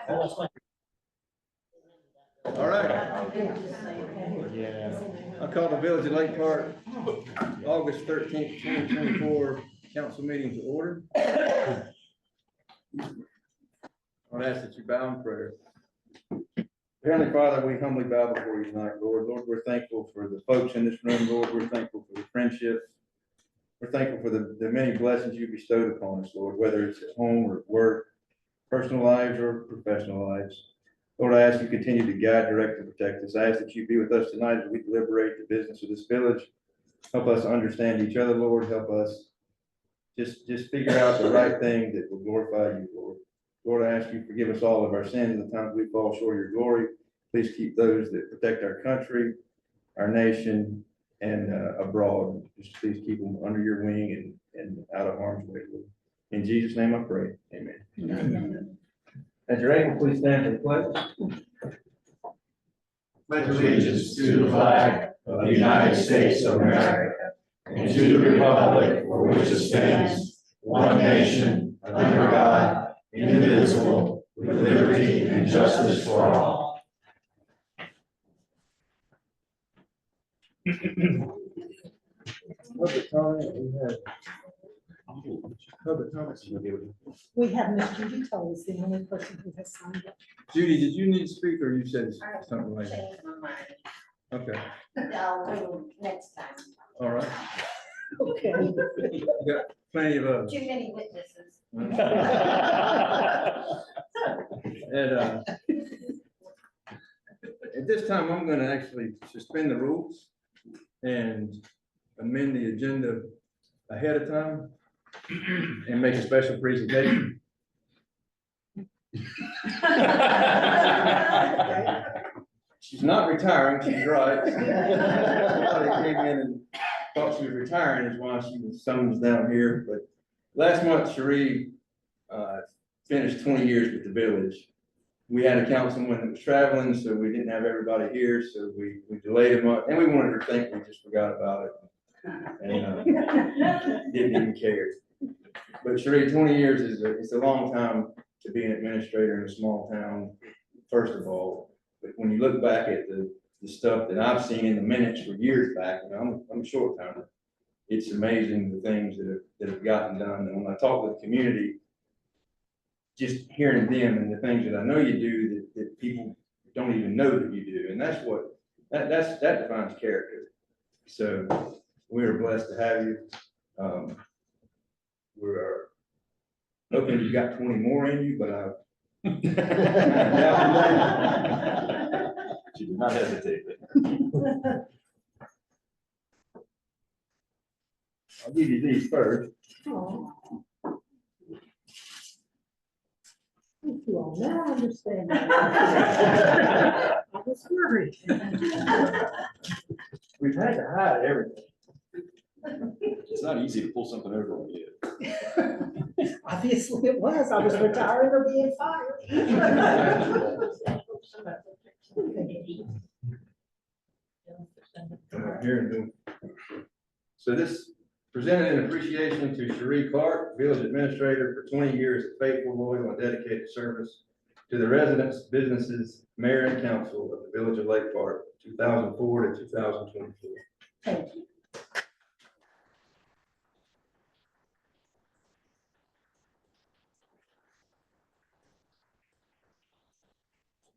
All right. I call the Village of Lake Park, August 13th, 2024 council meeting to order. I'll ask that you bow in prayer. Heavenly Father, we humbly bow before you tonight, Lord. Lord, we're thankful for the folks in this room, Lord. We're thankful for the friendship. We're thankful for the many blessings you bestowed upon us, Lord, whether it's at home or at work, personal lives or professional lives. Lord, I ask you to continue to guide, direct, and protect us. I ask that you be with us tonight as we deliberate the business of this village. Help us understand each other, Lord. Help us just figure out the right thing that will glorify you, Lord. Lord, I ask you to forgive us all of our sins and the times we fall short of your glory. Please keep those that protect our country, our nation, and abroad. Just please keep them under your wing and out of harm's way, Lord. In Jesus' name I pray. Amen. Amen. As you're able, please stand for the pledge. Pledge allegiance to the flag of the United States of America and to the republic for which it stands, one nation, under God, indivisible, with liberty and justice for all. Public comment, public comments. We have Miss Judy Toll is the only person who has signed up. Judy, did you need to speak or you said something like that? Change my mind. Okay, I'll wait next time. all right. Okay. You got plenty of others. Too many witnesses. And at this time, I'm gonna actually suspend the rules and amend the agenda ahead of time and make a special presentation. She's not retiring, she's right. Somebody came in and thought she was retiring is why she was summoned down here, but last month Cherie finished 20 years with the village. We had a councilman that was traveling, so we didn't have everybody here, so we delayed him up, and we wanted her to think we just forgot about it. And didn't even care. But Cherie, 20 years it's a long time to be an administrator in a small town, first of all. But when you look back at the stuff that I've seen in the minutes for years back, and I'm a short timer, it's amazing the things that have gotten done. And when I talk with the community, just hearing them and the things that I know you do that people don't even know that you do. And that's what, that defines character. So we are blessed to have you. We're hoping you got 20 more in you, but She did not hesitate. I'll give you these first. Oh. Thank you all. Now I understand. I was worried. We've had to hide everything. It's not easy to pull something over on you. Obviously it was. I was retiring or being fired. Here and do. So this presented an appreciation to Cherie Clark, village administrator for 20 years of faithful, loyal, and dedicated service to the residents, businesses, mayor, and council of the village of Lake Park, 2004 to 2024. Thank you.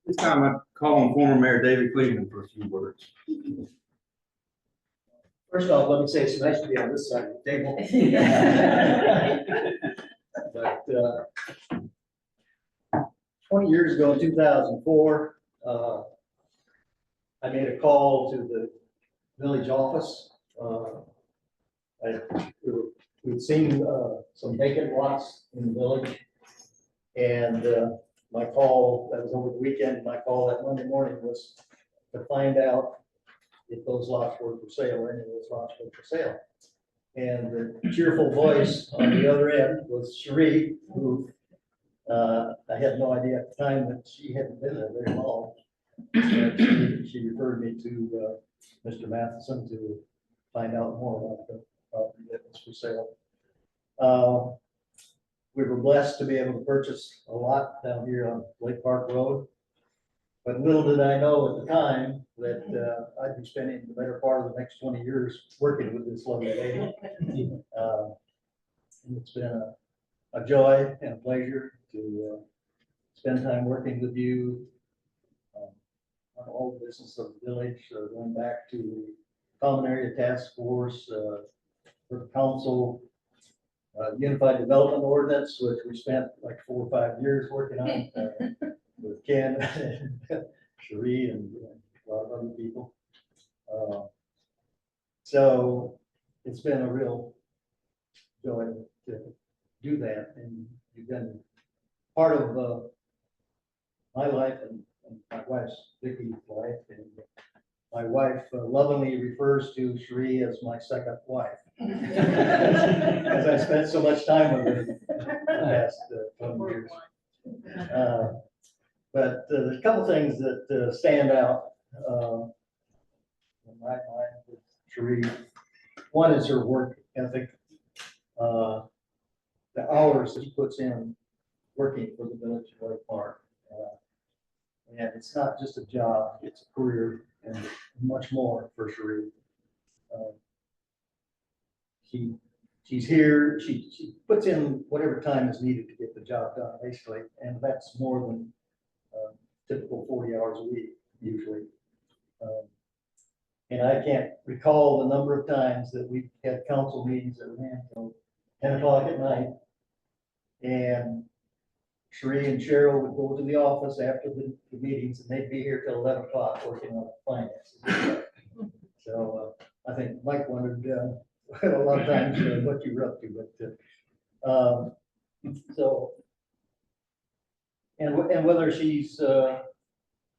This time I call on former Mayor David Cleveland for a few words. First off, let me say it's nice to be on this side of the table. But 20 years ago in 2004, I made a call to the village office. We'd seen some vacant lots in the village, and my call, that was over the weekend, my call that Monday morning was to find out if those lots were for sale, or any of those lots were for sale. And the cheerful voice on the other end was Cherie, who I had no idea at the time that she hadn't been there very long. She referred me to Mr. Matheson to find out more about the property that was for sale. we were blessed to be able to purchase a lot down here on Lake Park Road. But little did I know at the time that I'd be spending the better part of the next 20 years working with this lovely lady. And it's been a joy and a pleasure to spend time working with you on all the business of the village, going back to the Common Area Task Force, for the council, Unified Development Ordinance, which we spent like 4 or 5 years working on with Ken, Cherie, and a lot of other people. So it's been a real joy to do that, and you've been part of my life and my wife's Vicky's life, and my wife lovingly refers to Cherie as my second wife. Because I spent so much time with her the past 20 years. But there's a couple things that stand out in my mind with Cherie. One is her work ethic. The hours that she puts in working for the village of Lake Park. And it's not just a job, it's a career and much more for Cherie. She's here, she puts in whatever time is needed to get the job done, basically, and that's more than typical 40 hours a week, usually. And I can't recall the number of times that we've had council meetings that ran till 10 o'clock at night. And Cherie and Cheryl would go to the office after the meetings, and they'd be here till 11 o'clock working on finances. So I think Mike wondered a lot of times what you were up to, but so, and whether she's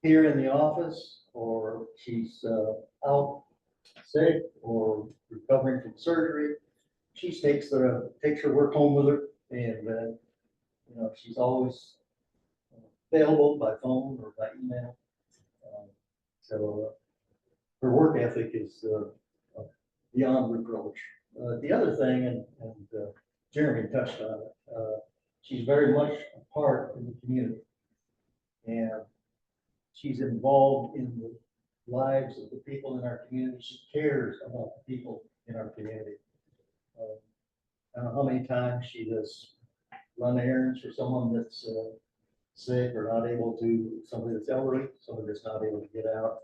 here in the office or she's out sick or recovering from surgery, she takes her work home with her, and you know, she's always available by phone or by email. So her work ethic is beyond reproach. The other thing, and Jeremy touched on it, she's very much a part of the community. And she's involved in the lives of the people in our community. She cares about the people in our community. I don't know how many times she does run errands for someone that's sick or not able to, somebody that's elderly, somebody that's not able to get out.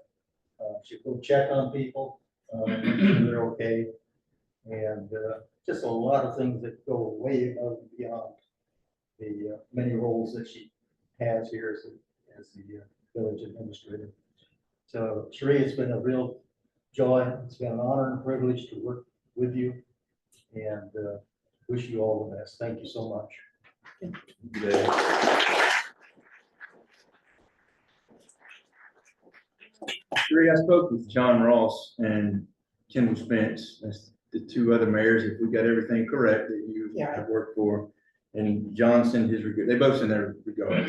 She go check on people, make sure they're okay. And just a lot of things that go way above and beyond the many roles that she has here as the village administrator. So Cherie, it's been a real joy. It's been an honor and privilege to work with you, and wish you all the best. Thank you so much. Cherie, I spoke with John Ross and Kendall Spence, that's the two other mayors, if we got everything correct, that you have worked for. And John sent his regard, they both sent their regard.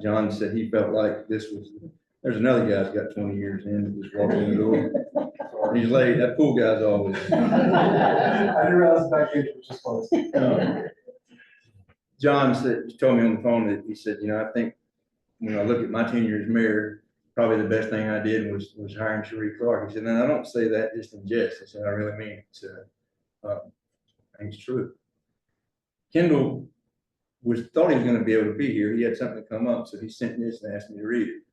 John said he felt like this was, there's another guy's got 20 years in, just walking in the door. He's late, that pool guy's always. I didn't realize back here was just close. John said, he told me on the phone that he said, you know, I think when I look at my tenure as mayor, probably the best thing I did was hiring Cherie Clark. He said, and I don't say that just in jest. I said, I really mean it. So, I think it's true. Kendall thought he was going to be able to be here. He had something come up, so he sent this and asked me to read it.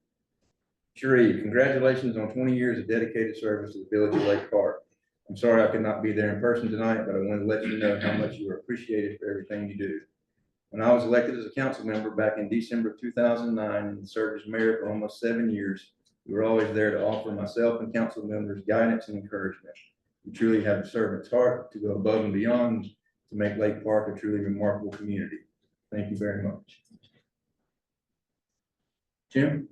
Cherie, congratulations on 20 years of dedicated service to the village of Lake Park. I'm sorry I could not be there in person tonight, but I wanted to let you know how much you are appreciated for everything you do. When I was elected as a council member back in December of 2009 and served as mayor for almost 7 years, we were always there to offer myself and council members guidance and encouragement. You truly have a servant's heart to go above and beyond to make Lake Park a truly remarkable community. Thank you very much. Jim?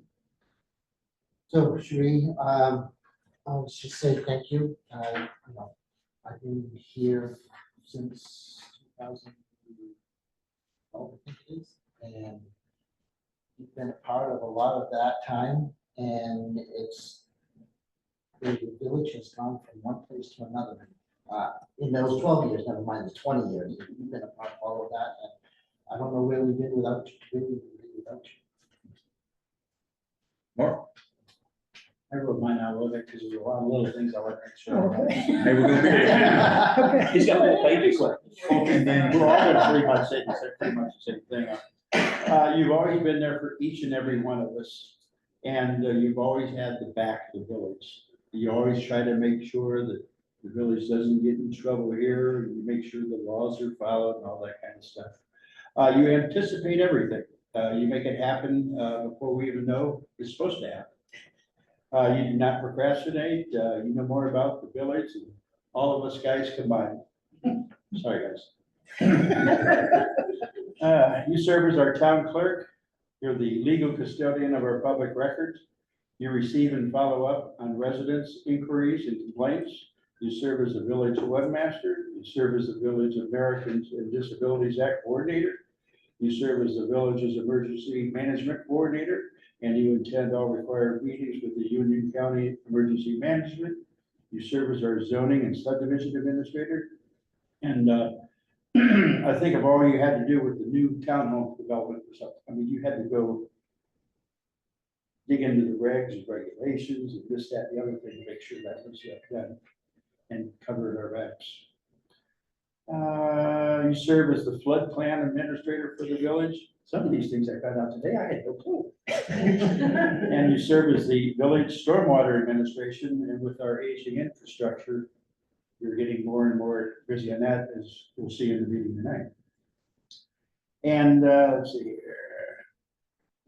So, Cherie, I'll just say thank you. I've been here since 2012, I think it is, and you've been a part of a lot of that time, and the village has gone from one place to another. in those 12 years, never mind the 20 years, you've been a part of all of that, and I don't know where we've been without you, where we'd be without you. Mark? I wrote mine out a little bit because there's a lot of little things I like to show. Okay. Hey, we're gonna be here. Okay. He's got that baby clip. Okay, then we're all gonna pretty much say pretty much the same thing. You've always been there for each and every one of us, and you've always had the back of the village. You always try to make sure that the village doesn't get in trouble here, and you make sure the laws are followed and all that kind of stuff. You anticipate everything. You make it happen before we even know it's supposed to happen. You do not procrastinate. You know more about the village than all of us guys combined. Sorry, guys. You serve as our town clerk. You're the legal custodian of our public records. You receive and follow up on residents' inquiries and complaints. You serve as the village webmaster. You serve as the Village Americans and Disabilities Act coordinator. You serve as the village's emergency management coordinator, and you attend all required meetings with the Union County Emergency Management. You serve as our zoning and subdivision administrator. And I think of all you had to do with the new townhome development or something. I mean, you had to go dig into the regs and regulations and this, that, the other thing to make sure that was done and covered our regs. You serve as the flood plan administrator for the village. Some of these things I found out today, I had no clue. And you serve as the village stormwater administration, and with our aging infrastructure, you're getting more and more busy on that, as we'll see in the meeting tonight. And let's see here.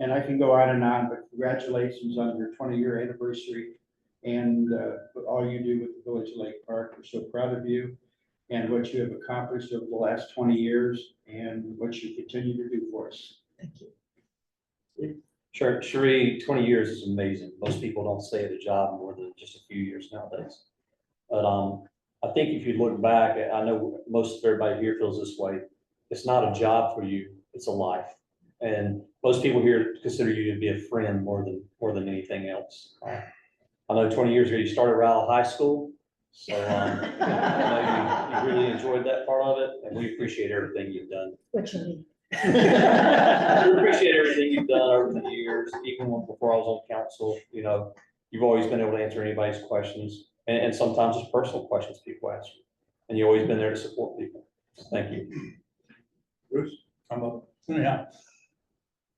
And I can go on, but congratulations on your 20-year anniversary and all you do with the Village of Lake Park. We're so proud of you and what you have accomplished over the last 20 years and what you continue to do for us. Thank you. Sure, Cherie, 20 years is amazing. Most people don't stay at a job more than just a few years nowadays. But I think if you look back, I know most everybody here feels this way. It's not a job for you, it's a life. And most people here consider you to be a friend more than anything else. I know 20 years ago, you started Rowell High School. So I know you really enjoyed that part of it, and we appreciate everything you've done. What you mean? We appreciate everything you've done over the years, even before I was on council. You know, you've always been able to answer anybody's questions, and sometimes it's personal questions people ask you, and you've always been there to support people. Thank you. Bruce, come up. Yeah.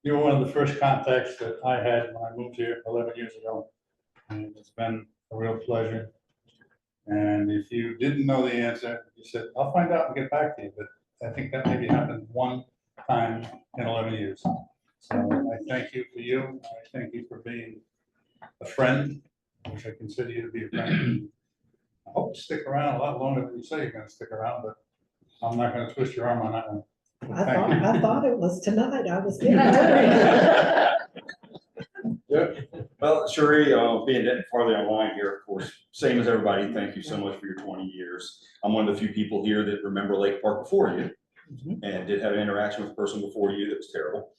You were one of the first contacts that I had when I moved here 11 years ago, and it's been a real pleasure. And if you didn't know the answer, you said, I'll find out and get back to you. But I think that maybe happened one time in 11 years. So I thank you for you. I thank you for being a friend, which I consider you to be a friend. I hope you stick around a lot longer than you say you're going to stick around, but I'm not going to twist your arm on that one. I thought it was tonight. I was getting worried. Well, Cherie, being farther online here, of course, same as everybody, thank you so much for your 20 years. I'm one of the few people here that remember Lake Park before you and did have an interaction with a person before you that was terrible.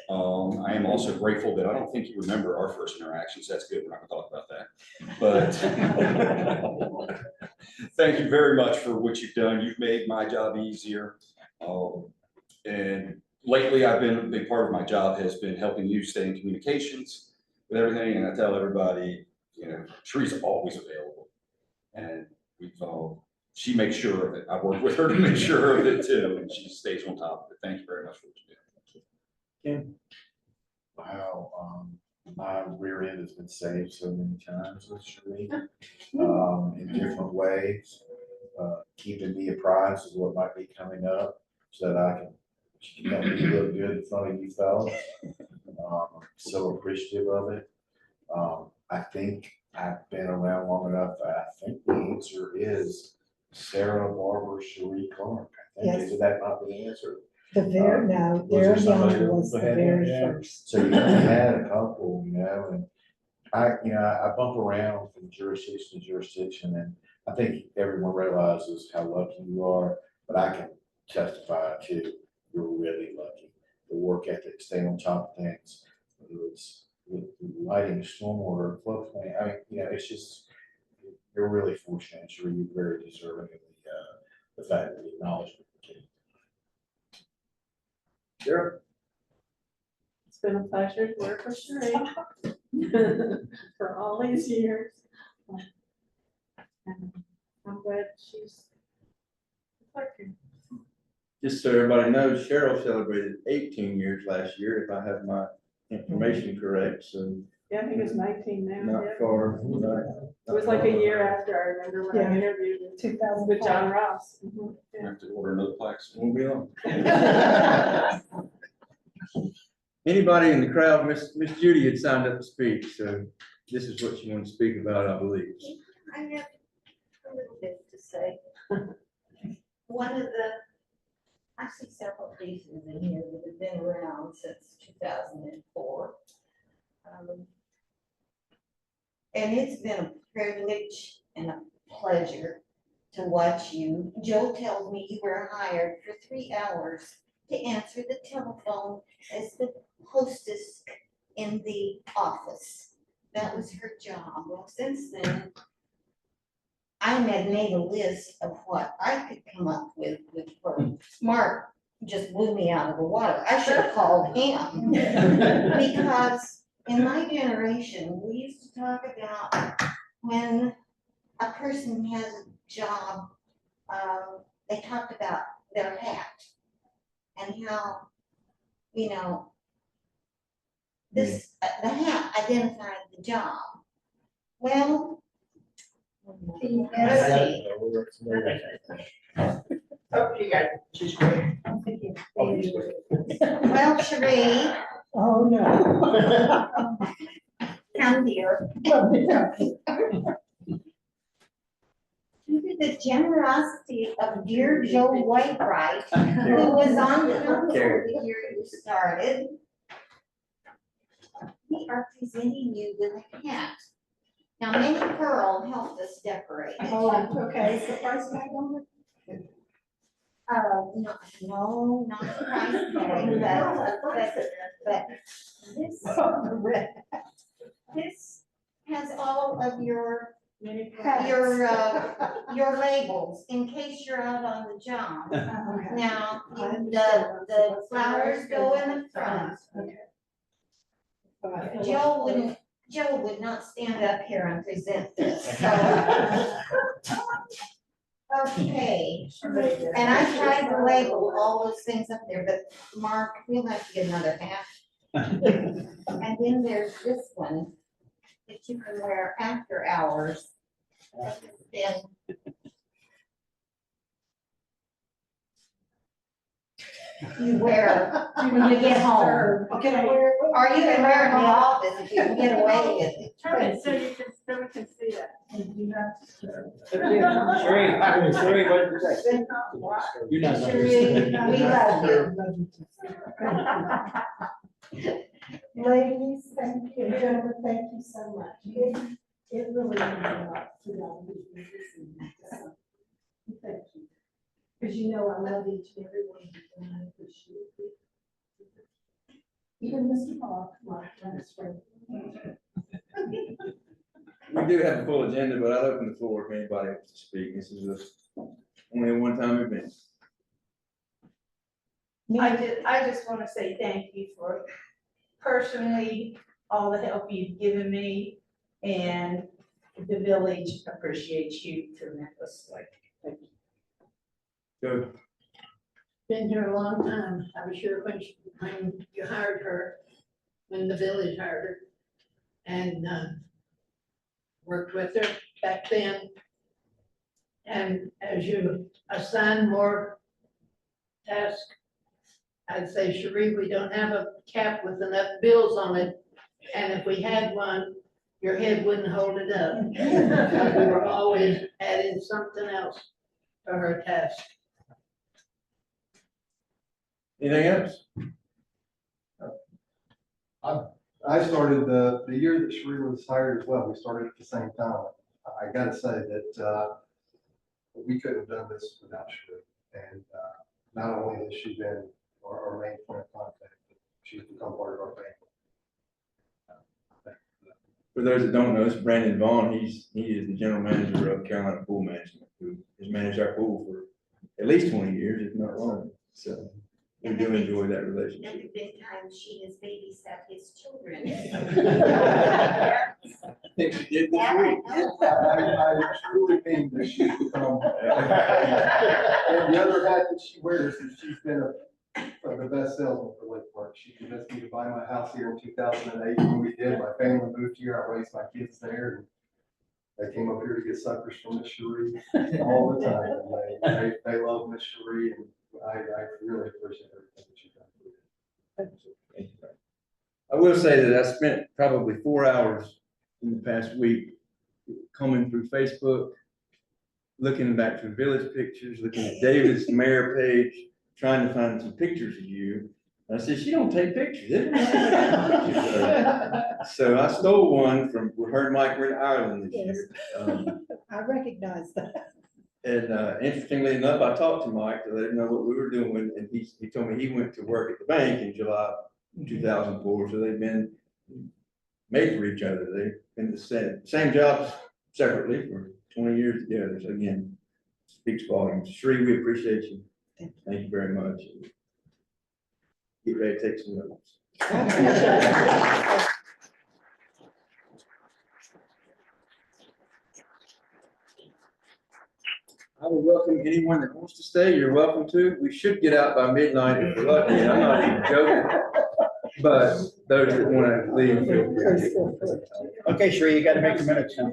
I am also grateful that I don't think you remember our first interactions. That's good. We're not gonna talk about that. But thank you very much for what you've done. You've made my job easier. And lately, I've been a big part of my job has been helping you stay in communications with everything. And I tell everybody, you know, Cherie's always available. And she makes sure of it. I work with her to make sure of it too. And she stays on top of it. Thank you very much for what you do. Wow, my rear end has been saved so many times with Cherie, in different ways, keeping me apprised of what might be coming up so that she can help me look good in front of you fellas. I'm so appreciative of it. I think I've been around long enough. I think the answer is Sarah Barber Cherie Clark. I think, Yes. isn't that not the answer? The very, no, Was there Darren somebody Young was the ahead? very Yeah. first. So you had a couple, and I bump around from jurisdiction to jurisdiction, and I think everyone realizes how lucky you are, but I can testify to you're really lucky. The work ethic, staying on top of things, whether it's with lighting, stormwater, floodplain. I mean, it's just, you're really fortunate. You're very deserving of the fact that the acknowledgement came. Sure. It's been a pleasure to work with Sheree for all these years. And I'm glad she's working. Just so everybody knows, Cheryl celebrated 18 years last year, if I have my information correct, so Yeah, I think it's 19 now. not Yeah. far. Right. It was like a year after I remember when I interviewed with 2005. with John Ross. Mhm. We Yeah. have to order another plaque. Won't be long. Anybody in the crowd, Miss Judy had signed up to speak, so this is what she wanted to speak about, I believe. I have a little bit to say. One of the, I see several pieces in here that have been around since 2004. And it's been a privilege and a pleasure to watch you. Joe tells me you were hired for 3 hours to answer the telephone as the hostess in the office. That was her job. Well, since then, I had made a list of what I could come up with her. Mark just blew me out of the water. I should have called him. Because in my generation, we used to talk about when a person has a job, they talked about their hat and how, you know, this, the hat identified the job. Well, let's see. Oh, you got it. She's great. Well, Sheree, Oh, no. come here. Due to the generosity of dear Joe Whitewright, who was on council the year you started, we are presenting you with a hat. Now, Minnie Pearl helped us decorate it. Oh, okay, is the price tag on No, not the price tag, but this has all of your labels in case you're out on the job. it? Now, the flowers go in the front. Joe would not stand up here and present this, so. Okay, and I tried to label all those things up there, but Mark, we'll have to get another hat. And then there's this one that you can wear after hours. Then you wear when you get home. Can I wear it? Or you can wear it in the office if you can get away with it. Turn it so you can, so we can see that. Sheree, what did you say? You're not. Sheree, we love you. Ladies, thank you, gentlemen, thank you so much. It really means a lot to y'all. Thank you. Because you know I love each and every one of you, and I appreciate it. Even Mr. Hawk, my best friend. We do have a full agenda, but I'll open the floor if anybody wants to speak. This is only a one-time event. I just want to say thank you for personally, all the help you've given me, and the village appreciates you tremendously. Thank you. Go. Been here a long time. I was here when you hired her, when the village hired her. And, worked with her back then. And as you assign more tasks, I'd say, Sheree, we don't have a cap with enough bills on it. And if we had one, your head wouldn't hold it up. We were always adding something else to her task. Anything else? I started the year that Sheree was hired as well. We started at the same time. I gotta say that, we couldn't have done this without Sheree. And, not only has she been our main point of contact, but she's become part of our family. For those that don't know, it's Brandon Vaughn. He is the general manager of Carolina Pool Management. who has managed our pool for at least 20 years, if not longer. So we do enjoy that And relationship. there've been times she has babysat his children. I think she did this week. I truly mean that she's become. And the other hat that she wears is she's been the best salesman for Lake Park. She convinced me to buy my house here in 2008. When we did, my family moved here. I raised my kids there. And I came up here to get suckers from Miss Cherie all the time. And they love Miss Cherie, and I really appreciate everything that she's done. I will say that I spent probably 4 hours in the past week combing through Facebook, looking back through village pictures, looking at David's mayor page, trying to find some pictures of you. And I said, she don't take pictures. So I stole one from, we heard Mike, we're in Ireland this year. I recognize that. And interestingly enough, I talked to Mike to let him know what we were doing, and he told me he went to work at the bank in July 2004, so they've been made for each other. They've been the same jobs separately for 20 years together. So again, speaks volumes. Sheree, we appreciate you. Thank you very much. Get ready to take some notes. I will welcome anyone that wants to stay. You're welcome to. We should get out by midnight if we're lucky. And I'm not even joking. But those that want to leave, feel free to. Okay, Sheree, you gotta make your minutes now.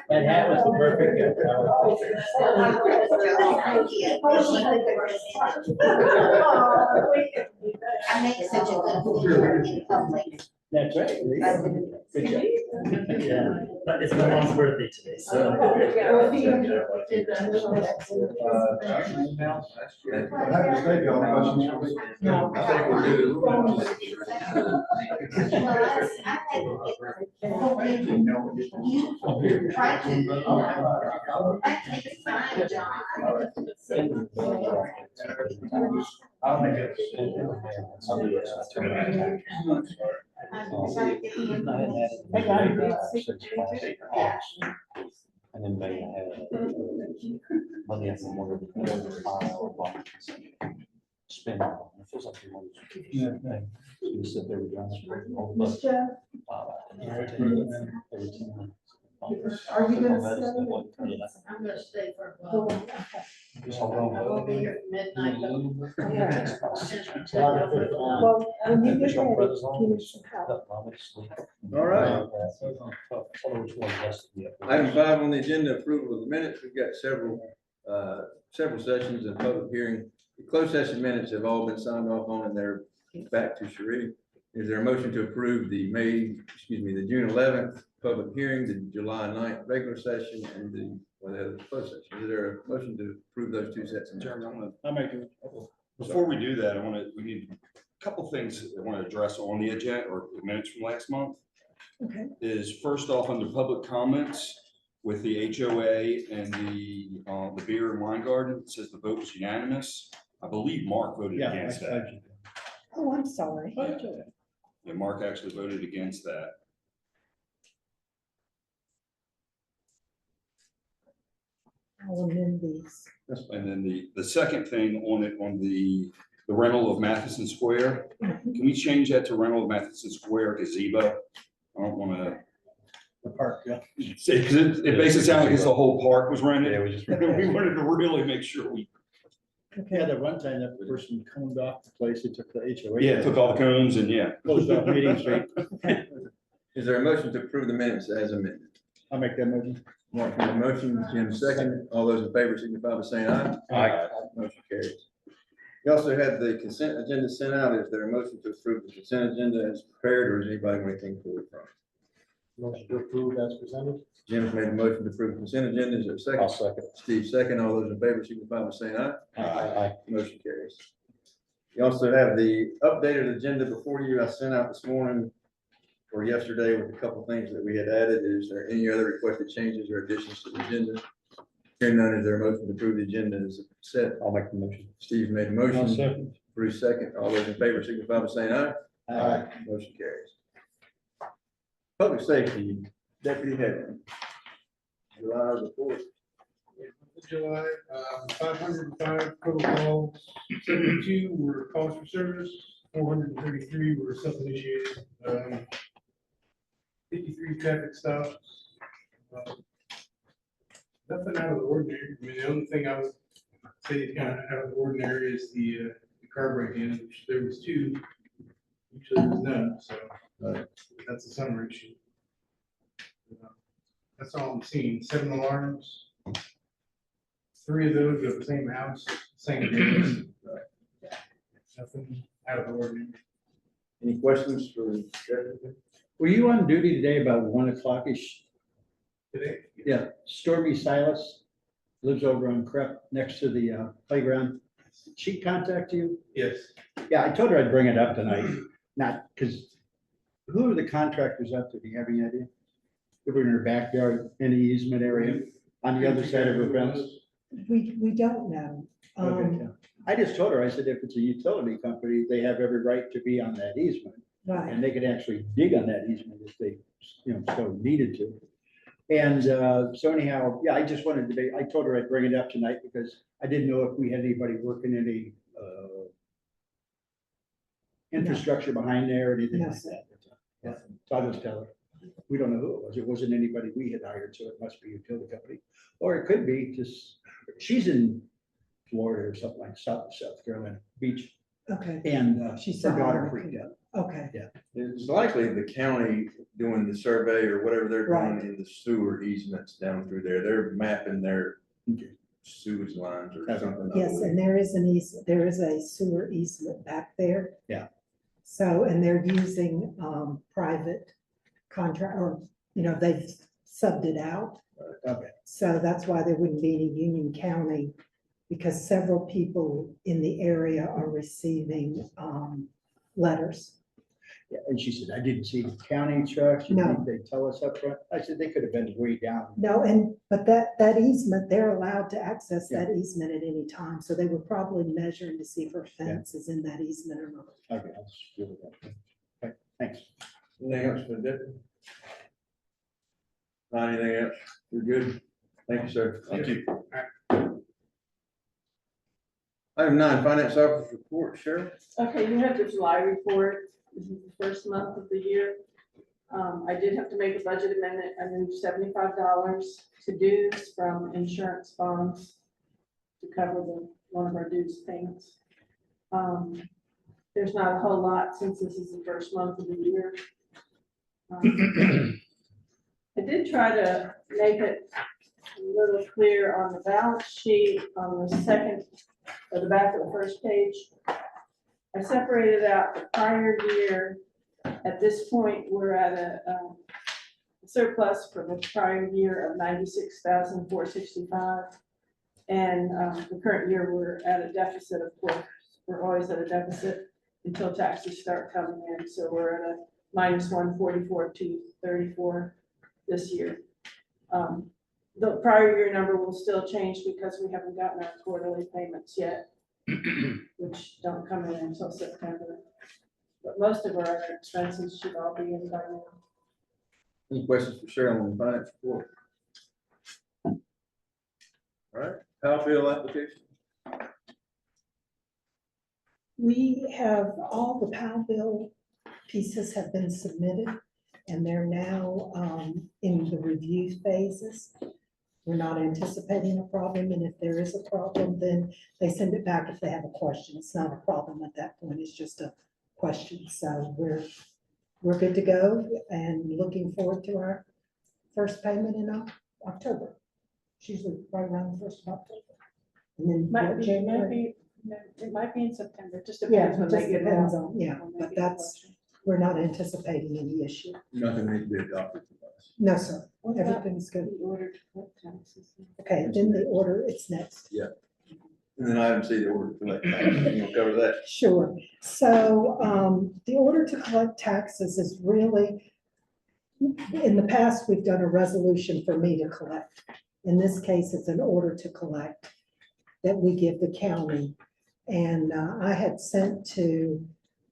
That hat was the perfect gift. I make such a good figure in public. That's right. Good job. Yeah, but it's my mom's birthday today, so. Happy to stay, y'all. No, I think we'll do. You try to. That takes time, John. I'll make it. And then they had money at the one of the file, spend. It feels like you want to. You sit there with your. Are you gonna stay? I'm gonna stay for a while. I will be here at midnight. Well, when you get ready, give me some help. All right. Item 5 on the agenda, approval of the minutes. We've got several sessions and public hearing. The closed session minutes have all been signed off on, and they're back to Sheree. Is there a motion to approve the the June 11th public hearing, the July 9th regular session, and the other closed session? Is there a motion to approve those two sets? I'll make it. Before we do that, we need a couple things I want to address on the agenda or the minutes from last month. Okay. Is first off, under public comments with the HOA and the beer and wine garden, it says the vote was unanimous. I believe Mark voted Yeah. against that. Oh, I'm sorry. Yeah, Mark actually voted against that. I'll amend these. And then the second thing on the rental of Matheson Square, can we change that to rental of Matheson Square gazebo? I don't want to The park, yeah. say, because it basically sounded like it's the whole park was rented. Yeah, we just. We wanted to really make sure we, Yeah, that one time that person coned off the place, he took the HOA. yeah, took all the cones and yeah. Closed off Meeting Street. Is there a motion to approve the minutes as amended? I'll make that motion. Mark made the motion, Jim second. All those in favor signify by saying aye. Aye. Motion carries. You also had the consent agenda sent out. Is there a motion to approve the consent agenda as prepared, or is anybody want anything forward from it? Motion to approve as presented. Jim's made a motion to approve consent agenda. Is there a second? second. Steve second. All those in favor, signify by saying aye. Aye. Motion carries. You also have the updated agenda before you. I sent out this morning or yesterday with a couple things that we had added. Is there any other requested changes or additions to the agenda? Hearing none, is there a motion to approve the agenda as set? I'll make the motion. Steve made a motion. Bruce second. All those in favor, signify by saying aye. Aye. Motion carries. Public safety, Deputy Headland. July report. July, 505 total calls, 72 were calls for service, 433 were self-initiated, 53 traffic stops. Nothing out of the ordinary. I mean, the only thing I would say is kind of out of the ordinary is the car break-in, which there was 2. Usually there's none, so that's a summer issue. That's all I'm seeing. 7 alarms. 3 of those are the same house, same days. Nothing out of the ordinary. Any questions for Deputy? Were you on duty today about 1 o'clock-ish? Today? Yeah, Stormy Silas lives over on Crep next to the playground. Did she contact you? Yes. Yeah, I told her I'd bring it up tonight, not because, who are the contractors up there? Do you have any idea? They were in her backyard, in the easement area, on the other side of her fence. We don't know. Okay, yeah. I just told her, I said, if it's a utility company, they have every right to be on that easement. Right. And they could actually dig on that easement if they, so needed to. And so anyhow, yeah, I just wanted to be, I told her I'd bring it up tonight because I didn't know if we had anybody working any infrastructure behind there or anything No, like sir. that. Yeah, so I'll just tell her, we don't know who it was. It wasn't anybody we had hired, so it must be a utility company. Or it could be just, she's in Florida or something like South Carolina Beach. Okay, And She's her daughter somewhere. freaked out. okay. It's likely the county doing the survey or whatever they're doing Right. in the sewer easements down through there. They're mapping their sewage lines or something. I Yes, believe. and there is a sewer easement back there. Yeah. So, and they're using private contract, or, they've subbed it out. Okay. So that's why there wouldn't be any Union County, because several people in the area are receiving letters. Yeah, and she said, I didn't see the county trucks. You No. think they'd tell us up front? I said, they could have been way down. No, but that easement, they're allowed to access that easement at any time, so they were probably measuring to see if her fence is in that easement or not. Okay, I'll just deal with that. Okay, thanks. Anything else for the deputy? Not anything else? You're good? Thank you, sir. Thank you. Item 9, finance officer report, Cheryl. Okay, you have the July report. This is the first month of the year. I did have to make a budget amendment. I moved $75 to dues from insurance bonds to cover one of our dues payments. There's not a whole lot since this is the first month of the year. I did try to make it a little clear on the balance sheet on the second, or the back of the first page. I separated out the prior year. At this point, we're at a surplus for the prior year of $96,465. And the current year, we're at a deficit, of course. We're always at a deficit until taxes start coming in. So we're at a minus 144,234 this year. The prior year number will still change because we haven't gotten our quarterly payments yet, which don't come in until September. But most of our expenses should all be in by now. Any questions for Cheryl on the finance report? All right, Powell bill application. We have, all the Powell bill pieces have been submitted, and they're now in the review phases. We're not anticipating a problem, and if there is a problem, then they send it back if they have a question. It's not a problem at that point, it's just a question. So we're good to go and looking forward to our first payment in October. It's usually right around the first of October. And then It might be in September, it just Yeah, depends when it they just get it depends out. on, yeah, When they but get the that's, question. we're not anticipating any issue. Nothing needs to be adopted. No, sir. What about Everything's good. the order to collect taxes? Okay, then the order, it's next. And then item C, the order to collect taxes. You want to cover that? Sure. So the order to collect taxes is really, in the past, we've done a resolution for me to collect. In this case, it's an order to collect that we give the county. And I had sent to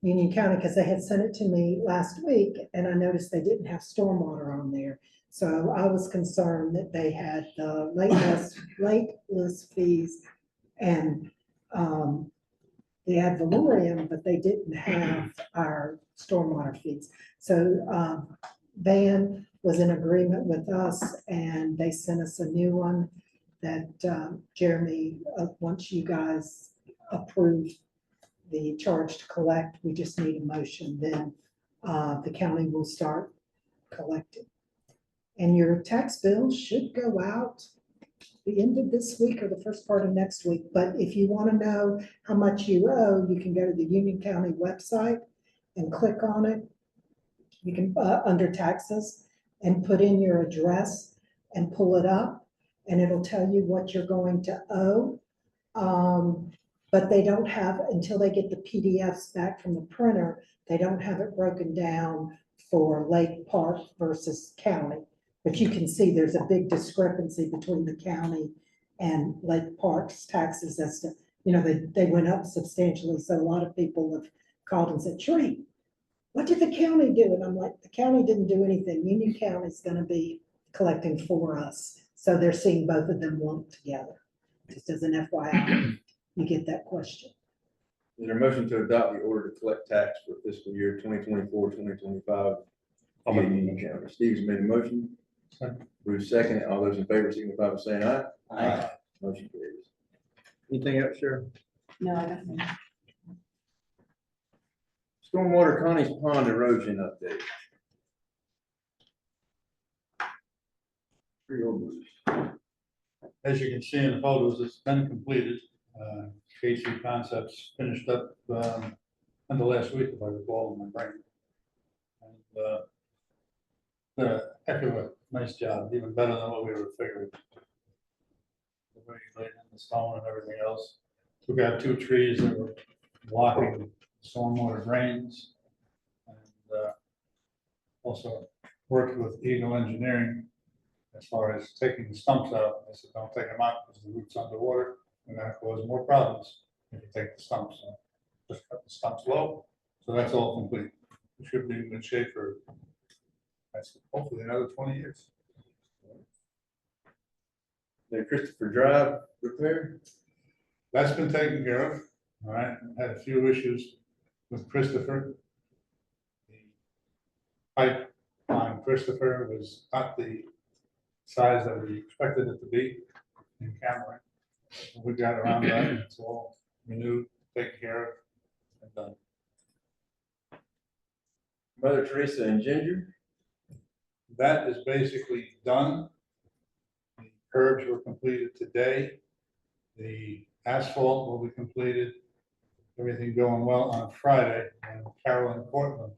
Union County because they had sent it to me last week and I noticed they didn't have stormwater on there. So I was concerned that they had the late list fees and the ad valorem, but they didn't have our stormwater fees. So Van was in agreement with us and they sent us a new one that Jeremy, once you guys approve the charge to collect, we just need a motion, then the county will start collecting. And your tax bill should go out the end of this week or the first part of next week. But if you want to know how much you owe, you can go to the Union County website and click on it. You can, under taxes, and put in your address and pull it up, and it'll tell you what you're going to owe. But they don't have, until they get the PDFs back from the printer, they don't have it broken down for Lake Park versus county. But you can see there's a big discrepancy between the county and Lake Park's taxes as to, you know, they went up substantially. So a lot of people have called and said, Sheree, what did the county do? And I'm like, the county didn't do anything. Union County is going to be collecting for us. So they're seeing both of them lumped together. Just as an FYI, you get that question. Is there a motion to adopt the order to collect tax for fiscal year 2024, 2025? I'll make the Union County. Steve's made a motion. Bruce second. All those in favor signify by saying aye. Aye. Motion carries. Anything else, Sharon? No, I don't think. Stormwater Connie's Pond erosion update. Three orders. As you can see in the photos, it's been completed. KC Concepts finished up, in the last week, if I recall, in my brain. And, a heck of a nice job, even better than what we were figuring. The way you laid in the stone and everything else. We got 2 trees that were blocking stormwater drains. And, also worked with Eagle Engineering as far as taking the stumps out. They said, don't take them out because the root's underwater. And that causes more problems if you take the stumps. So just cut the stumps low. So that's all complete. We should be in good shape for, that's hopefully another 20 years. The Christopher Drive repair. That's been taken care of. All right, had a few issues with Christopher. The pipe on Christopher was not the size that we expected it to be in Cameron. We got around that, and it's all renewed, taken care of, and done. Mother Teresa and Ginger. That is basically done. The curbs were completed today. The asphalt will be completed. Everything going well on Friday, and Carolyn Portland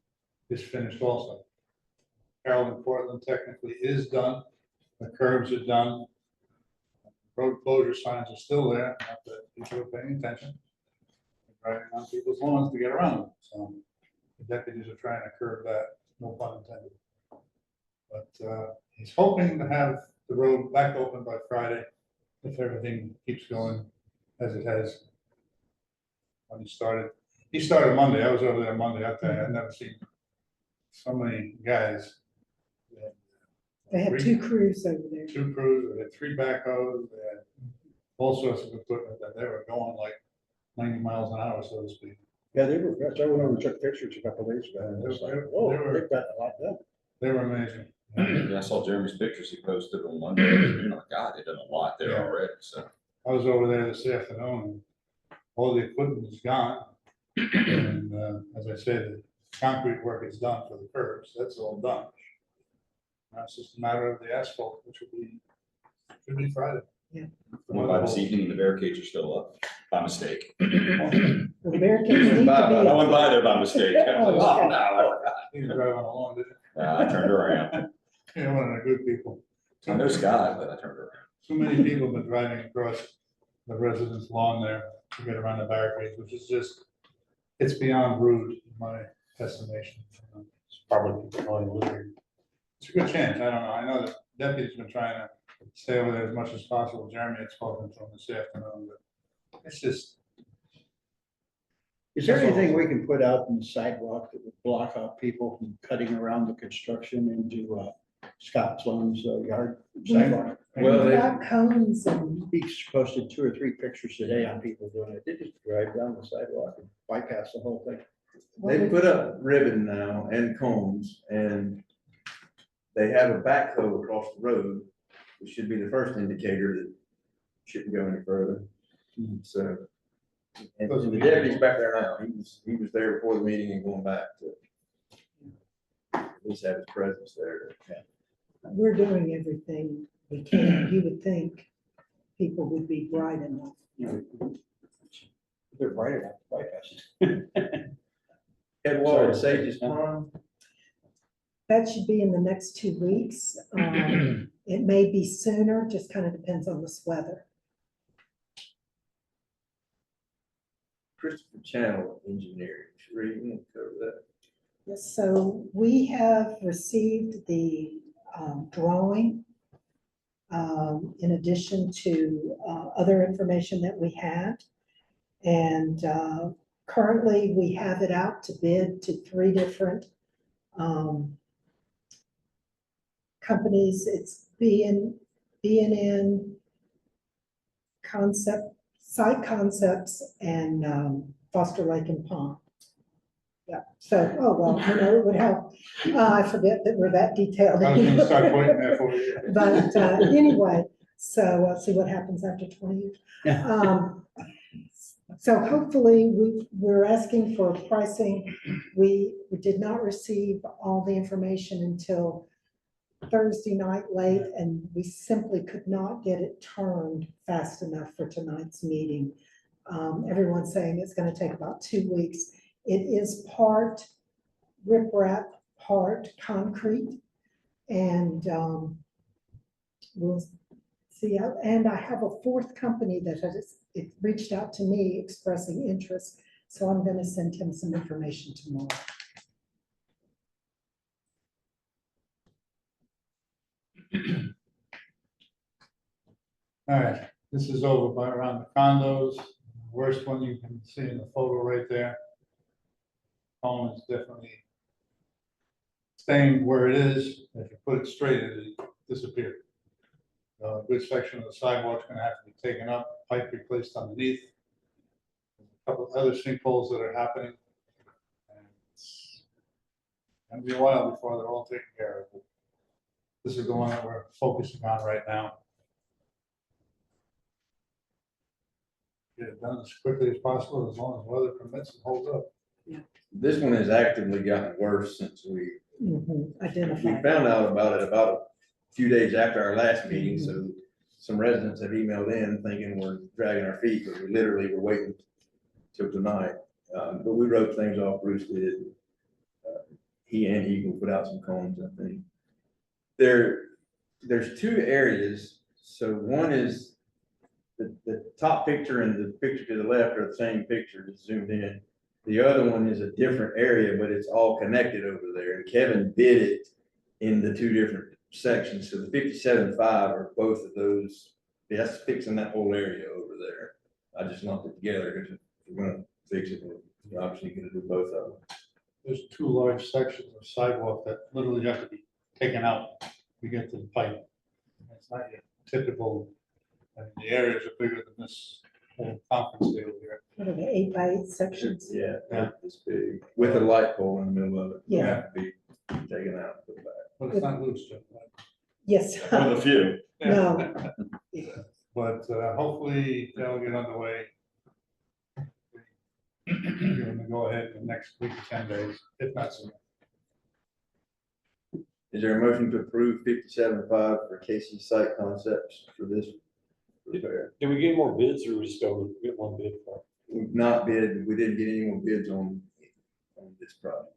is finished also. Carolyn Portland technically is done. The curbs are done. Road closure signs are still there, not that people are paying attention. They're driving on people's lawns to get around them, so the deputies are trying to curb that, no pun intended. But he's hoping to have the road back open by Friday if everything keeps going as it has. When he started Monday. I was over there Monday. I tell you, I've never seen so many guys. They have 2 crews over there. 2 crews, they had 3 backhoes, they had all sorts of equipment that they were going like 90 miles an hour, so to speak. Yeah, they were, I went over and took pictures a couple days ago, and it was like, whoa, they've got a lot done. They were amazing. Yeah, I saw Jeremy's pictures he posted on Monday. You know, God, they done a lot there Yeah. already, so. I was over there this afternoon, and all the equipment is gone. And as I said, the concrete work is done for the curbs, that's all done. Now it's just a matter of the asphalt, which should be Friday. Yeah. I went by this evening and the barricades are still up by mistake. The barricades need to be. I went by there by mistake. I was like, Oh, oh, okay. no. He's driving along, didn't I turned around. Yeah, one of the good people. I know Scott, but I turned around. Too many people have been driving across the residence lawn there to get around the barricades, which is just, it's beyond rude, in my estimation. It's probably all you live here. It's a good chance, I don't know, I know the deputy's been trying to stay over there as much as possible, Jeremy had spoken to him this afternoon, but it's just. Is there anything we can put out in the sidewalk that would block off people from cutting around the construction into Scott Sloan's yard sidewalk? Well, We've they- got cones and He's posted 2 or 3 pictures today on people doing it. They just drive down the sidewalk and bypass the whole thing. They put up ribbon now and cones, and they have a backhoe across the road, which should be the first indicator that shouldn't go any further. So, and the deputy's back there now, he was there before the meeting and going back to at least have his presence there. we're doing everything we can. You would think people would be bright enough. They're bright enough to bypass it. Edward Sage's Pond, That should be in the next 2 weeks. It may be sooner, just kind of depends on this weather. Christopher Channel Engineering, Sheree, you want to cover that? Yes, so we have received the drawing in addition to other information that we had. And currently, we have it out to bid to 3 different companies. It's B&N Concept, Site Concepts, and Foster Lake and Pond. Yeah, so, oh, well, it would help. I forget that we're that detailed. I was gonna start pointing there for you. But anyway, so we'll see what happens after 20 years. So hopefully, we're asking for pricing. We did not receive all the information until Thursday night late, and we simply could not get it turned fast enough for tonight's meeting. Everyone's saying it's gonna take about 2 weeks. It is part riprap, part concrete, and we'll see. And I have a 4th company that has reached out to me expressing interest, so I'm gonna send him some information tomorrow. All right, this is over by around the condos. Worst one you can see in the photo right there. Home is definitely staying where it is. If you put it straight, it disappeared. A good section of the sidewalk's gonna have to be taken up, pipe replaced underneath. A couple of other sinkholes that are happening. And it's gonna be a while before they're all taken care of. This is the one that we're focusing on right now. Get it done as quickly as possible, as long as weather permits and holds up. This one has actively gotten worse since we Identify. found out about it about a few days after our last meeting, so some residents have emailed in thinking we're dragging our feet, but we literally were waiting till tonight. But we wrote things off, Bruce did. He and Eagle put out some cones, I think. There's 2 areas, so one is the top picture and the picture to the left are the same picture, just zoomed in. The other one is a different area, but it's all connected over there, and Kevin bid it in the 2 different sections, so the 57.5 are both of those, that's fixing that whole area over there. I just lumped it together, because if we're gonna fix it, we're obviously gonna do both of them. There's 2 large sections of sidewalk that literally have to be taken out to get to the pipe. It's not your typical, I mean, the areas are bigger than this whole conference table here. What are the 8x8 sections? Yeah, Yeah. it's big, with a light pole in the middle of it. Yeah. Have to be taken out, and put back. But it's not loose, Jim. Yes. One of the few. No. But hopefully they'll get underway. Give them a go ahead in the next week to 10 days, if not sooner. Is there a motion to approve 57.5 for Casey Site Concepts for this repair? Did we get more bids or we just go get one bid for We've not bid, we didn't get any more bids on this project.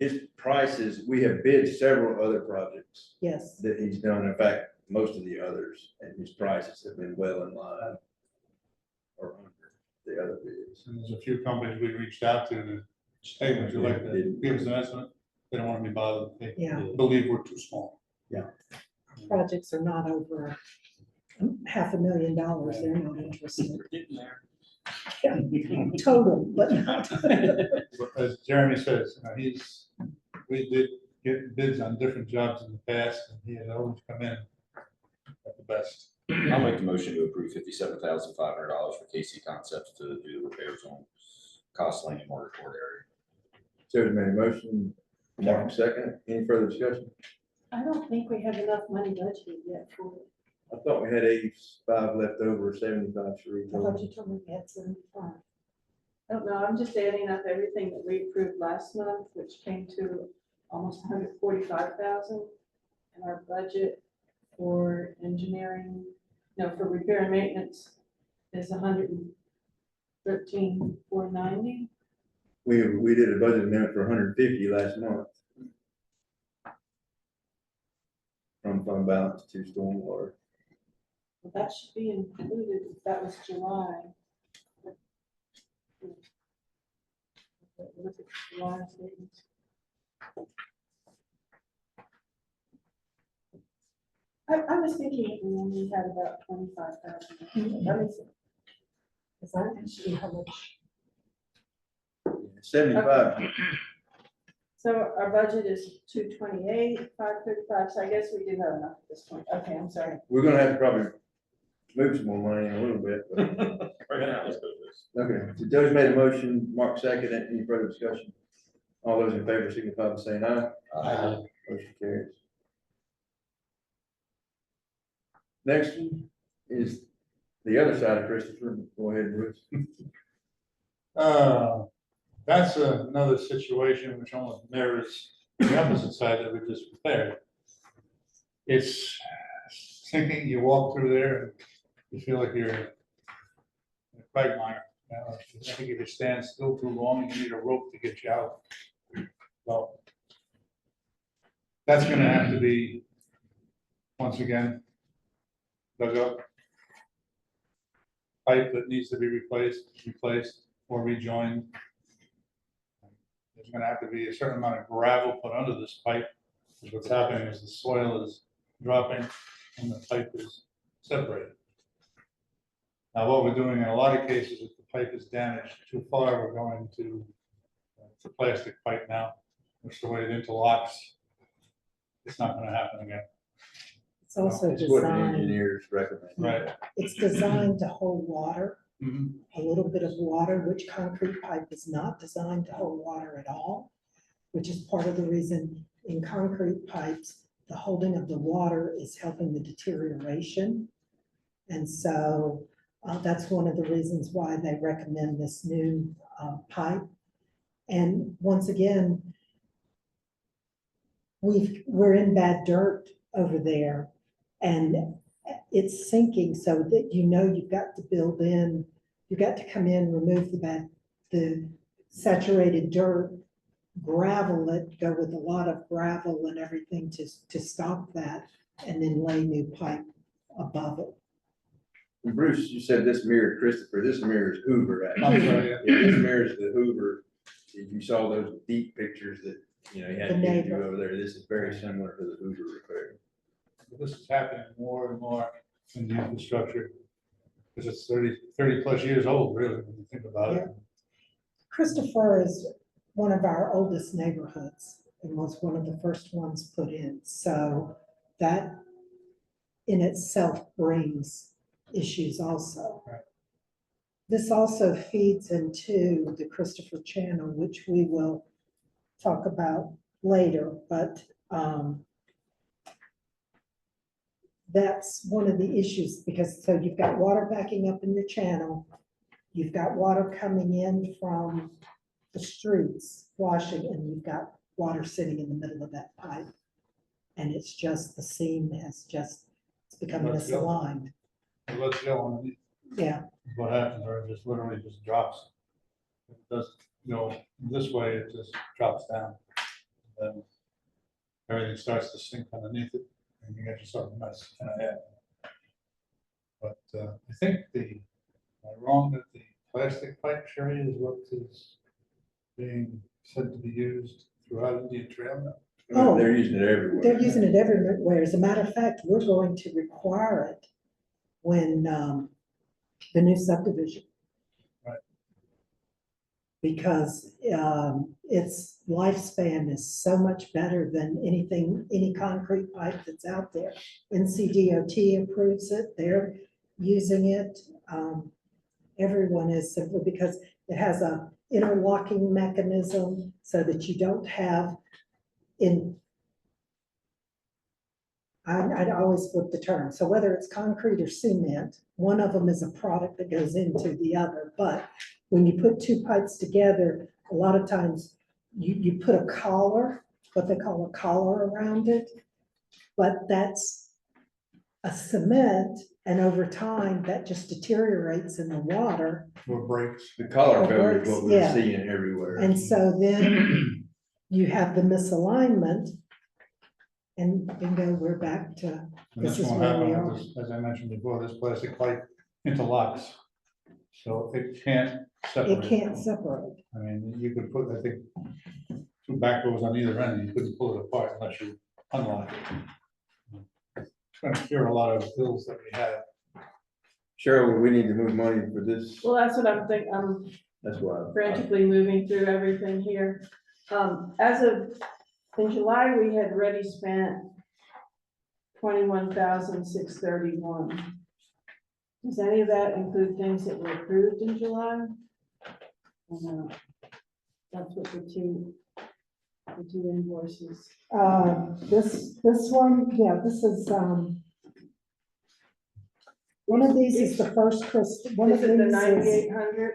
his prices, we have bid several other projects Yes, that he's done. In fact, most of the others, and his prices have been well in line or under the other bids. And there's a few companies we reached out to that say, would you like to give us an estimate? They don't want to be bothered. They Yeah. believe we're too small. projects are not over $500,000, they're not interested. We're getting there. Yeah, total, but not. But as Jeremy says, we did get bids on different jobs in the past, and he had always come in at the best. I'll make the motion to approve $57,500 for KC Concepts to do the repairs on Cost Lane and Mortar Court area. Terry made a motion, Mark second. Any further discussion? I don't think we have enough money budgeted yet for it. I thought we had 85 left over, 75 Sheree I told thought me. you told me we had 75. I don't know, I'm just adding up everything that we approved last month, which came to almost 145,000. And our budget for engineering, no, for repair and maintenance is 113,490. We did a budget amendment for 150 last month. From fund balance to stormwater. Well, that should be included, if that was July. Look at July statements. I was thinking we only had about 25,000. That is, Is that actually how much? 75. so our budget is 228, 535, so I guess we do have enough at this point. Okay, I'm sorry. We're gonna have to probably move some more money in a little bit, but, Right now, let's go with this. okay. So Doug made a motion, Mark seconded. Any further discussion? All those in favor signify by saying aye. Motion carries. Next one is the other side of Christopher. Go ahead, Bruce. That's another situation which almost mirrors the opposite side that we just prepared. It's sinking, you walk through there and you feel like you're in a quagmire. I think if you stand still too long, you need a rope to get you out. Well, that's gonna have to be, once again, dug up. Pipe that needs to be replaced or rejoined. There's gonna have to be a certain amount of gravel put under this pipe, because what's happening is the soil is dropping and the pipe is separated. Now, what we're doing in a lot of cases, if the pipe is damaged too far, we're going to the plastic pipe now, which the way it interlocks, it's not gonna happen again. It's also It's what the designed, engineers recommend. Right. it's designed to hold water, Mhm. a little bit of water, which concrete pipe is not designed to hold water at all, which is part of the reason in concrete pipes, the holding of the water is helping the deterioration. And so that's one of the reasons why they recommend this new pipe. And once again, we're in bad dirt over there and it's sinking so that you've got to build in, you've got to come in, remove the saturated dirt, gravel it, go with a lot of gravel and everything to stop that, and then lay new pipe above it. And Bruce, you said this mirrored Christopher. This mirrors Hoover. I'm Actually. sorry, yeah. Yeah, this mirrors the Hoover. If you saw those deep pictures that, he had The to do neighbor. over there, this is very similar to the Hoover repair. This is happening more and more in the infrastructure. Because it's 30 plus years old, really, when you think about it. Christopher is one of our oldest neighborhoods and was one of the first ones put in. So that in itself brings issues also. Right. This also feeds into the Christopher Channel, which we will talk about later, but that's one of the issues because so you've got water backing up in your channel. You've got water coming in from the streets washing, and you've got water sitting in the middle of that pipe. And it's just, the seam has just, it's become Let's go. misaligned. It lets go underneath. Yeah, What happens, or it just literally just drops. It doesn't go this way, it just drops down. then everything starts to sink underneath it, and you get yourself a mess in a head. But I think am I wrong that the plastic pipe, Sherry, is what is being said to be used throughout Indian Trail now? Oh. They're using it everywhere. They're using it everywhere. As a matter of fact, we're going to require it when, the new subdivision. Right. Because, its lifespan is so much better than any concrete pipe that's out there. NCDOT approves it, they're using it. Everyone is, simply because it has a interlocking mechanism so that you don't have I'd always flip the term. So whether it's concrete or cement, one of them is a product that goes into the other. But when you put two pipes together, a lot of times you put a collar, what they call a collar around it. But that's a cement, and over time, that just deteriorates in the water. Or breaks? The collar Or cover is breaks, what we're yeah. seeing everywhere. And so then you have the misalignment, and bingo, we're back to, And this that's is what where we happened are. with this, as I mentioned before, this plastic pipe interlocks. So it can't separate. It can't separate. I mean, you could put, I think, two backbones on either end, and you couldn't pull it apart unless you unlock it. It's gonna cure a lot of bills that we have. Cheryl, we need to move money for this, Well, that's what I'm thinking, I'm that's why. frantically moving through everything here. As of, in July, we had already spent 21,631. Does any of that include things that were approved in July? Or no? That's what the two invoices. This one, yeah, this is, one of these is the first one of Is it the these is 9,800?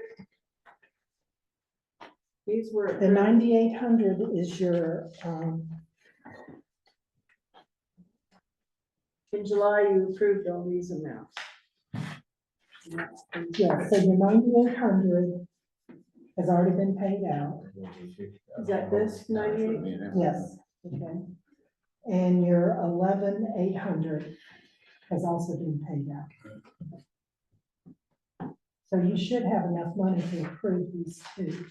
These were. the 9,800 is your, In July, you approved all these amounts. yeah, so your 9,800 has already been paid out. Is that this 98? Yes. Okay. And your 11,800 has also been paid out. So you should have enough money to approve these two.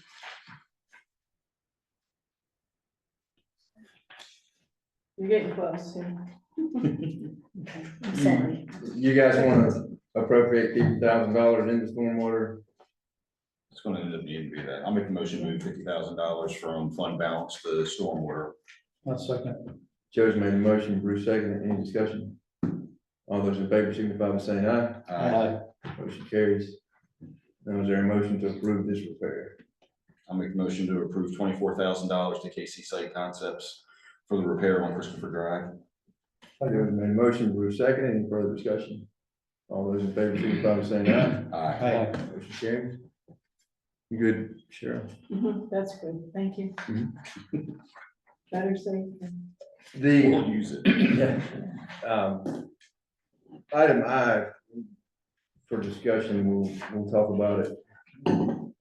You're getting close, yeah. Okay, I'm sorry. You guys wanna appropriate $50,000 into stormwater? It's gonna end up needing to be that. I'll make a motion to move $50,000 from fund balance to stormwater. One second. Joe's made a motion, Bruce seconded, any discussion? All those in favor signify by saying aye. Aye. Motion carries. Now is there a motion to approve this repair? I'll make a motion to approve $24,000 to KC Site Concepts for the repair on Christopher Drive. Joe's made a motion, Bruce seconded, any further discussion? All those in favor signify by saying aye. Aye. Motion carries. You good, Cheryl? That's good, thank you. Better safe than. The, Use it. yeah, item I, for discussion, we'll talk about it.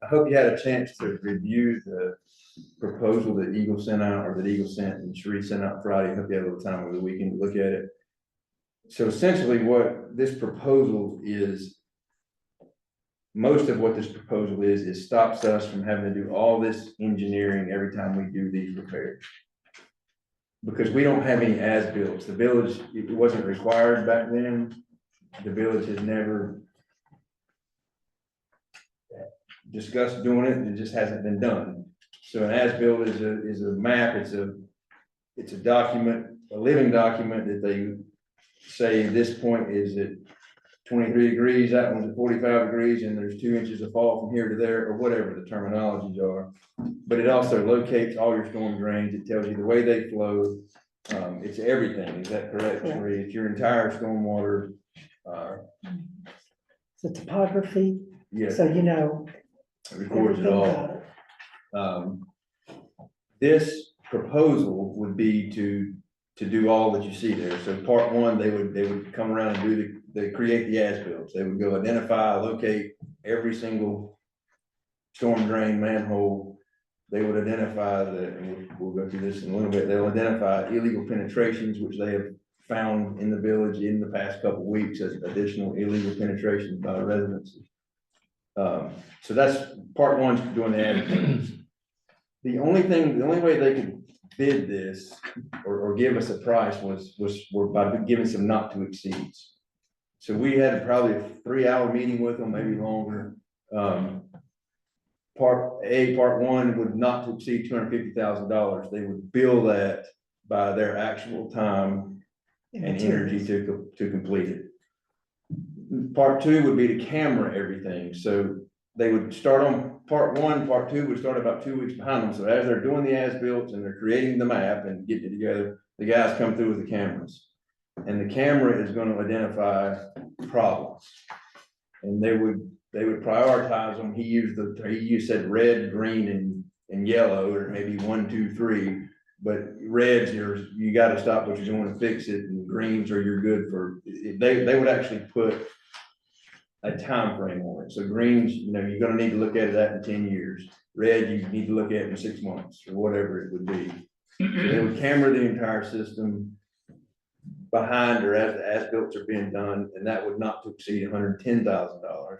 I hope you had a chance to review the proposal that Eagle sent out, or that Eagle sent and Sheree sent out Friday. Hope you had a little time over the weekend to look at it. So essentially what this proposal is, most of what this proposal is stops us from having to do all this engineering every time we do these repairs. Because we don't have any as-bills. The village, it wasn't required back then. The village has never discussed doing it, it just hasn't been done. So an as-built is a map, it's a document, a living document that they say this point is at 23 degrees, that one's at 45 degrees, and there's 2 inches of fall from here to there, or whatever the terminologies are. But it also locates all your storm drains, it tells you the way they flow, it's everything, is that correct, Sheree? It's your entire stormwater, The topography, yes. so you know. It records it everything all. about it. This proposal would be to do all that you see there. So part one, they would come around and do they create the as-bills. They would go identify, locate every single storm drain, manhole, they would identify and we'll go through this in a little bit, they'll identify illegal penetrations, which they have found in the village in the past couple of weeks as additional illegal penetrations by residents. So that's part one, doing the advertising. The only way they could bid this or give us a price was by giving some not to exceeds. So we had probably a 3-hour meeting with them, maybe longer. Part one would not to exceed $250,000. They would bill that by their actual time and energy to complete it. Part two would be to camera everything. So they would start on part one, part two would start about 2 weeks behind them. So as they're doing the as-built and they're creating the map and getting it together, the guys come through with the cameras. And the camera is going to identify problems. And they would prioritize them. He said red, green, and yellow, or maybe 1, 2, 3. But reds, you got to stop what you're doing to fix it, and greens are you're good for. They would actually put a time frame on it. So greens, you're going to need to look at that in 10 years. Red, you need to look at it in 6 months or whatever it would be. So they would camera the entire system behind or as the as-built are being done, and that would not to exceed $110,000.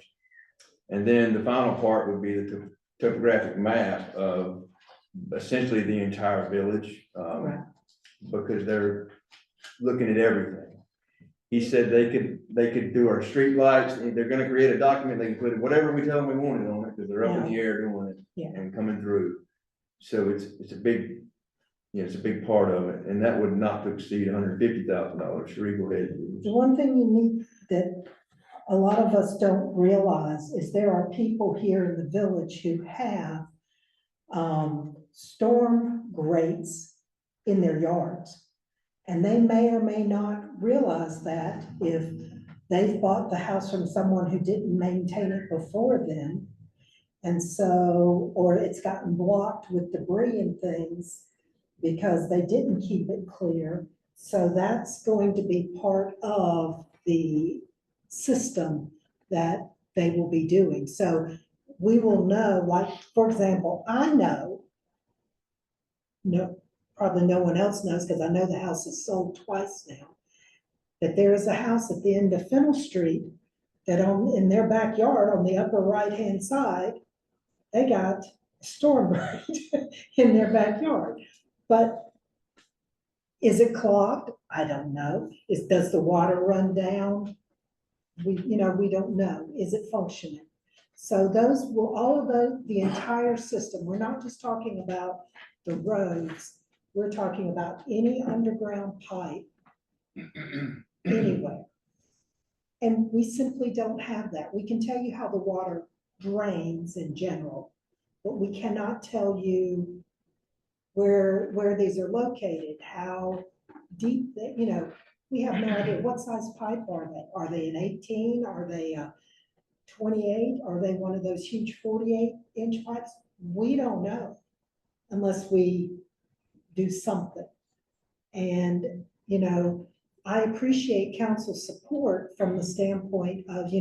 And then the final part would be the topographic map of essentially the entire village, because they're looking at everything. He said they could do our street lights. They're going to create a document. They can put whatever we tell them we wanted on it because they're up in the air doing it and coming through. So it's a big. Yeah, it's a big part of it, and that would not to exceed $150,000. Sheree, go ahead. The one thing you need that a lot of us don't realize is there are people here in the village who have storm grates in their yards. And they may or may not realize that if they've bought the house from someone who didn't maintain it before them. And so, or it's gotten blocked with debris and things because they didn't keep it clear. So that's going to be part of the system that they will be doing. So we will know, like, for example, I know, probably no one else knows because I know the house is sold twice now, that there is a house at the end of Fennel Street that in their backyard on the upper right-hand side, they got a storm drain in their backyard. But is it clogged? I don't know. Does the water run down? We don't know. Is it functioning? So those will, all of the entire system, we're not just talking about the roads, we're talking about any underground pipe anywhere. And we simply don't have that. We can tell you how the water drains in general, but we cannot tell you where these are located, how deep they, we have no idea what size pipe are they. Are they an 18? Are they a 28? Are they one of those huge 48-inch pipes? We don't know unless we do something. And, I appreciate council support from the standpoint of,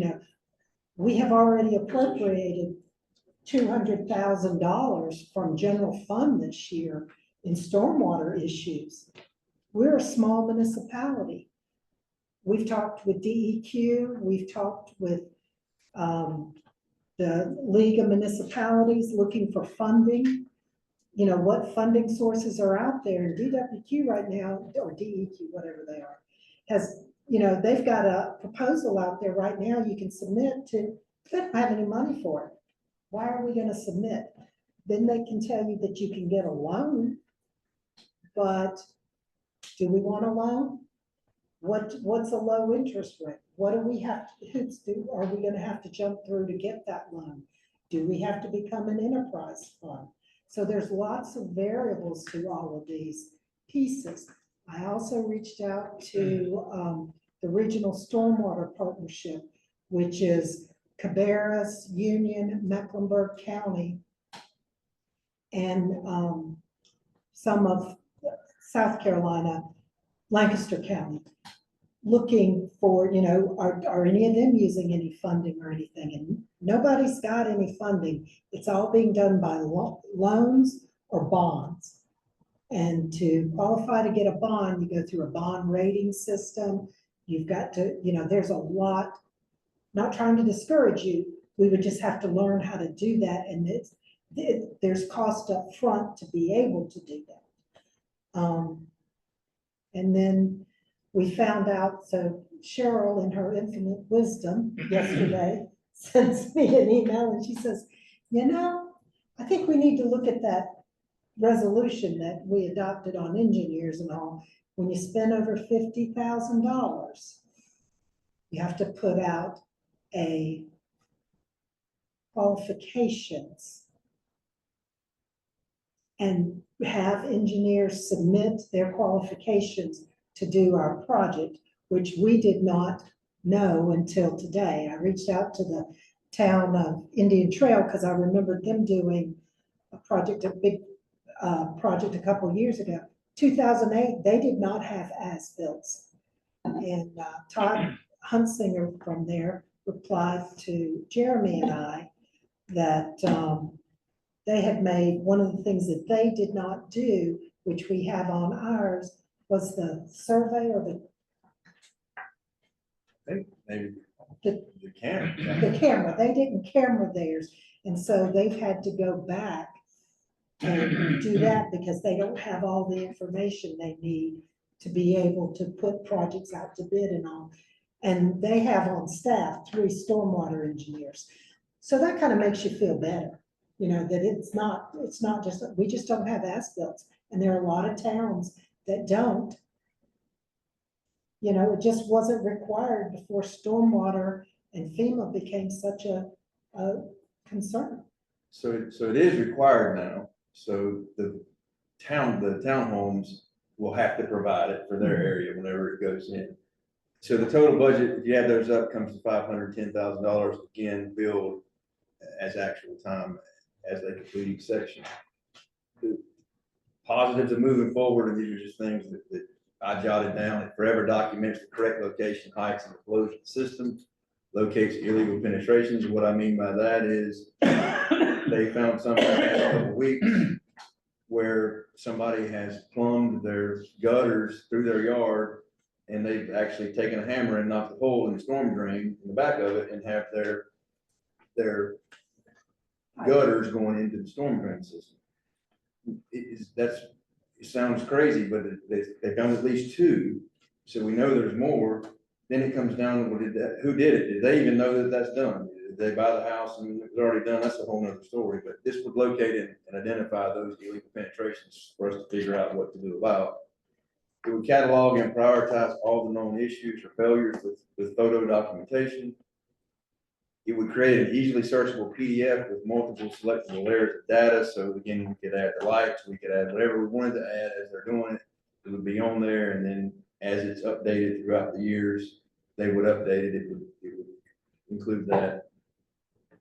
we have already appropriated $200,000 from general fund this year in stormwater issues. We're a small municipality. We've talked with DEQ, we've talked with the League of Municipalities looking for funding. What funding sources are out there, and DWQ right now, or DEQ, whatever they are, has, they've got a proposal out there right now you can submit to. They don't have any money for it. Why are we going to submit? Then they can tell you that you can get a loan, but do we want a loan? What's a low interest rate? What do we have to, are we going to have to jump through to get that loan? Do we have to become an enterprise fund? So there's lots of variables to all of these pieces. I also reached out to the Regional Stormwater Partnership, which is Cabarrus, Union, Mecklenburg County, and some of South Carolina, Lancaster County, looking for, are any of them using any funding or anything? And Nobody's got any funding. It's all being done by loans or bonds. And to qualify to get a bond, you go through a bond rating system. You've got to, there's a lot, not trying to discourage you. We would just have to learn how to do that. And there's cost up front to be able to do that. And then we found out, so Cheryl in her infinite wisdom yesterday sends me an email and she says, I think we need to look at that resolution that we adopted on engineers and all. When you spend over $50,000, you have to put out a qualifications and have engineers submit their qualifications to do our project, which we did not know until today. I reached out to the town of Indian Trail because I remembered them doing a project, a big project a couple years ago. 2008, they did not have as-bills. And Todd Hunsinger from there replied to Jeremy and I that they had made, one of the things that they did not do, which we have on ours, was the survey or I think maybe the the camera. the camera. They didn't camera theirs. And so they've had to go back and do that because they don't have all the information they need to be able to put projects out to bid and all. And they have on staff 3 stormwater engineers. So that kind of makes you feel better, that it's not just, we just don't have as-bills. And there are a lot of towns that don't. It just wasn't required before stormwater and FEMA became such a concern. So it is required now, so the townhomes will have to provide it for their area whenever it goes in. So the total budget, if you add those up, comes to $510,000, again, billed as actual time as they complete each section. The positives of moving forward, and these are just things that I jotted down. It forever documents the correct location, heights, and flows of the system, locates illegal penetrations. And what I mean by that is they found something in the last couple of weeks where somebody has plumbed their gutters through their yard, and they've actually taken a hammer and knocked a hole in the storm drain in the back of it and have their gutters going into the storm drain system. It sounds crazy, but they found at least 2, so we know there's more. Then it comes down to who did it? Did they even know that that's done? Did they buy the house and it was already done? That's a whole nother story, but this would locate it and identify those illegal penetrations for us to figure out what to do about. It would catalog and prioritize all the known issues or failures with photo documentation. It would create an easily searchable PDF with multiple selectable layers of data. So again, we could add the lights, we could add whatever we wanted to add as they're doing it. It would be on there, and then as it's updated throughout the years, they would update it. It would include that.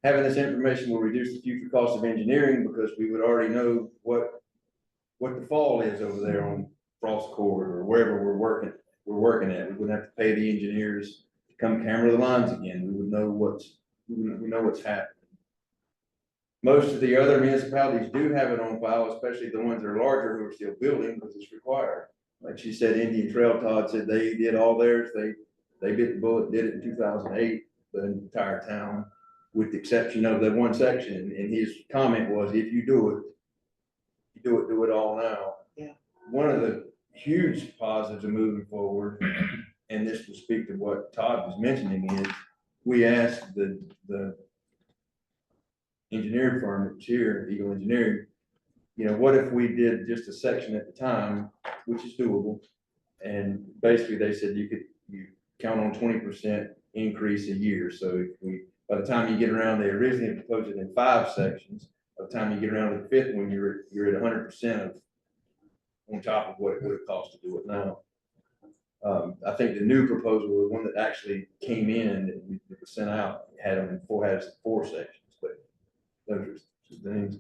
Having this information will reduce the future cost of engineering because we would already know what the fall is over there on Frost Court or wherever we're working at. We wouldn't have to pay the engineers to come camera the lines again. We would know what's happening. Most of the other municipalities do have it on file, especially the ones that are larger who are still building because it's required. Like she said, Indian Trail, Todd said they did all theirs. They bit the bullet, did it in 2008, the entire town, with the exception of the one section. And his comment was, if you do it all now. Yeah. One of the huge positives of moving forward, and this will speak to what Todd was mentioning, is we asked the engineer firm that was here, Eagle Engineering, what if we did just a section at the time, which is doable. And basically they said you count on 20% increase a year. So if by the time you get around, they originally proposed it in 5 sections. By the time you get around to the 5th one, you're at 100% on top of what it would have cost to do it now. I think the new proposal, the one that actually came in that was sent out, had 4 sections, but those are some things.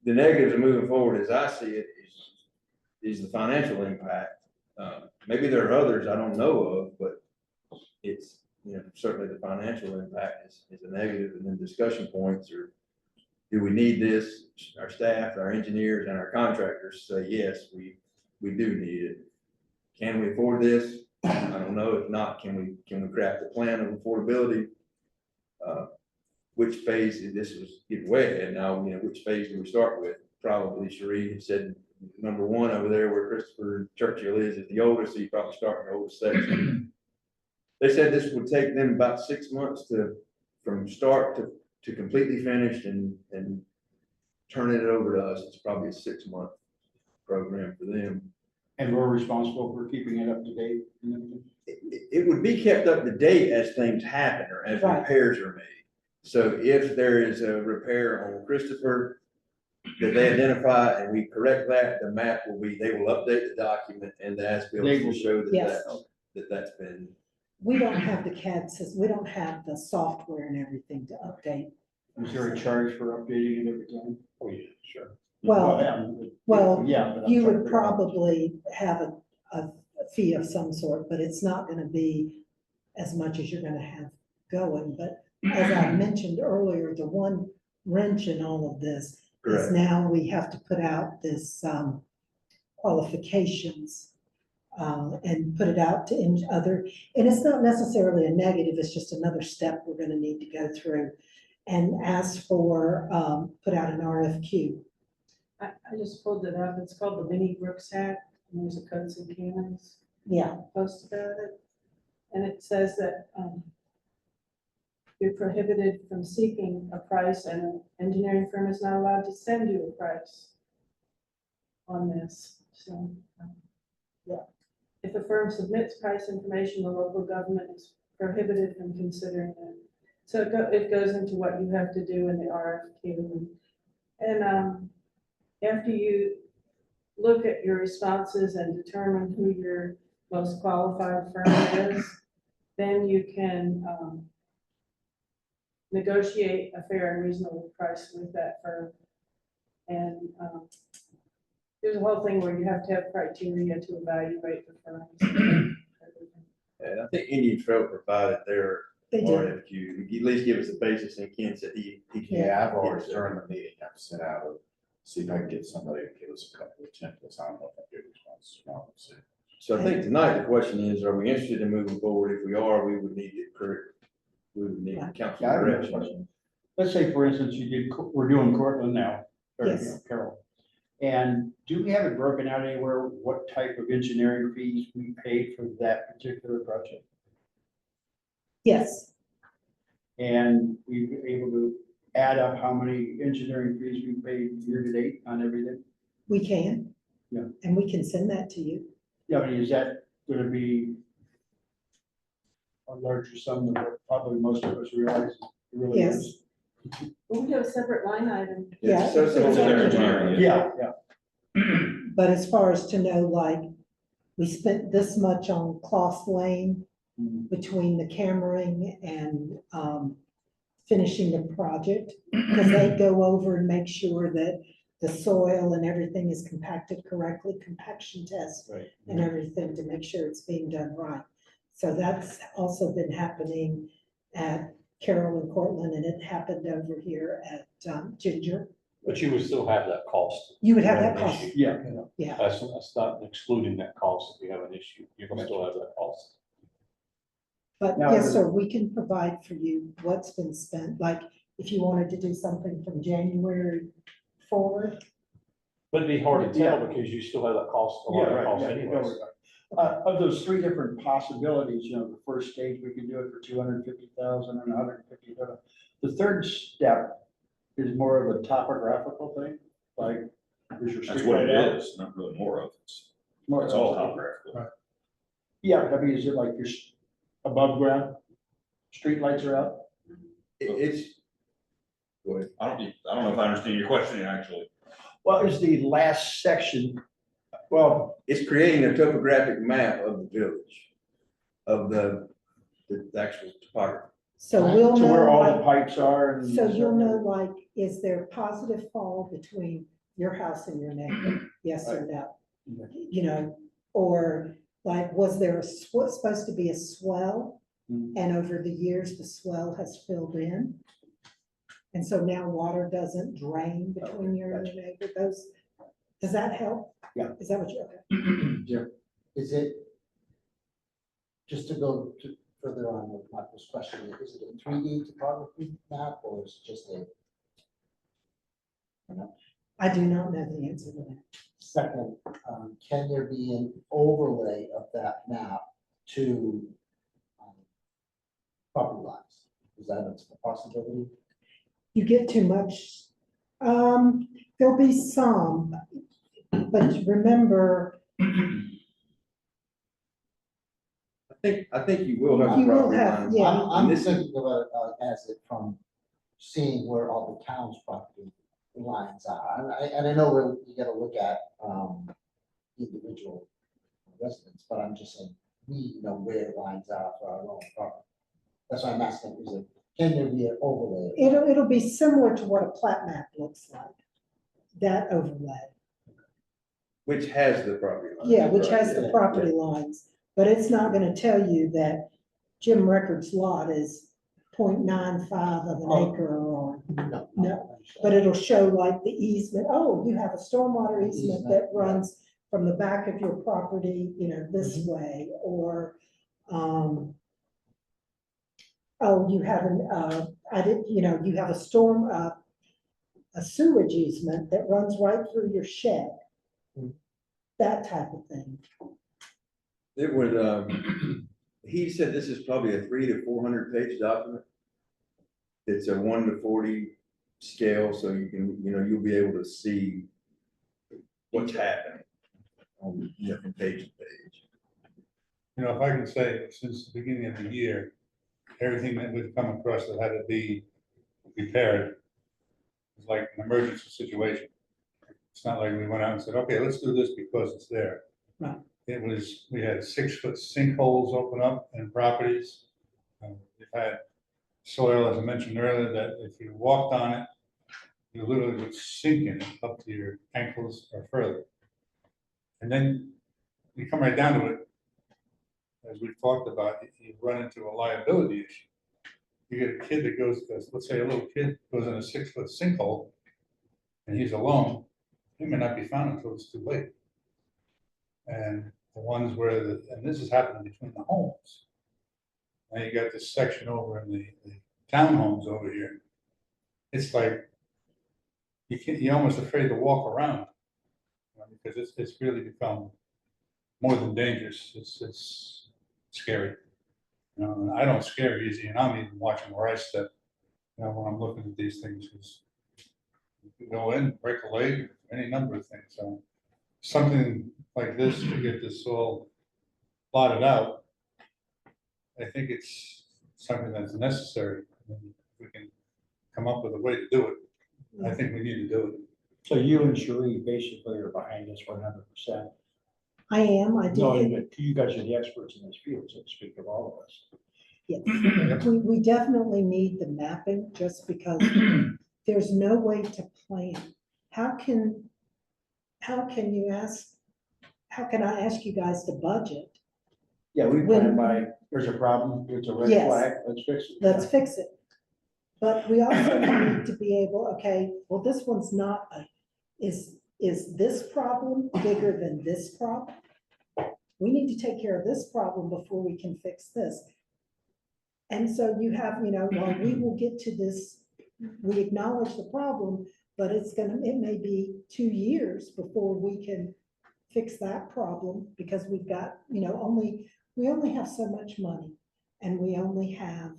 The negatives of moving forward, as I see it, is the financial impact. Maybe there are others I don't know of, but it's certainly the financial impact is a negative, and then discussion points are, do we need this? Our staff, our engineers, and our contractors say, yes, we do need it. Can we afford this? I don't know. If not, can we craft a plan of affordability? Which phase, this was getting way ahead now, which phase do we start with? Probably Cherie had said, number one over there where Christopher Churchill is the oldest, so you probably start in the oldest section. They said this would take them about 6 months from start to completely finished and turn it over to us. It's probably a 6-month program for them. And we're responsible for keeping it up to date and everything? It would be kept up to date as things happen or as Right. repairs are made. So if there is a repair on Christopher that they identify and we correct that, the map will be, they will update the document and the as-built They will will- show that Yes. that's been. We don't have the CAD system, we don't have the software and everything to update. Is there a charge for updating it every time? Oh, yeah, sure. Well, Yeah. but I'm you trying to would figure out- probably have a fee of some sort, but it's not gonna be as much as you're gonna have going. But as I mentioned earlier, the one wrench in all of this is Correct. now we have to put out this qualifications and put it out to other, and it's not necessarily a negative, it's just another step we're gonna need to go through. And ask for, put out an RFQ. I just pulled it up. It's called the Mini Brooks Act, and there's a codes and canons Yeah, post about it. And it says that, you're prohibited from seeking a price, and an engineering firm is not allowed to send you a price on this, so, yeah. If a firm submits price information, the local government is prohibited from considering it. So it goes into what you have to do in the RFQ. And after you look at your responses and determine who your most qualified firm is, then you can negotiate a fair and reasonable price with that firm. And there's a whole thing where you have to have criteria to evaluate the firms. And I think Indian Trail provided their they do. RFQ, at least give us a basis, and Ken said he. Yeah, I've already during the meeting, I've sent out, see if I can get somebody to give us a couple of templates. I don't know if I get responses. No, let's see. So I think tonight the question is, are we interested in moving forward? If we are, we would need council Yeah, I have a direction. question. Let's say, for instance, we're doing Cortland now, or Yes. Carroll. And do we have it broken out anywhere, what type of engineering fees we paid for that particular project? Yes, And we were able to add up how many engineering fees we paid year to date on everything? we can. Yeah. And we can send that to you. Yeah, I mean, is that gonna be a larger sum than what probably most of us realize it really Yes. is? Well, we have a separate line item. Yeah, So it's it's their okay. engineering. Yeah. But as far as to know, like, we spent this much on Closs Lane Mhm. between the cammering and finishing the project, because they go over and make sure that the soil and everything is compacted correctly, compaction test Right. and everything to make sure it's being done right. So that's also been happening at Carroll and Cortland, and it happened over here at Ginger. But you would still have that cost. You would have that An cost. issue. Yeah. Yeah, That's not excluding that cost if you have an issue. You can still have that cost. but Now, yes, sir, we can provide for you what's been spent, like, if you wanted to do something from January forward. But it'd be hard to tell because you still have that cost, a lot of cost anyways. Of those three different possibilities, the first stage, we can do it for 250,000 and 150,000. The third step is more of a topographical thing, like, is your That's street what light it out? is, not really more of it. More It's all of- topographical. Yeah, but I mean, is it like you're above ground, street lights are out? It's. Go ahead. I don't know if I understand your question, actually. Well, is the last section, well, It's creating a topographic map of the village, of the actual topography. So we'll to know, where all the like, pipes are and. so you'll know, like, is there positive fall between your house and your neighbor? Yes or no? Or like, was there supposed to be a swell And over the years, the swell has filled in. And so now water doesn't drain between you and your neighbor. Does that help? Yeah. Is that what you're? Is it, just to go to further on with Michael's question, is it a 3D topography map or is it just a? I do not know the answer to that. Second, can there be an overlay of that map to property lines? Is that a possibility? You get too much, there'll be some, but remember, I think you will have. You will property have, lines. yeah. I'm And this is- thinking about it as it from seeing where all the town's property lines are. And I know where you gotta look at individual residents, but I'm just saying, we know where lines are for our own property. That's why I'm asking, is it, can there be an overlay? it'll be similar to what a plat map looks like. That overlay, Which has the property line. yeah, which has yeah, the property lines, but it's not gonna tell you that Jim Records lot is 0.95 of an Oh. acre or, No. No, but it'll show like the easement, oh, you have a stormwater easement that runs from the back of your property, this way, or, oh, you have you have a a sewage easement that runs right through your shed. That type of thing. It would, he said this is probably a 300 to 400 page document. It's a 1 to 40 scale, so you can, you'll be able to see what's happening on different page to page. You know, if I can say, since the beginning of the year, everything that we've come across that had to be repaired was like an emergency situation. It's not like we went out and said, okay, let's do this because it's there. Right. It was, we had 6-foot sinkholes open up in properties. We've had soil, as I mentioned earlier, that if you walked on it, you literally would sink in it up to your ankles or further. And then you come right down to it, as we've talked about, you run into a liability issue. You get a kid that goes, let's say a little kid goes in a 6-foot sinkhole and he's alone, he may not be found until it's too late. And the ones where, and this is happening between the homes. Now you got this section over in the townhomes over here. It's like, you're almost afraid to walk around. Because it's really become more than dangerous, it's scary. And I don't scare easy, and I'm even watching where I step, when I'm looking at these things, because you can go in, break a leg, any number of things, so something like this to get this all plotted out, I think it's something that's necessary. If we can come up with a way to do it, I think we need to do it. So you and Cherie basically are behind us 100%. I am, I No, did, you guys are the experts in this field, so to speak, of all of us. yes. We definitely need the mapping, just because there's no way to plan. How can I ask you guys to budget? Yeah, we When- plan by, there's a problem, there's a red Yes. flag, let's fix it. Let's fix it. But we also need to be able, okay, well, this one's not, is this problem bigger than this problem? We need to take care of this problem before we can fix this. And so you have, while we will get to this, we acknowledge the problem, but it may be 2 years before we can fix that problem, because we've got, we only have so much money, and we only have,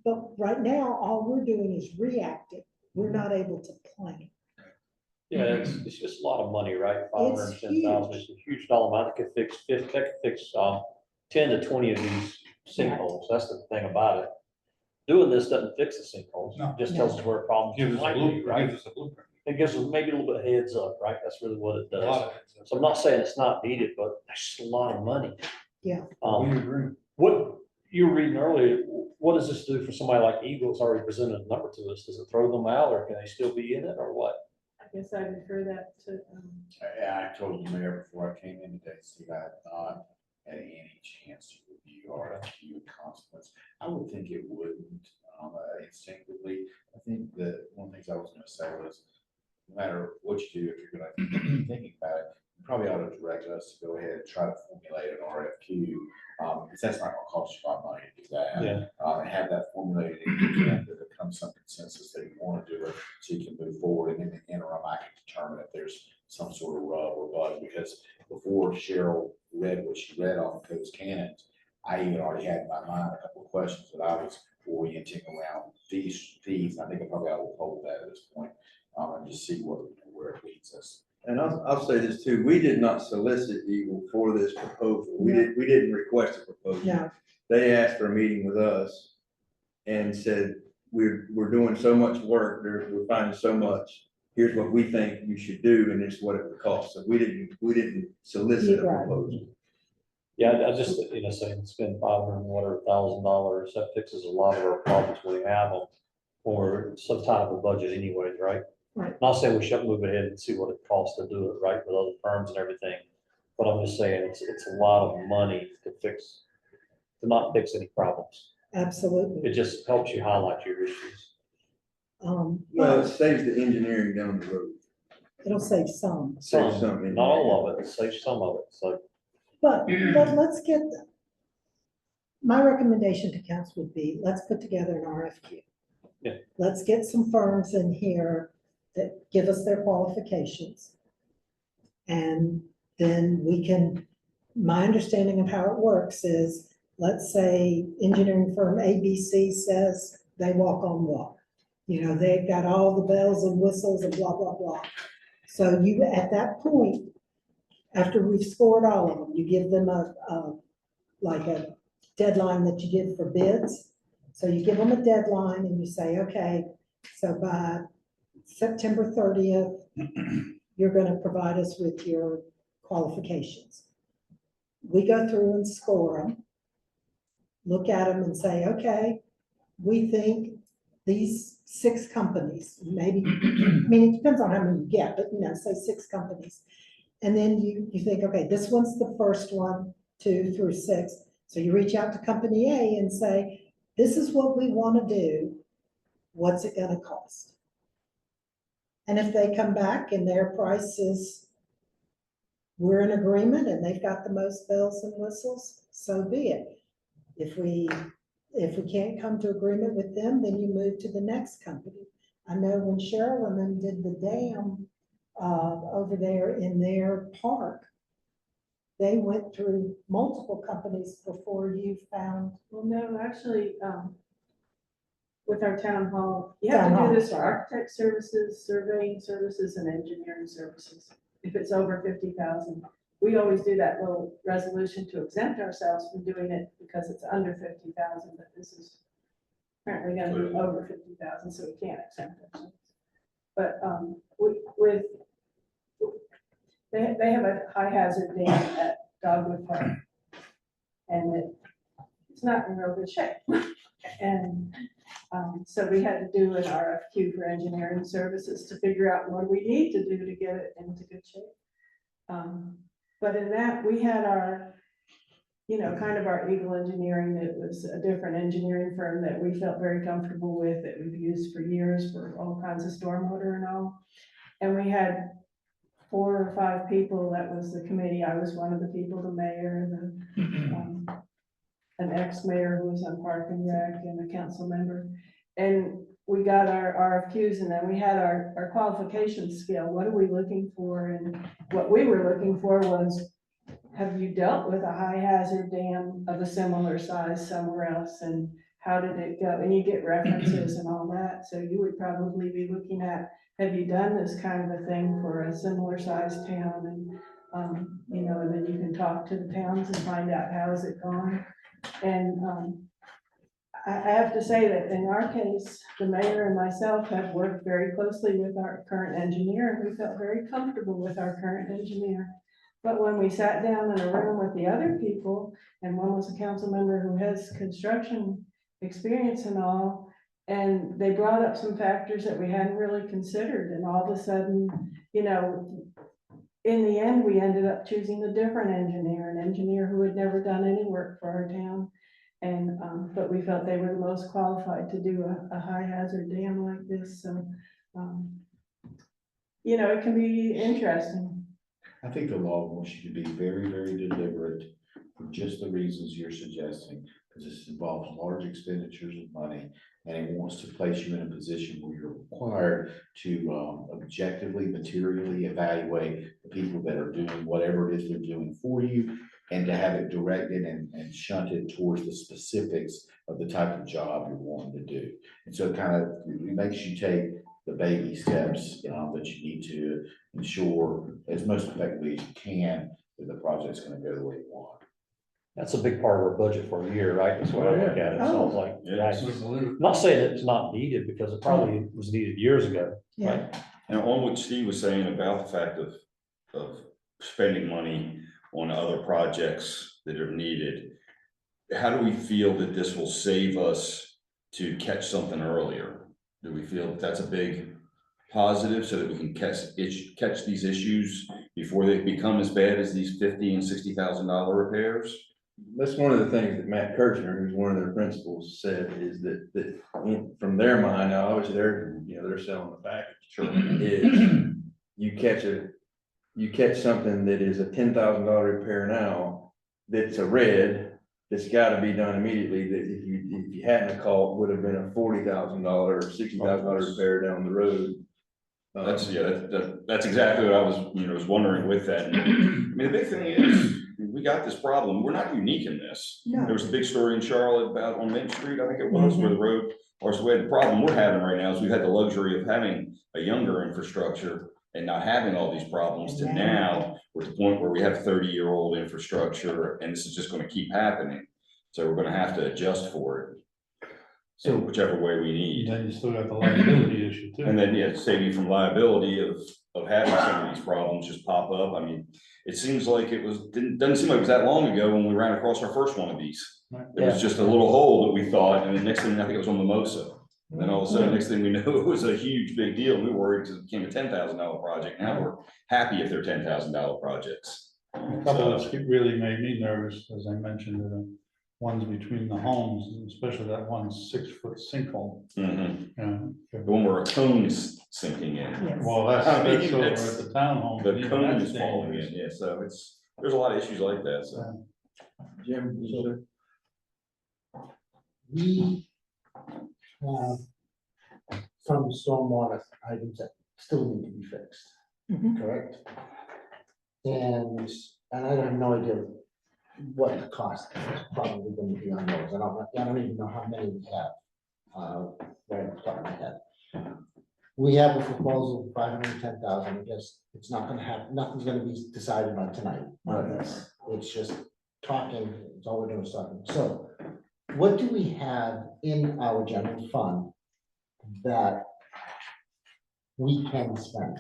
but right now, all we're doing is reacting. We're not able to plan. Yeah, it's just a lot of money, right? It's 510,000 is a huge dollar amount. That could fix 10 to 20 of these sinkholes. That's the thing about it. Doing this doesn't fix the sinkholes. No. It just tells us where problems Gives us a might be, blueprint, right? gives us a blueprint. It gives us maybe a little bit of heads up, right? That's really what it A lot does. of it. So I'm not saying it's not needed, but that's just a lot of money. Yeah. We agree. What you were reading earlier, what does this do for somebody like Eagles already presented a number to us? Does it throw them out, or can they still be in it, or what? I guess I refer that to, Yeah, I told the mayor before I came in today, see that, had any chance to review RFQ and consequence. I would think it wouldn't, instinctively. I think that one of the things I was gonna say was, no matter what you do, if you're gonna be thinking about it, you probably ought to direct us to go ahead and try to formulate an RFQ. Because that's not gonna cost you a lot of money to do that. Yeah. And have that formulated and there becomes some consensus that you wanna do it, so you can move forward, and in the interim, I can determine if there's some sort of rub or bug, because before Cheryl read what she read on Codes Cannons, I even already had in my mind a couple of questions that I was orienting around fees. I think I probably ought to hold that at this point, and just see where it leads us. And I'll say this too, we did not solicit Eagle for this proposal. We didn't request a proposal. No. They asked for a meeting with us and said, we're doing so much work, we're finding so much. Here's what we think you should do, and it's what it would cost. So we didn't solicit a Right. proposal. Yeah, I just, saying spend $500,000, that fixes a lot of our problems we have on, or some type of budget anyways, right? Right. Not saying we shouldn't move ahead and see what it costs to do it, right, with other firms and everything. But I'm just saying, it's a lot of money to not fix any problems. Absolutely. It just helps you highlight your issues. Well, it saves the engineering down the road. It'll save some. Saves some. Not all of it, save some of it, so. But let's get, my recommendation to council would be, let's put together an RFQ. Yeah. Let's get some firms in here that give us their qualifications. And then we can, my understanding of how it works is, let's say engineering firm ABC says they walk on water. They've got all the bells and whistles and blah, blah, blah. So you, at that point, after we've scored all of them, you give them a deadline that you give for bids. So you give them a deadline and you say, okay, so by September 30th, you're gonna provide us with your qualifications. We go through and score them, look at them and say, okay, we think these 6 companies, maybe, it depends on how many you get, but say 6 companies. And then you think, okay, this one's the first one, 2 through 6. So you reach out to company A and say, this is what we want to do. What's it going to cost? And if they come back and their price is, we're in agreement and they've got the most bells and whistles, so be it. If we can't come to agreement with them, then you move to the next company. I know when Cheryl and them did the dam over there in their park, they went through multiple companies before you found. Well, no, actually, with our town hall, you have to do this for architect services, surveying services, and engineering services. If it's over 50,000, we always do that little resolution to exempt ourselves from doing it because it's under 50,000, but this is apparently going to be over 50,000, so we can't exempt ourselves. But they have a high hazard dam at Dogwood Park, and it's not in real good shape. And so we had to do an RFQ for engineering services to figure out what we need to do to get it into good shape. But in that, we had our, kind of our Eagle Engineering. It was a different engineering firm that we felt very comfortable with, that we've used for years for all kinds of stormwater and all. And we had 4 or 5 people. That was the committee. I was one of the people, the mayor, and an ex-mayor who was on Park and Rec, and a council member. And we got our RFQs, and then we had our qualification scale. What are we looking for? And what we were looking for was, have you dealt with a high hazard dam of a similar size somewhere else? And how did it go? And you get references and all that. So you would probably be looking at, have you done this kind of a thing for a similar sized town? And, and then you can talk to the towns and find out how's it going. And I have to say that in our case, the mayor and myself have worked very closely with our current engineer, and we felt very comfortable with our current engineer. But when we sat down in a room with the other people, and one was a council member who has construction experience and all, and they brought up some factors that we hadn't really considered, and all of a sudden, in the end, we ended up choosing a different engineer, an engineer who had never done any work for our town. And, but we felt they were the most qualified to do a high hazard dam like this, so, you know, it can be interesting. I think the law wants you to be very, very deliberate for just the reasons you're suggesting, because this involves large expenditures of money. And it wants to place you in a position where you're required to objectively, materially evaluate the people that are doing whatever it is they're doing for you, and to have it directed and shunted towards the specifics of the type of job you're wanting to do. And so it kind of, it makes you take the baby steps that you need to ensure as most effectively as you can that the project's gonna go the way you want. That's a big part of our budget for a year, right? That's what I look at it. Sounds like, Yeah. I'm not saying it's not needed because it probably was needed years ago. Yeah. And on what Steve was saying about the fact of spending money on other projects that are needed, how do we feel that this will save us to catch something earlier? Do we feel that's a big positive so that we can catch these issues before they become as bad as these $50,000 and $60,000 repairs? That's one of the things that Matt Kirchner, who's one of their principals, said is that from their mind, now obviously they're selling the package. Sure. Is you catch something that is a $10,000 repair now, that's a red, that's gotta be done immediately, that if you hadn't have called, would have been a $40,000 or $60,000 repair down the road. That's exactly what I was wondering with that. And, I mean, the big thing is, we got this problem. We're not unique in this. No. There was a big story in Charlotte about on Main Street, I think it was, where the road, or so the problem we're having right now is we've had the luxury of having a younger infrastructure and not having all these problems to now we're at the point where we have 30-year-old infrastructure and this is just going to keep happening. So we're going to have to adjust for it. So whichever way we need. Then you still got the liability issue too. And then, yeah, save you from liability of having some of these problems just pop up. I mean, it seems like doesn't seem like it was that long ago when we ran across our first one of these. Right. It was just a little hole that we thought, and the next thing, I think it was on Mimosa. And then all of a sudden, next thing we know, it was a huge big deal. We were worried because it became a $10,000 project. Now we're happy if they're $10,000 projects. A couple that's really made me nervous, as I mentioned, the ones between the homes, and especially that one 6-foot sinkhole. Mhm. You know, The one where a cone is sinking in. Yes. well, that's I mean, over at it's- the townhome. The even cone that's is falling dangerous. in, yeah, so there's a lot of issues like that, so. Jim, We have some stormwater items that still need to be fixed, correct? And I have no idea what the cost is probably gonna be on those. I don't even know how many we have, right off the top of my head. We have a proposal, 510,000, I guess it's not gonna happen, nothing's gonna be decided on tonight on this. It's just talking, it's all we're doing is talking. So what do we have in our general fund that we can spend?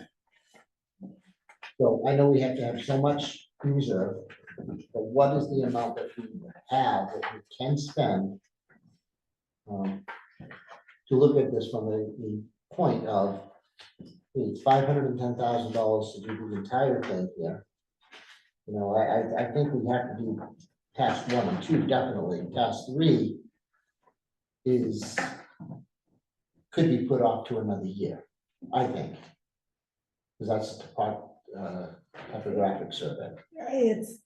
So I know we have to have so much in reserve, but what is the amount that we have that we can spend? To look at this from the point of, it's $510,000 to do the entire thing here. You know, I think we have to do task 1 and 2, definitely. Task 3 could be put off to another year, I think. Because that's the topographic survey.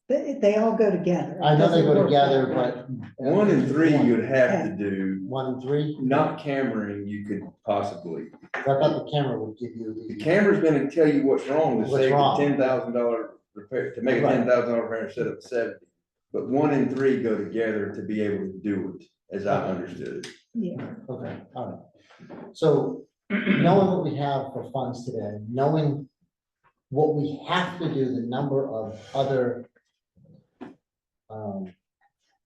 They all go together. I know they go Doesn't work together, that way. but. 1 and 3 you'd have to do, 1 and 3, not cammering, you could possibly. I thought the camera would give you The the. camera's gonna tell you what's wrong to What's save the wrong. $10,000 repair, to make a Right. $10,000 repair instead of 70. But 1 and 3 go together to be able to do it, as I understood it. Yeah. Okay, all right. So knowing what we have for funds today, knowing what we have to do, the number of other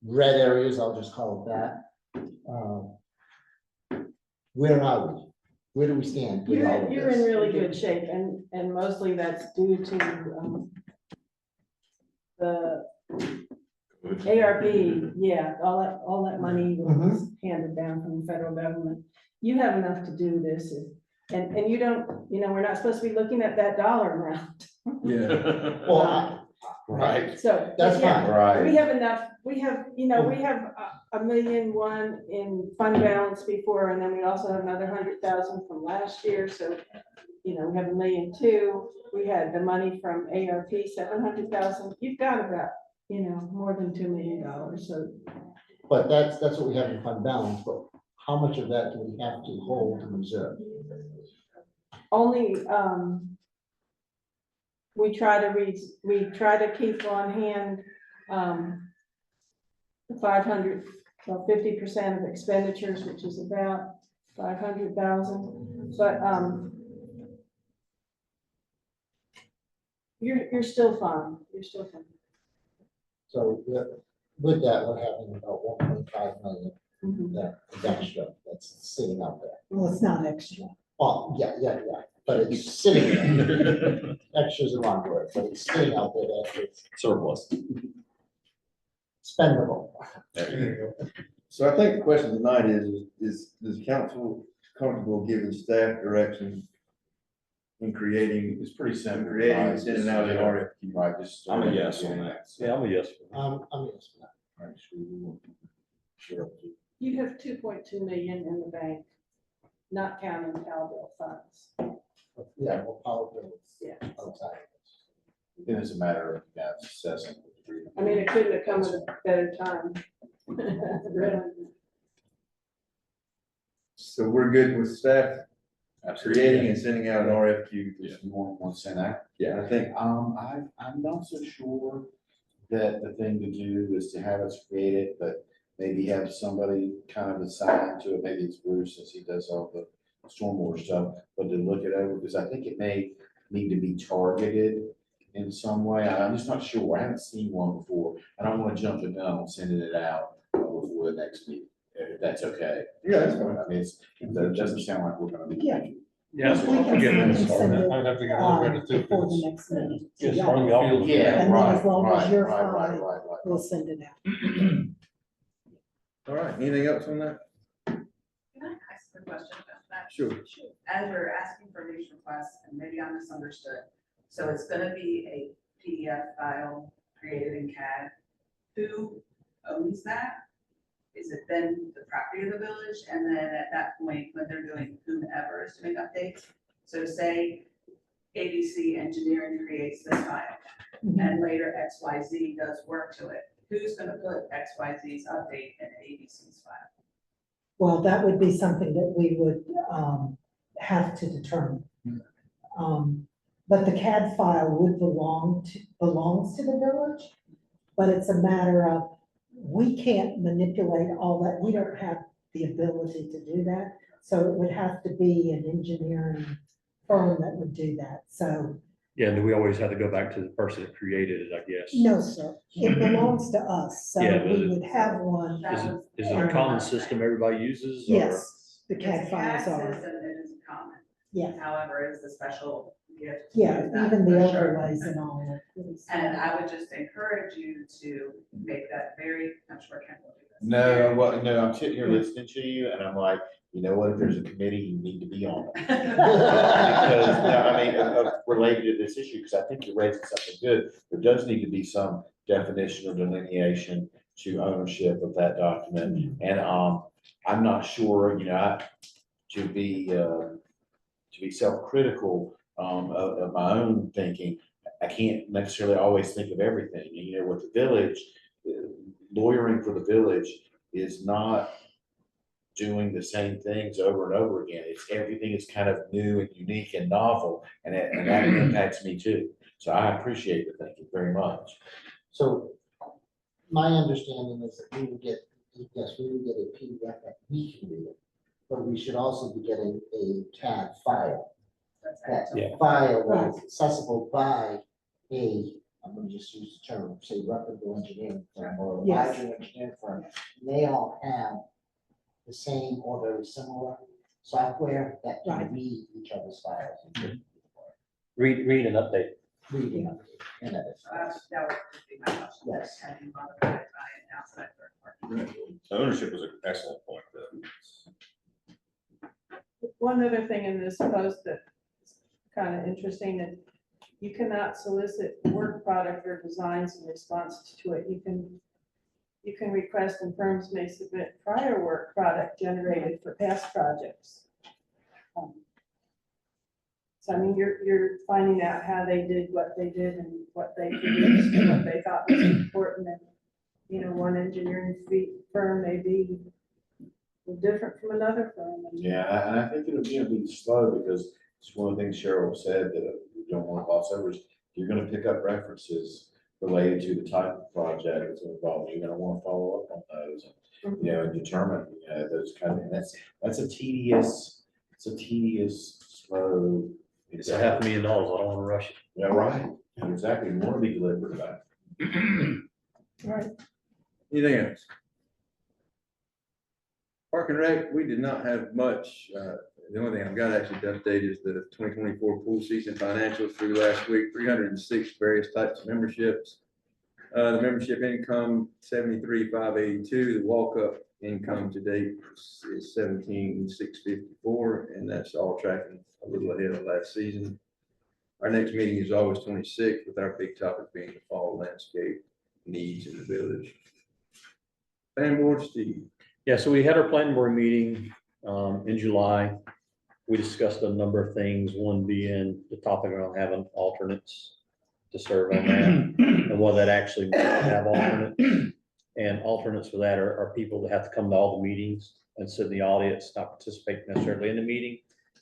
red areas, I'll just call it that. Where are we? Where do we stand with all of You're in this? really good shape, and mostly that's due to, the ARP, yeah, all that money was handed down from the federal government. You have enough to do this, and you don't, we're not supposed to be looking at that dollar amount. Yeah. Well, Right. So. that's yeah, fine. Right. We have enough, we have, we have a million one in fund balance before, and then we also have another 100,000 from last year, so, we have 1,000,002. We had the money from ARP, 700,000. You've got about, more than $2 million, so. But that's what we have in fund balance, but how much of that do we have to hold in reserve? Only, we try to keep on hand, 500, 50% of expenditures, which is about 500,000, but, you're still fine, So with that, we're having about 1.5 million Mhm. that is extra that's sitting out there. Well, it's not extra. Oh, yeah, but it's sitting there. Extra's the wrong word, but it's sitting out there that it's Surplus. spendable. So I think the question tonight is council comfortable giving staff direction in creating, It's pretty simple. creating right? and sending out an RFQ? Right, just. I'm a yes on that. Yeah, I'm a yes. I'm yes for that. Right, sure, we will. Sure. You have 2.2 million in the bank, not counting Cowbell funds. Yeah, well, power bills. Yeah. Outside. Then it's a matter of you guys assessing. I mean, it couldn't have come at a better time. Really. So we're good with staff creating and sending out an RFQ. Just want to send out. Yeah, I think, I'm not so sure that the thing to do is to have us create it, but maybe have somebody kind of assigned to it, maybe it's Bruce, since he does all the stormwater stuff, but to look it over, because I think it may need to be targeted in some way. I'm just not sure. I haven't seen one before. I don't want to jump the gun on sending it out before the next meeting, if that's okay. yeah, that's fine. I mean, it doesn't sound like we're gonna be. Yeah. Yes. We can send it, I'd have to get a little bit of two. before the next meeting. to Yes, y'all. we all- Yeah, And then right, as long as right, you're right, right, fine, right, right. we'll send it out. All right, anything else on that? Can I ask a question about that? Sure. As you're asking for these requests, and maybe I misunderstood, so it's gonna be a PDF file created in CAD. Who owns that? Is it then the property of the village? And then at that point, when they're doing whomever is to make updates? So say ABC Engineering creates this file, and later XYZ does work to it. Who's gonna put XYZ's update in ABC's file? Well, that would be something that we would have to determine. But the CAD file would belongs to the village, but it's a matter of, we can't manipulate all that. We don't have the ability to do that. So it would have to be an engineering firm that would do that. So, Yeah, do we always have to go back to the person that created it, I guess? no, sir, it belongs to us. So Yeah, but we it- would have one. Is it a common system everybody uses? or- Yes, the It's CAD a files are. system, it is common. Yeah. However, it's the special gift. to Yeah, use that even the for sure. overlays and all that. And I would just encourage you to make that very, I'm sure Ken will do this. No, well, no, I'm sitting here listening to you and I'm like, you know what, if there's a committee, you need to be on it. Because, no, I mean, related to this issue, because I think you're raising something good. There does need to be some definition or delineation to ownership of that document. And, I'm not sure, to be self-critical, of my own thinking, I can't necessarily always think of everything. And, with the village, lawyering for the village is not doing the same things over and over again. Everything is kind of new and unique and novel, and that impacts me too. So I appreciate the thinking very much. So my understanding is that we would get a PDF that we can read it, but we should also be getting a CAD file. That Yeah. file that is accessible by I'm gonna just use the term, say reputable engineering firm or a Yes. larger engineering firm. And they all have the same or very similar software that Right. can read each other's files. Read and update. Reading and edit. So that would be my question. Yes. Have you modified by an outside third party? Ownership was an excellent point, though. One other thing in this post that's kind of interesting, that you cannot solicit work product or designs in response to it. You can request and firms may submit prior work product generated for past projects. So I mean, you're finding out how they did what they did and what they produced and what they thought was important. And, you know, one engineering firm may be different from another firm. Yeah, and I think it'll be slow because it's one of the things Cheryl said that we don't want to gloss over is you're gonna pick up references related to the type of project that's involved. You're gonna want to follow up on those and, you know, and determine, you know, those kind of, and that's a tedious, slow. It's $500,000. I don't want to rush it. Yeah, right. Exactly. You want to be deliberate about it. All right. Anything else? Park and Rec, we did not have much. The only thing I've got actually to update is the 2024 pool season financials through last week, 306 various types of memberships. The membership income, 73,582. The walk-up income to date is 17,654, and that's all tracking a little ahead of last season. Our next meeting is August 26th, with our big topic being the fall landscape needs in the village. Planning Board, Steve. Yeah, so we had our planning board meeting in July. We discussed a number of things, one being the topic around having alternates to serve on that, and what that actually means to have alternates. And alternates for that are people that have to come to all the meetings and sit in the audience, not participate necessarily in the meeting,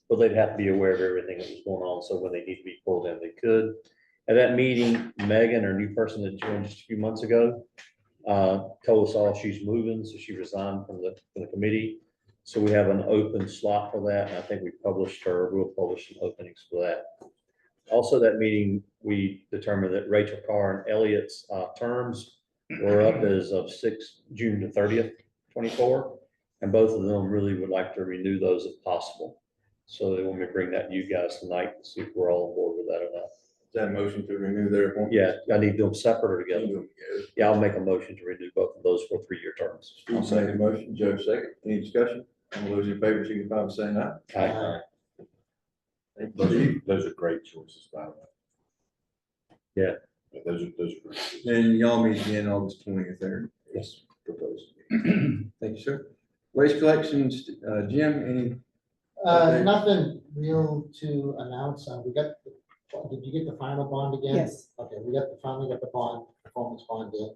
but they'd have to be aware of everything that was going on, so when they need to be pulled in, they could. At that meeting, Megan, our new person that joined just a few months ago, told us all she's moving, so she resigned from the committee. So we have an open slot for that, and I think we'll publish some openings for that. Also, that meeting, we determined that Rachel Carr and Elliot's terms were up as of June the 30th, 24, and both of them really would like to renew those if possible. So they want me to bring that to you guys tonight and see if we're all on board with that or not. Is that a motion to renew their appointment? Yeah, I need to do them separate or together. Yeah, I'll make a motion to renew both of those for 3-year terms. Steve second motion, Joe second. Any discussion? All those in favor, signify by saying aye. Aye. Thank you, Steve. Those are great choices, by the way. Yeah. Those are great choices. And y'all meet again August 20th there. Yes. Proposed. Thank you, sir. Waste collections, Jim, any? Nothing real to announce. Did you get the final bond again? Yes. Okay, finally got the bond, performance bond in.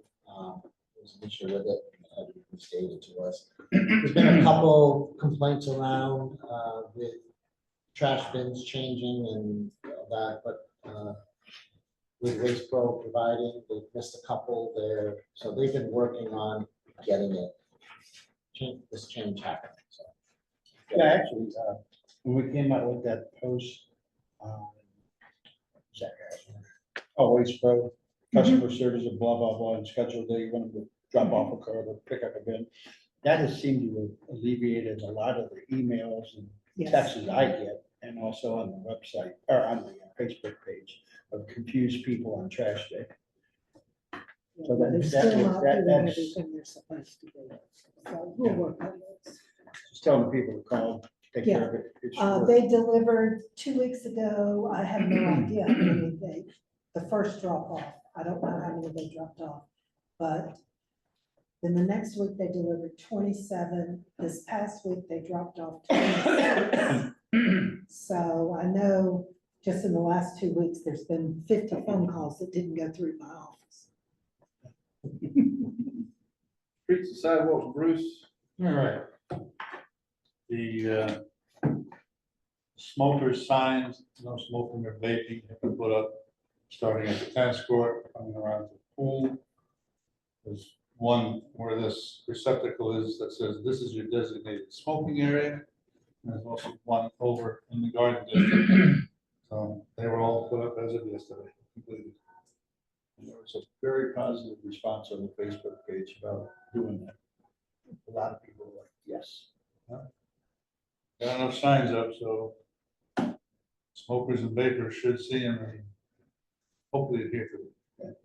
There's an issue with it, had to be stated to us. There's been a couple complaints around, with trash bins changing and that, but, with Waste Pro providing, they've missed a couple there, so they've been working on getting it. This change happened, so. Yeah, actually, when we came out with that post, Waste Pro, customer service and blah, blah, blah, and schedule day, you want to drop off a card or pick up a bin. That has seemed to have alleviated a lot of the emails and texts I get, and also on the website, or on the Facebook page of confused people on trash day. So They're that, still not doing that's, everything they're supposed to do. So we'll work on this. just telling people to call, take care of it. It should work. They delivered 2 weeks ago. I have no idea how many the first drop off. I don't know how many they dropped off, but then the next week they delivered 27. This past week they dropped off 26. So I know just in the last 2 weeks, there's been 50 phone calls that didn't go through my office. Streets and sidewalks, Bruce. All right. The smokers signs, no smoking or vaping, have been put up, starting at the tennis court, coming around to the pool. There's one where this receptacle is that says, this is your designated smoking area. And there's also one over in the garden district. So they were all put up as of yesterday, completed. And there was a very positive response on the Facebook page about doing that. A lot of people were like, yes. Got enough signs up, so smokers and vapors should see them and hopefully adhere to them.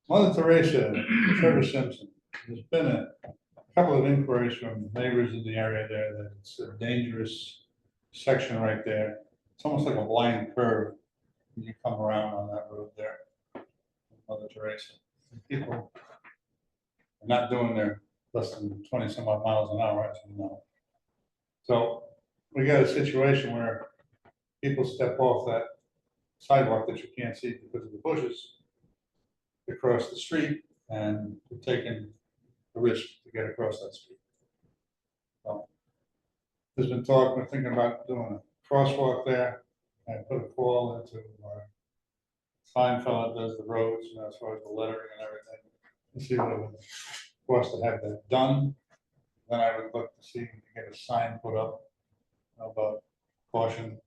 Mother Teresa, Trevor Simpson, there's been a couple of inquiries from neighbors in the area there that it's a dangerous section right there. it's almost like a blind curve when you come around on that road there. Mother Teresa. People are not doing their less than 20 some odd miles an hour, as you know. So we got a situation where people step off that sidewalk that you can't see because of the bushes across the street, and we're taking a risk to get across that street. So there's been talk, we're thinking about doing a crosswalk there and put a call into our fine fellow that does the roads, you know, as far as the lettering and everything. And see what it would cost to have that done. Then I would look to see if we can get a sign put up about caution,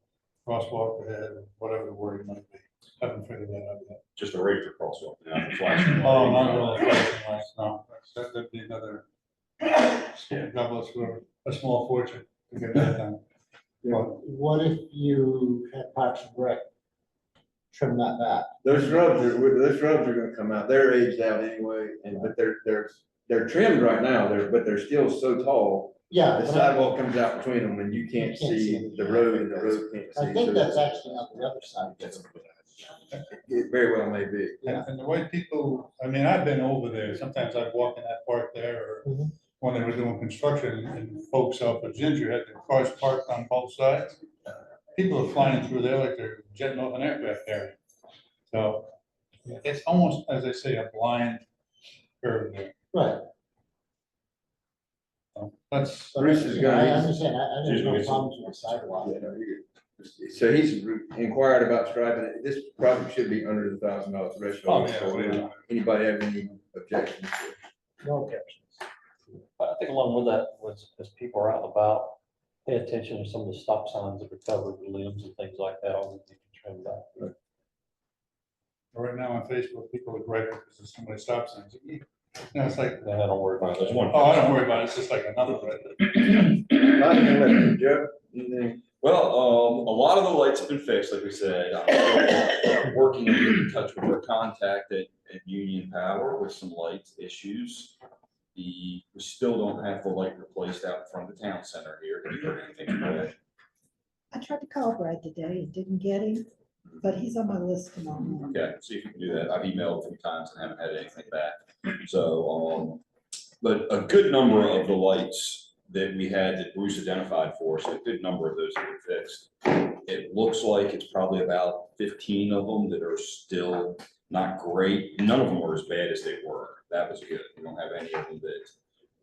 crosswalk ahead, or whatever the word might be. Haven't figured that out yet. Just a regular crosswalk, not a flashing light. Oh, not really flashing lights, no. That'd be another, God bless whoever, a small fortune to get that done. What if you had Parks and Rec trim that back? Those shrubs are gonna come out, they're aged out anyway, but they're trimmed right now, but they're still so tall. Yeah. The but sidewalk comes out between them and you can't see the road and the road can't see. I think so that's actually on the other side. It very well may be. And the way people, I mean, I've been over there, sometimes I've walked in that park there, or Mhm. when they were doing construction, and folks up at Ginger had their cars parked on both sides. People are flying through there like they're jetting off an aircraft carrier. So it's almost, as I say, a blind curve there. Right. So that's. Bruce is I gonna. understand, I have no problems with the sidewalk. Yeah, no, you're good. So he's inquired about striping it. This project should be under the $1,000 threshold. Oh, yeah, So yeah. anybody have any objections? No objections. I think along with that, as people are out and about, pay attention to some of the stop signs that are covered with limbs and things like that, or you can trim back. Right now on Facebook, people are griping because there's so many stop signs. You know, it's like, I don't worry about There's that. one. oh, I don't worry about it, it's just like another right. Joe, anything? Well, a lot of the lights have been fixed, like we said. I'm still working to get in touch with our contact at Union Power with some light issues. We still don't have the light replaced out in front of the town center here. Have you heard anything from that? I tried to call Brad today and didn't get him, but he's on my list tomorrow. Okay, see if you can do that. I've emailed a few times and haven't had anything back. So, but a good number of the lights that we had that Bruce identified for us, a good number of those have been fixed. It looks like it's probably about 15 of them that are still not great. None of them were as bad as they were. That was good. We don't have any of them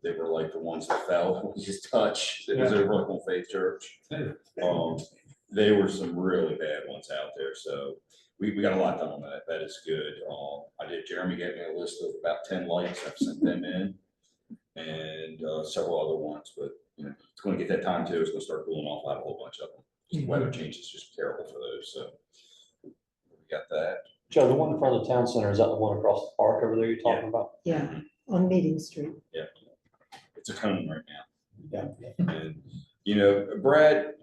that were like the ones that fell, that we just touched. It was over like on Faith Church. They were some really bad ones out there. So we got a lot done on that. That is good. Jeremy gave me a list of about 10 lights. I've sent them in. And several other ones, but you know, it's going to get that time too. It's going to start cooling off. I have a whole bunch of them. The weather change is just terrible for those. So we got that. Joe, the one in front of the town center, is that the one across the park over there you're talking about? Yeah, on Meeting Street. Yeah, it's a cone right now. Yeah. And you know, Brad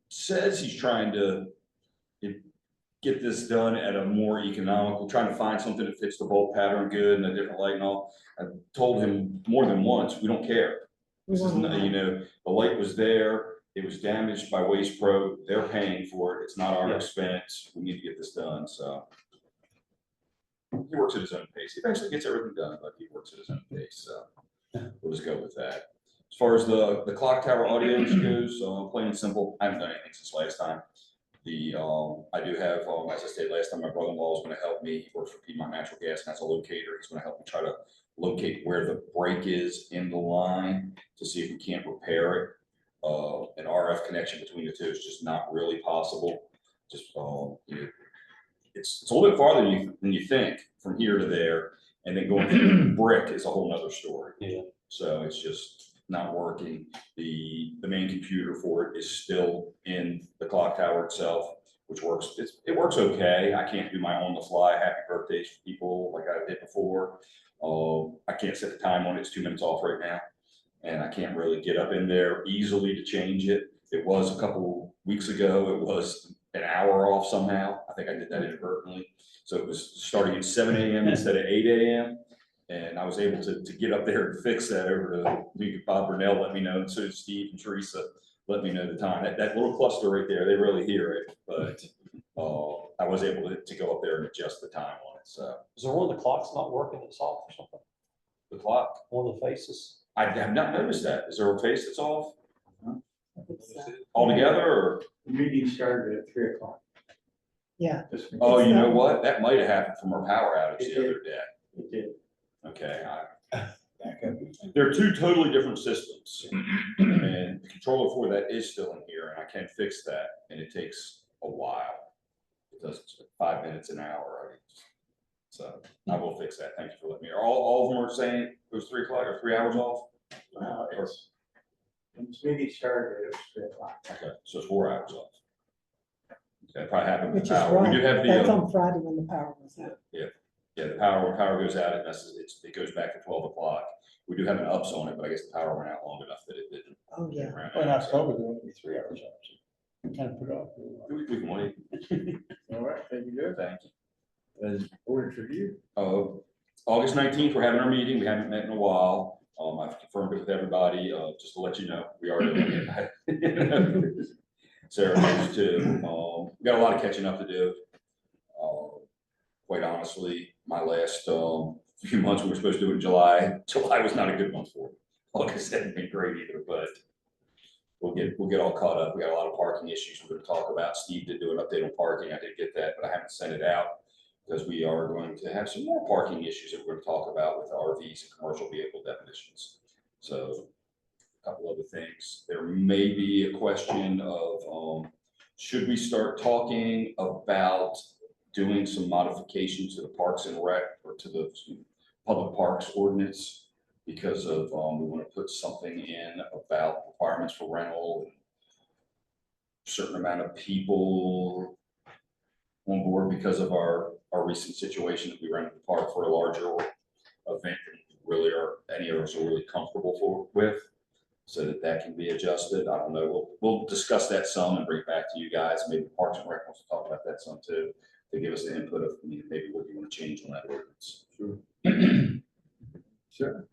says he's trying to get this done at a more economical, trying to find something that fits the bulb pattern good and a different light and all. I've told him more than once, we don't care. This is not, you know, the light was there, it was damaged by Waste Pro, they're paying for it, it's not our expense, we need to get this done, so. He works at his own pace, he eventually gets everything done, but he works at his own pace, so we'll just go with that. As far as the clock tower audience goes, plain and simple, I haven't done anything since last time. I do have, as I said last time, my brother-in-law is going to help me. He works for Piedmont Natural Gas and has a locator. He's going to help me try to locate where the break is in the line to see if we can't repair it. An RF connection between the two is just not really possible. Just you know, it's a little bit farther than you think from here to there, and then going through the brick is a whole nother story. Yeah. So it's just not working. The main computer for it is still in the clock tower itself, which works. It works okay. I can't do my on the fly happy birthdays for people like I did before. I can't set the time on it. It's 2 minutes off right now, and I can't really get up in there easily to change it. It was a couple weeks ago. It was an hour off somehow. I think I did that inadvertently. So it was starting at 7 a.m. instead of 8 a.m. And I was able to get up there and fix that over to Bob Burnell, let me know, and so did Steve and Teresa. let me know the time. That little cluster right there, they really hear it, but, I was able to go up there and adjust the time on it, so. Is there one of the clocks not working that's off or something? The clock, One of the faces? I have not noticed that. Is there a face that's off altogether, or? The meeting started at 3 o'clock. Yeah. Oh, It's you know not- what? That might have happened from our power outage the other day. It did. Okay, they're two totally different systems. And the controller for that is still in here, and I can fix that, and it takes a while. It does 5 minutes an hour, I mean, so I will fix that. Thank you for letting me, all of them are saying it was 3 o'clock or 3 hours off? When this meeting started, it was 3 o'clock. Okay, so it's 4 hours off. Okay, probably happened with Which the is power. We do have right. the, That's on Friday when the power was out. yeah, the power, when power goes out, it goes back to 12 o'clock. We do have an ups on it, but I guess the power went out long enough that it didn't. Oh, yeah. ran Well, in out. October, there will be 3 hours off. So kind of put off. We can wait. All right, thank you, Joe. Thank you. As orders review. August 19th, we're having our meeting. We haven't met in a while. I've confirmed it with everybody, just to let you know, we are doing it. Sarah knows too. We got a lot of catching up to do. Quite honestly, my last, few months, we were supposed to do it in July. July was not a good month for me. August hasn't been great either, but we'll get all caught up. We got a lot of parking issues we're gonna talk about. Steve did do an update on parking. I did get that, but I haven't sent it out because we are going to have some more parking issues that we're gonna talk about with RVs and commercial vehicle definitions. So a couple other things. There may be a question of, should we start talking about doing some modifications to the Parks and Rec or to the public parks ordinance? Because of, we want to put something in about requirements for rental, and certain amount of people on board because of our recent situation that we rented the park for a larger event than really any of us are really comfortable with, so that can be adjusted. I don't know. We'll discuss that some and bring it back to you guys. Maybe Parks and Rec wants to talk about that some too, to give us the input of maybe what you want to change on that ordinance. Sure. Sure.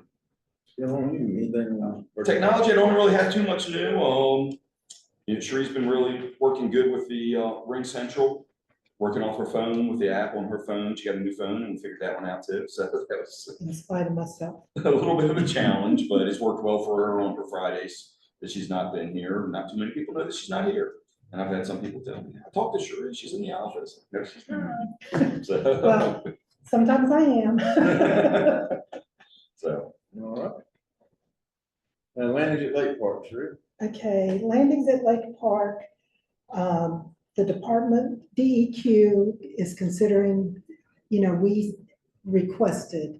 Still on you, anything? Technology, I don't really have too much new. Sheree's been really working good with the Ring Central, working off her phone with the app on her phone. She got a new phone and we figured that one out too. So that was In spite of myself. a little bit of a challenge, but it's worked well for her on her Fridays that she's not been here. Not too many people know that she's not here. And I've had some people tell me, I talked to Sheree, she's in the office. No, she's not. So, Well, sometimes I am. so. All right. Landings at Lake Park, Sheree. Okay, landings at Lake Park. The department, DEQ is considering, we requested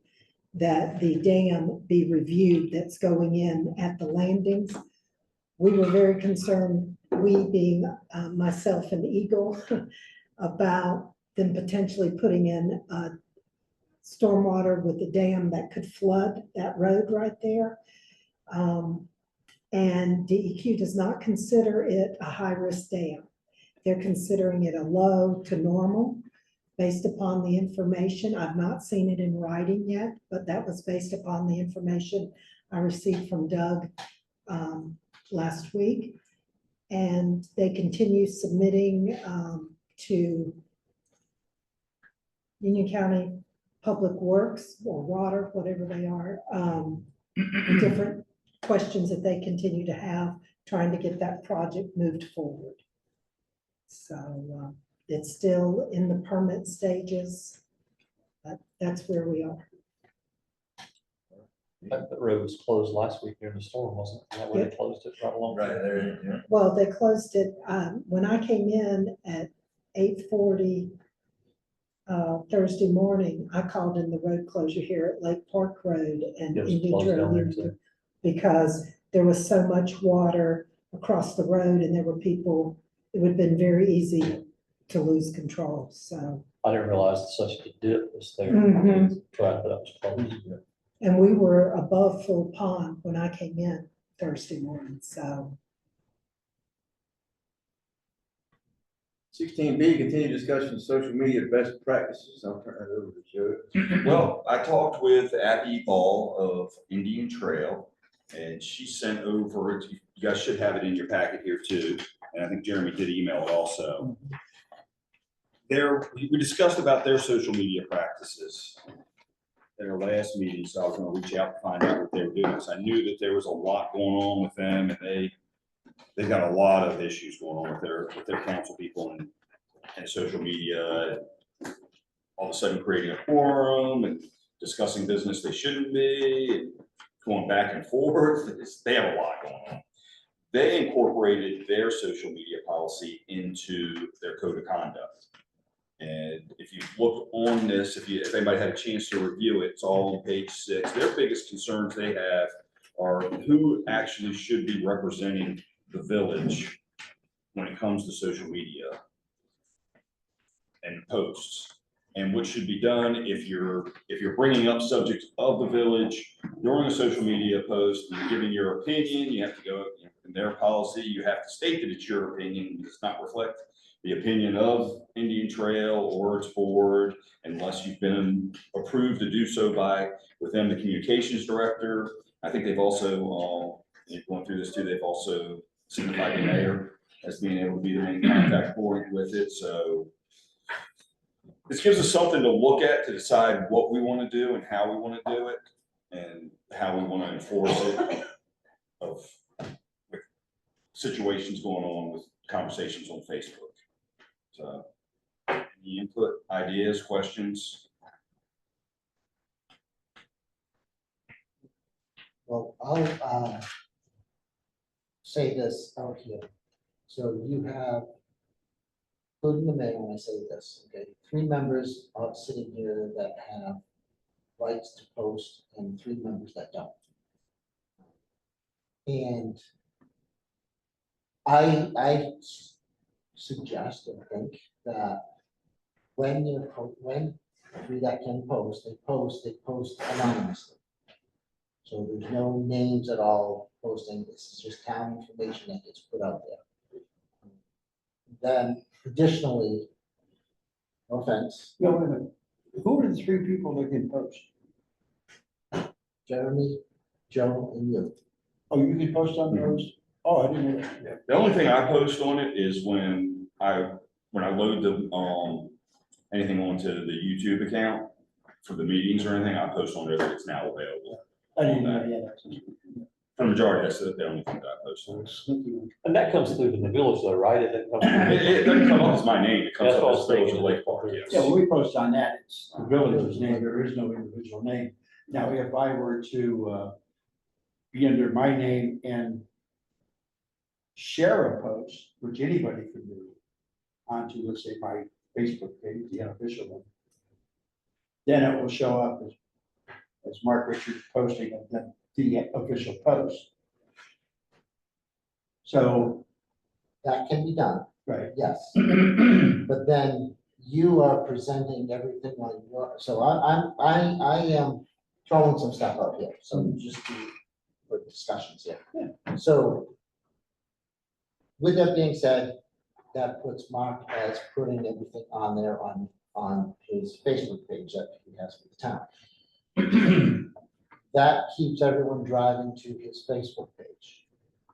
that the dam be reviewed that's going in at the landings. We were very concerned, we being myself and Eagle, about them potentially putting in stormwater with the dam that could flood that road right there. And DEQ does not consider it a high-risk dam. They're considering it a low to normal based upon the information. I've not seen it in writing yet, but that was based upon the information I received from Doug last week. And they continue submitting to Union County Public Works or Water, whatever they are, different questions that they continue to have, trying to get that project moved forward. So it's still in the permit stages, but that's where we are. That road was closed last week during the storm, wasn't it? That way they closed it right along. Right there, yeah. Well, they closed it, when I came in at 8:40 Thursday morning, I called in the road closure here at Lake Park Road and It was Indian closed down there Trail, too. because there was so much water across the road and there were people, it would have been very easy to lose control, so. I didn't realize that such a dip was there. Mhm. Tried, but that was closed. And we were above full pond when I came in Thursday morning, so. 16B, continued discussion of social media best practices. I'll turn it over to Joe. Well, I talked with Abby Ball of Indian Trail, and she sent over, you guys should have it in your packet here too, and I think Jeremy did email it also. We discussed about their social media practices at our last meeting, so I was gonna reach out to find out what they were doing, because I knew that there was a lot going on with them, and they've got a lot of issues going on with their council people and social media. All of a sudden creating a quorum and discussing business they shouldn't be, and going back and forth. They have a lot going on. They incorporated their social media policy into their code of conduct. And if you look on this, if anybody had a chance to review it, it's all on page 6. Their biggest concerns they have are who actually should be representing the village when it comes to social media and posts. And what should be done if you're bringing up subjects of the village during a social media post, and you're giving your opinion, you have to go in their policy, you have to state that it's your opinion, it does not reflect the opinion of Indian Trail or its board, unless you've been approved to do so within the communications director. I think they've also, going through this too, they've also signified the mayor as being able to be the main contact point with it, so. This gives us something to look at to decide what we want to do and how we want to do it and how we want to enforce it with situations going on with conversations on Facebook. So, any input, ideas, questions? Well, I'll say this out here. So you have, including the mayor, when I say this, okay, 3 members are sitting here that have rights to post and 3 members that don't. And I suggest and think that when 3 that can post, they post anonymously. So there's no names at all posting, this is just town information that gets put out there. Then additionally, no offense, No, wait a minute. Who are the 3 people that can post? Jeremy, Joe, and you. Oh, you can post on those? Oh, I didn't know that. The only thing I post on it is when I load the, anything onto the YouTube account for the meetings or anything, I post on there that it's now available. I didn't know that. For the majority, that's the only thing that I post on. And that comes through from the village though, right? It Doesn't come up as my name, it comes That's up what I as was Village of thinking. Lake Park, Yeah, yes. when we post on that, it's the village's name, there is no individual name. Now, if I were to be under my name and share a post, which anybody can do, onto, let's say, my Facebook page, the unofficial one, then it will show up as Mark Richards posting of the official post. So, That can be done, right. yes. But then you are presenting everything on your, so I am throwing some stuff out here, so just for discussions here. So with that being said, that puts Mark as putting everything on there on his Facebook page that he has for the town. That keeps everyone driving to his Facebook page.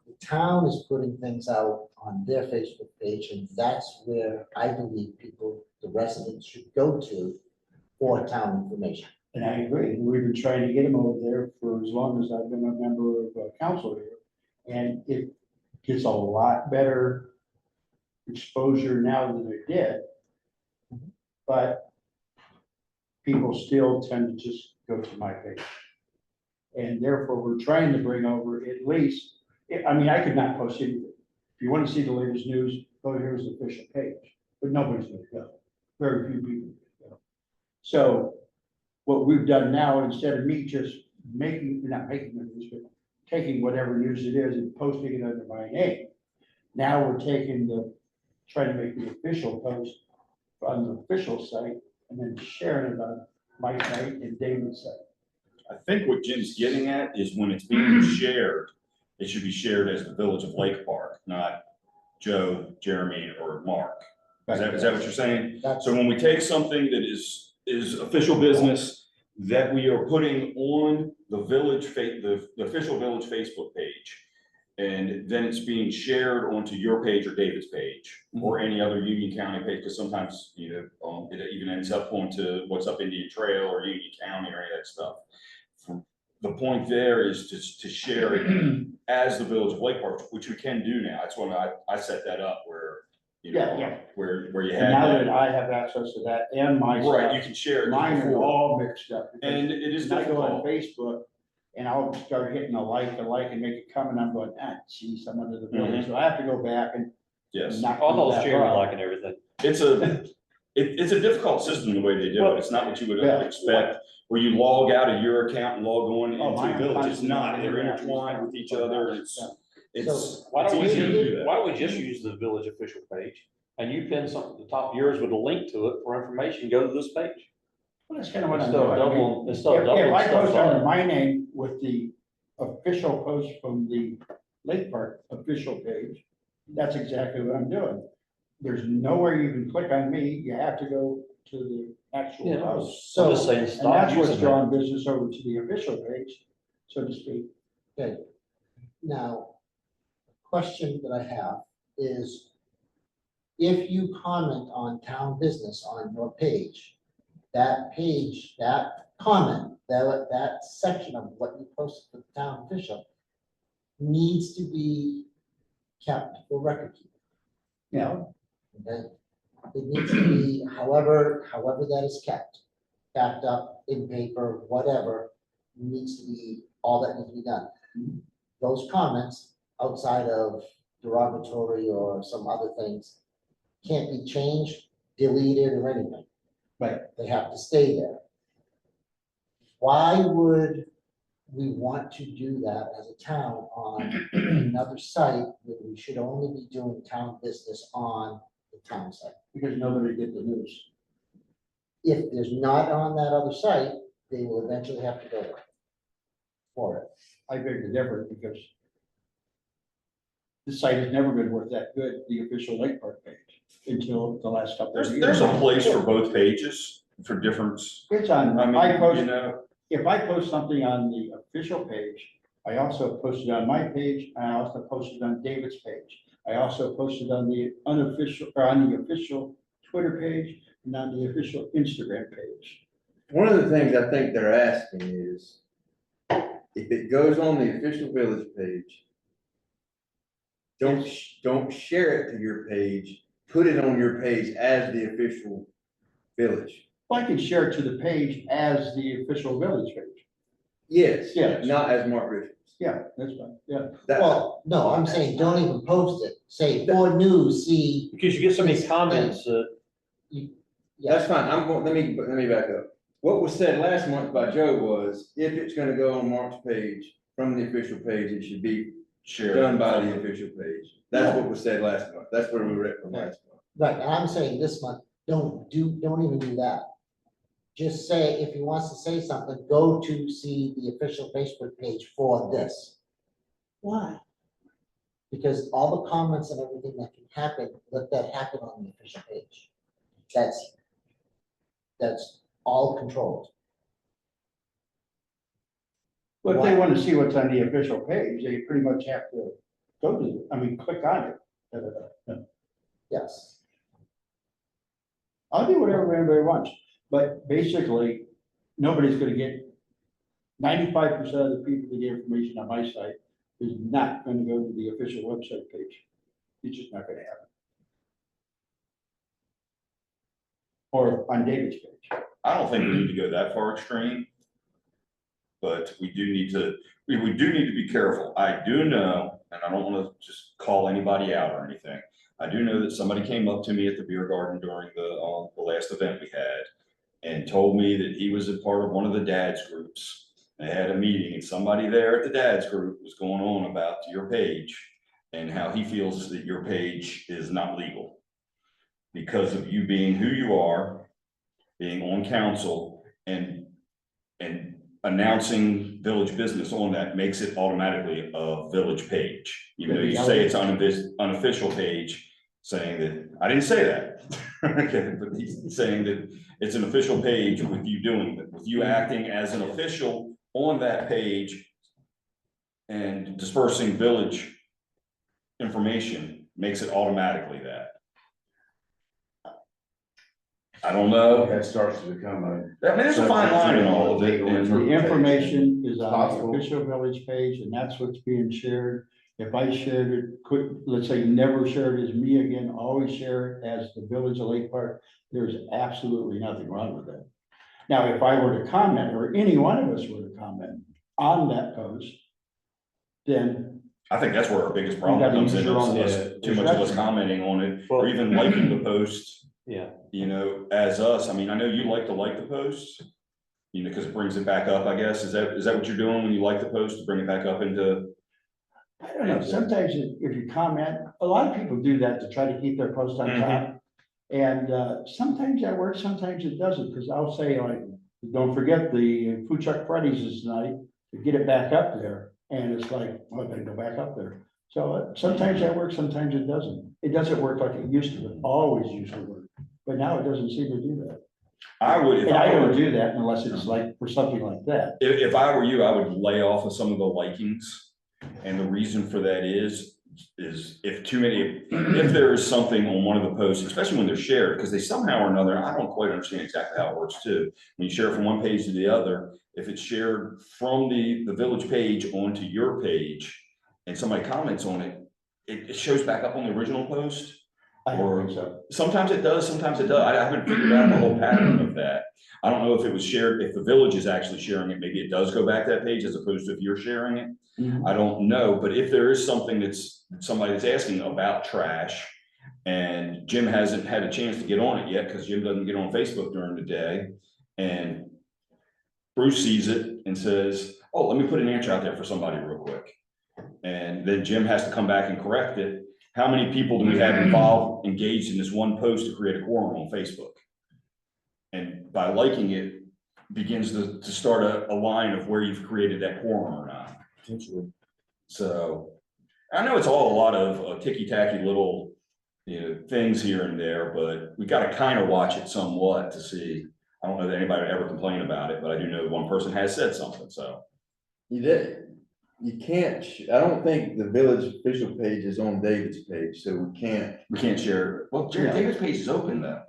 The town is putting things out on their Facebook page, and that's where I believe people, the residents, should go to for town information. And I agree, we've been trying to get them over there for as long as I've been a member of council here. And it gets a lot better exposure now than it did. But people still tend to just go to my page. And therefore, we're trying to bring over at least, I mean, I could not post anything. If you want to see the latest news, go to his official page, but nobody's going to go. Very few people go. So what we've done now, instead of me just not making the news, but taking whatever news it is and posting it under my name, now we're trying to make the official post on the official site and then sharing it on my site and David's site. I think what Jim's getting at is when it's being shared, it should be shared as the Village of Lake Park, not Joe, Jeremy, or Mark. Is that what you're saying? So when we take something that is official business that we are putting on the village, the official village Facebook page, And then it's being shared onto your page or David's page, or any other Union County page, because sometimes, it even ends up onto what's up Indian Trail or Union County or any of that stuff. The point there is to share it as the Village of Lake Park, which we can do now. That's when I set that up where, Yeah. where you And had now that. that I have access to that and my Right, you stuff, can share it. mine are before. all mixed up. because And it is when I go on difficult. Facebook and I'll start hitting a like and make it come and I'm going, geez, I'm under the Mm-hmm. village. So I have to go back and Yes. knock All those that sharing, off. liking everything. It's a difficult system the way they do it. It's not what you would Yeah. expect, where you log out of your account and log on Oh, into mine the are village. It's not. constantly They're in and out. intertwined with each other. It's Why it's don't we, easier to do that. why don't we just use the village official page? And you pin something at the top of yours with a link to it for information, go to this page. Well, that's kind of what I'm Instead of doing. doubling, instead of If doubling I stuff post under up. my name with the official post from the Lake Park official page, that's exactly what I'm doing. There's nowhere you can click on me, you have to go to the actual Yeah, post. I'm just saying, And stop that's what's using that. drawing business over to the official page, so to speak. Okay, now, question that I have is, if you comment on town business on your page, that comment, that section of what you posted to the town official needs to be kept for record keeping. Yeah. Okay, it needs to be however that is kept, backed up in paper, whatever, needs to be, all that needs to be done. Those comments, outside of derogatory or some other things, can't be changed, deleted, or anything. Right. They have to stay there. Why would we want to do that as a town on another site when we should only be doing town business on the town site? Because nobody get the news. If there's not on that other site, they will eventually have to go there for it. I beg to differ because the site has never been worth that good, the official Lake Park page, until the last couple of years. There's a place for both pages for different. It's on, I mean, I post, you know, if I post something on the official page, I also post it on my page, I also post it on David's page. I also posted on the unofficial, or on the official Twitter page and on the official Instagram page. One of the things I think they're asking is, if it goes on the official village page, don't share it to your page, put it on your page as the official village. Well, I can share it to the page as the official village page. Yes. Yes. Not as Mark Richards. Yeah, that's fine, yeah. That, Well, no, I'm saying don't even post it. Say for news, see. Because you get so many comments that, that's fine, let me back up. What was said last month by Joe was, if it's gonna go on Mark's page, from the official page, it should be done by the official page. That's what was said last month, that's where we were at from last month. Right, and I'm saying this month, don't even do that. Just say, if he wants to say something, go to see the official Facebook page for this. Why? Because all the comments and everything that can happen, let that happen on the official page. That's all controlled. But if they want to see what's on the official page, they pretty much have to go to it, click on it. Yes. I'll do whatever anybody wants, but basically, nobody's gonna get, 95% of the people that get information on my site is not gonna go to the official website page. It's just not gonna happen. Or on David's page. I don't think we need to go that far extreme. But we do need to be careful. I do know, and I don't want to just call anybody out or anything. I do know that somebody came up to me at the beer garden during the last event we had and told me that he was a part of one of the dads groups. They had a meeting and somebody there at the dads group was going on about your page and how he feels that your page is not legal because of you being who you are, being on council and announcing village business on that makes it automatically a village page. Even though you say it's on an unofficial page, saying that, I didn't say that. Okay, but he's saying that it's an official page with you doing it, with you acting as an official on that page and dispersing village information makes it automatically that. I don't know. That starts to become a. I mean, there's a fine line in all of it. and- The information is on the Possible. official village page, and that's what's being shared. If I shared it, let's say never shared as me again, always share it as the Village of Lake Park, there's absolutely nothing wrong with that. Now, if I were to comment, or any one of us were to comment on that post, then I think that's where our biggest problem comes in, is too much of us commenting on it, or even liking the post. Yeah. You know, as us, I mean, I know you like to like the post, you know, because it brings it back up, I guess. Is that what you're doing when you like the post, to bring it back up into? I don't know, sometimes if you comment, a lot of people do that to try to keep their post on top. And sometimes that works, sometimes it doesn't, because I'll say like, don't forget the Food Truck Fridays is tonight, to get it back up there. And it's like, well, they go back up there. So sometimes that works, sometimes it doesn't. It doesn't work like it used to, it always used to work. But now it doesn't seem to do that. I would, And I don't do that unless it's like for something like that. if I were you, I would lay off of some of the likings. And the reason for that is if too many, if there is something on one of the posts, especially when they're shared, because they somehow or another, I don't quite understand exactly how it works too. When you share it from one page to the other, if it's shared from the village page onto your page and somebody comments on it, it shows back up on the original post. I don't think so. Sometimes it does, sometimes it does. I haven't figured out the whole pattern of that. I don't know if it was shared, if the village is actually sharing it, maybe it does go back to that page as opposed to if you're sharing it. I don't know, but if there is something that's somebody that's asking about trash and Jim hasn't had a chance to get on it yet, because Jim doesn't get on Facebook during the day, and Bruce sees it and says, oh, let me put an answer out there for somebody real quick. And then Jim has to come back and correct it. How many people do we have involved, engaged in this one post to create a quorum on Facebook? And by liking it, begins to start a line of where you've created that quorum or not. So I know it's all a lot of ticky-tacky little, you know, things here and there, but we got to kind of watch it somewhat to see. I don't know that anybody would ever complain about it, but I do know one person has said something, so. You can't, I don't think the village official page is on David's page, so we can't share. Well, David's page is open though.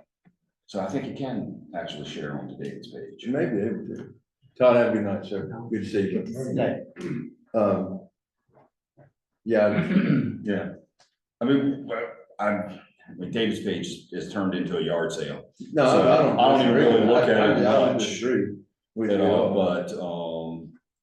So I think you can actually share onto David's page. You may be able to. Todd, have a good night, sir. Good to see you. Yeah. I mean, David's page is turned into a yard sale. No, So I don't even really look at it I don't much disagree with at you all, all. but,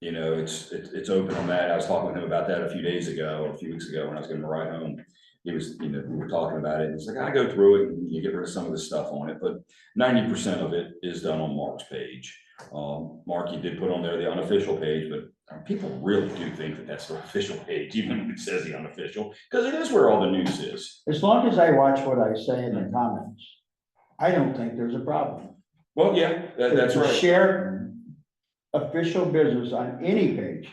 you know, it's open on that. I was talking with him about that a few days ago, or a few weeks ago, when I was gonna ride home. He was, you know, we were talking about it, and he's like, I go through it, and you get rid of some of the stuff on it, but 90% of it is done on Mark's page. Mark, you did put on there the unofficial page, but people really do think that that's the official page, even if it says the unofficial, because it is where all the news is. As long as I watch what I say in the comments, I don't think there's a problem. Well, yeah, that's To right. share official business on any page,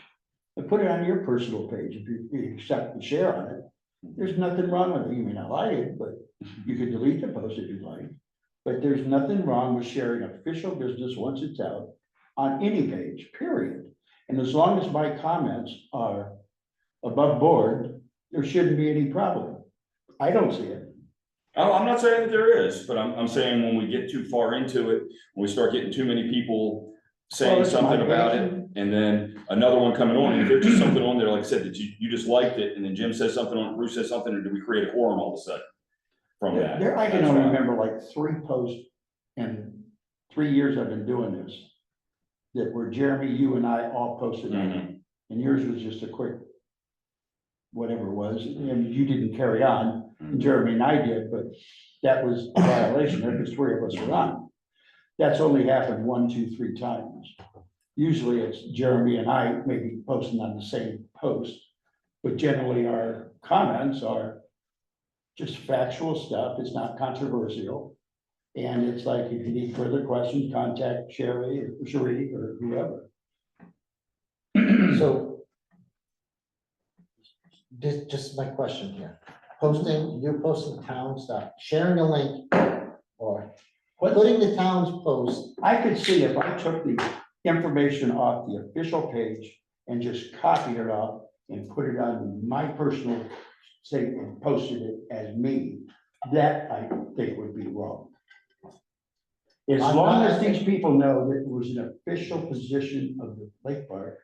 and put it on your personal page, if you accept the share on it, there's nothing wrong with it. You may not like it, but you could delete the post if you like. But there's nothing wrong with sharing official business once it's out on any page, period. And as long as my comments are above board, there shouldn't be any problem. I don't see it. Oh, I'm not saying that there is, but I'm saying when we get too far into it, when we start getting too many people saying Well, something my about it, opinion. and then another one coming on, and if there's just something on there, like I said, that you just liked it, and then Jim says something on it, Bruce says something, or do we create a quorum all of a sudden from that? There, I can That's only fine. remember like 3 posts in 3 years I've been doing this. That were Jeremy, you and I all posted on it, and yours was just a quick. Whatever it was, and you didn't carry on, and Jeremy and I did, but that was a violation, there was 3 of us were on. That's only happened 1, 2, 3 times. Usually it's Jeremy and I maybe posting on the same post, but generally our comments are just factual stuff, it's not controversial. And it's like, if you need further questions, contact Sherry or Sheree or whoever. So this, just my question here, you're posting town stuff, sharing a link or putting the town's post. I could see if I took the information off the official page and just copied it off and put it on my personal say, and posted it as me, that I think would be wrong. As I'm long not- as these people know that it was an official position of the Lake Park,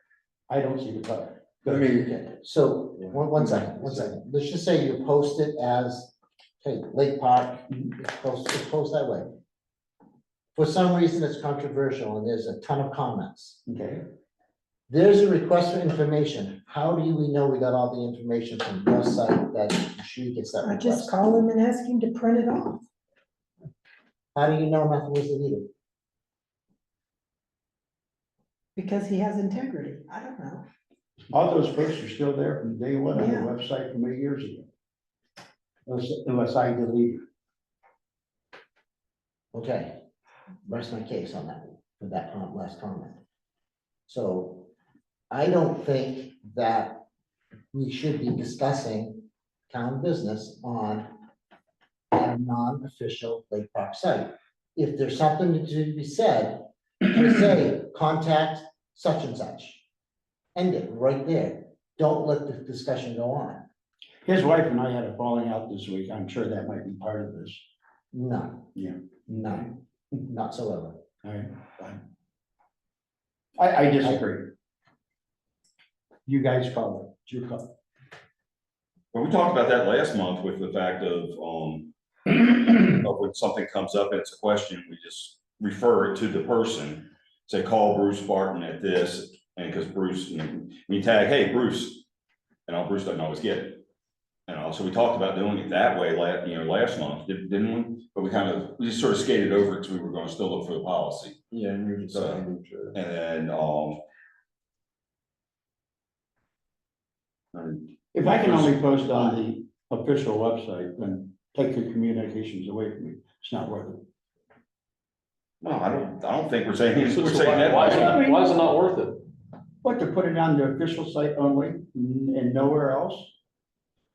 I don't see the problem. Okay, so, one second, let's just say you post it as, hey, Lake Park, it's post that way. For some reason, it's controversial and there's a ton of comments. Okay, There's a request for information. How do we know we got all the information from your site that she gets that I just request? call him and ask him to print it off. How do you know nothing was deleted? Because he has integrity. I don't know. all those posts are still there from day one on the Yeah. website from 8 years ago. Unless I delete it. Okay, rest my case on that, for that last comment. So I don't think that we should be discussing town business on a non-official Lake Park site. If there's something to be said, you say, contact such and such. End it right there. Don't let the discussion go on. His wife and I had a falling out this week. I'm sure that might be part of this. None. Yeah. None, not so ever. All right, fine. I disagree. You guys call it, it's your call. Well, we talked about that last month with the fact of when something comes up and it's a question, we just refer it to the person. Say, call Bruce Barton at this, and because Bruce, we tag, hey, Bruce, and Bruce doesn't always get it. So we talked about doing it that way last month, didn't we? But we just sort of skated over it because we were going to still look for the policy. Yeah, and you're just. And then, If I can only post on the official website, then take the communications away from me. It's not worth it. no, I don't think we're saying, So we're saying that. why is it not worth it? What, to put it on the official site only and nowhere else?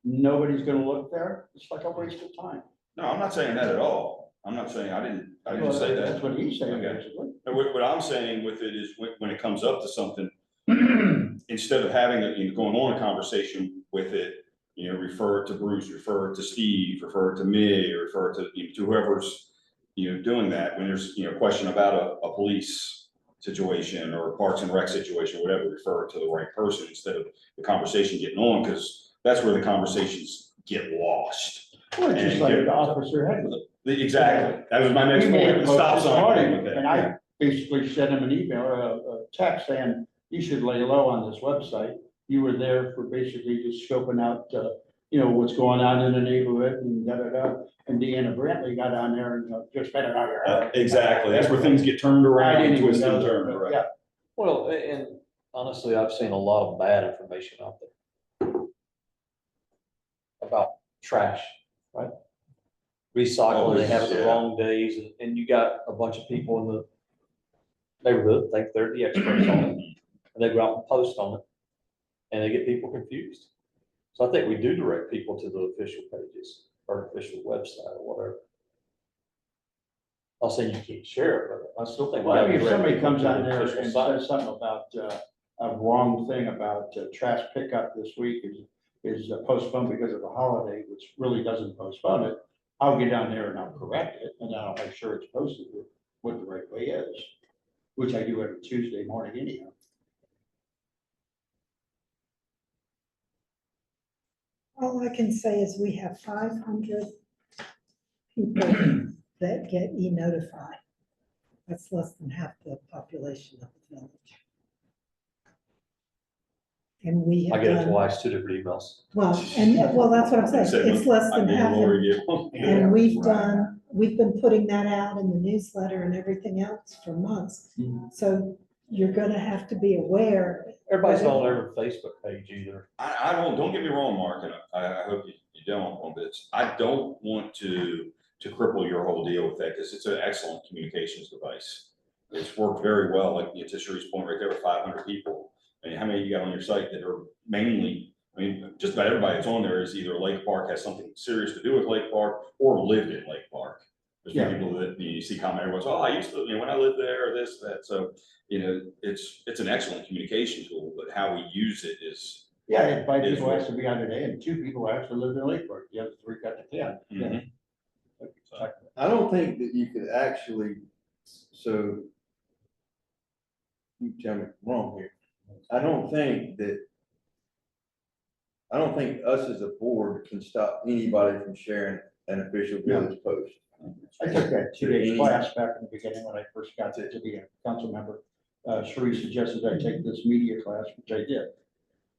Nobody's gonna look there? It's like a waste of time. No, I'm not saying that at all. I'm not saying, I didn't say that. That's what he's saying, Okay. basically. And what I'm saying with it is when it comes up to something, instead of having going on a conversation with it, refer it to Bruce, refer it to Steve, refer it to me, or refer it to whoever's, doing that. When there's, a question about a police situation or a Parks and Rec situation, whatever, refer it to the right person instead of the conversation getting on, because that's where the conversations get lost. Well, it's just And like get- the officer had. Exactly. That was my next He made point. a The post stop this sign morning, thing with that. and I basically sent him an email or a text saying, you should lay low on this website. You were there for basically just scoping out, what's going on in the neighborhood and da. And Deanna Brantley got on there and just spent an hour. Exactly. That's where things get turned around I didn't and even twisted know and that, turned, but right? yeah. Well, and honestly, I've seen a lot of bad information out there about trash, right? Recycling, they have it the yeah. wrong days, and you got a bunch of people in the neighborhood think they're the experts on it, and they go out and post on it, and they get people confused. So I think we do direct people to the official pages or official website or whatever. I'll say you can't share it, but I still think. we Well, I gotta mean, if direct somebody people comes to the on there official and site. says something about, a wrong thing about trash pickup this week is postponed because of a holiday, which really doesn't postpone it, I'll get down there and I'll correct it, and I'll make sure it's posted with what the right way is, which I do every Tuesday morning anyhow. All I can say is we have 500 people that get e-notified. That's less than half the population of the village. And we I have get it done, twice, 2 different emails. well, that's what I'm saying, it's less than half. And we've been putting that out in the newsletter and everything else for months. So you're gonna have to be aware. Everybody's not on their Facebook page either. I don't get me wrong, Mark, and I hope you don't on this. I don't want to cripple your whole deal with that, because it's an excellent communications device. It's worked very well, like to Cherie's point right there with 500 people. I mean, how many you got on your site that are mainly, just about everybody that's on there is either Lake Park, has something serious to do with Lake Park, or lived in Lake Park. There's people that you see comment, everyone's, oh, I used to, when I lived there, or this, that. So, it's an excellent communication tool, but how we use it is Yeah, I had 5 Is people what- asked to be on today and 2 people actually lived in Lakeport. The other 3 got to 10. Mhm. I don't think that you could actually, so. You tell me if I'm wrong here. I don't think us as a board can stop anybody from sharing an official village post. I took that 2-day Any- class back in the beginning when I first got to be a council member. Sheree suggested I take this media class, which I did.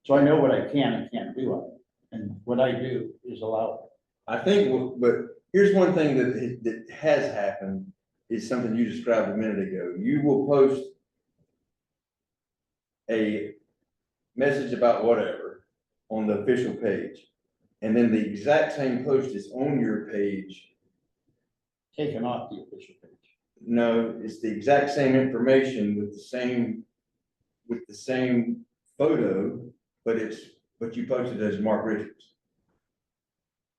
So I know what I can and can't do on it. And what I do is allow. I think, but here's one thing that has happened, is something you described a minute ago. You will post a message about whatever on the official page, and then the exact same post is on your page. Taken off the official page. No, it's the exact same information with the same photo, but you posted it as Mark Richards.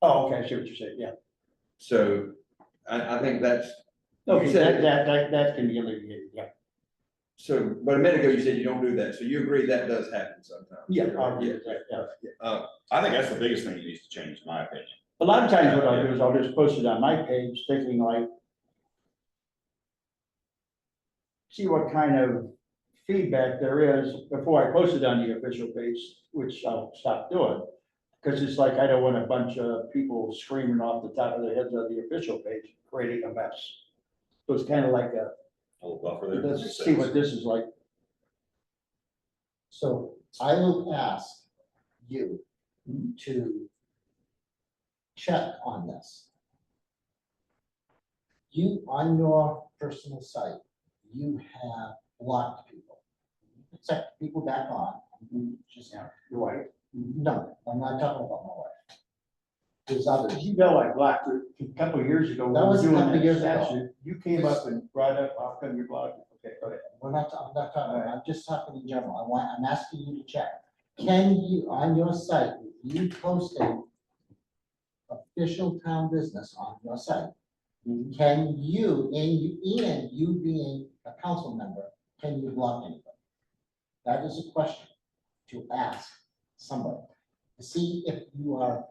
Oh, okay, I see what you're saying, yeah. So I think that's. Okay, You said- that can be alleviated, yeah. So, but a minute ago you said you don't do that, so you agree that does happen sometimes? Yeah, I'll agree with that, yeah. I think that's the biggest thing that needs to change, in my opinion. A lot of times what I'll do is I'll just post it on my page thinking like, see what kind of feedback there is before I post it on the official page, which I'll stop doing. Because it's like, I don't want a bunch of people screaming off the top of their heads on the official page, creating a mess. So it's kind of like A little buffer there. let's see what this is like. So I will ask you to check on this. You, on your personal site, you have blocked people. Except people back on, just, Your wife. no, I'm not talking about my wife. There's others. You know, I blocked her a couple of years ago. when That we were was a doing couple that years ago. statute. You came up and brought up, how come you blocked it? Okay, go ahead. I'm not talking, I'm just talking in general. I'm asking you to check. Can you, on your site, you posting official town business on your site? Can you, and you being a council member, can you block anybody? That is a question to ask somebody, to see if you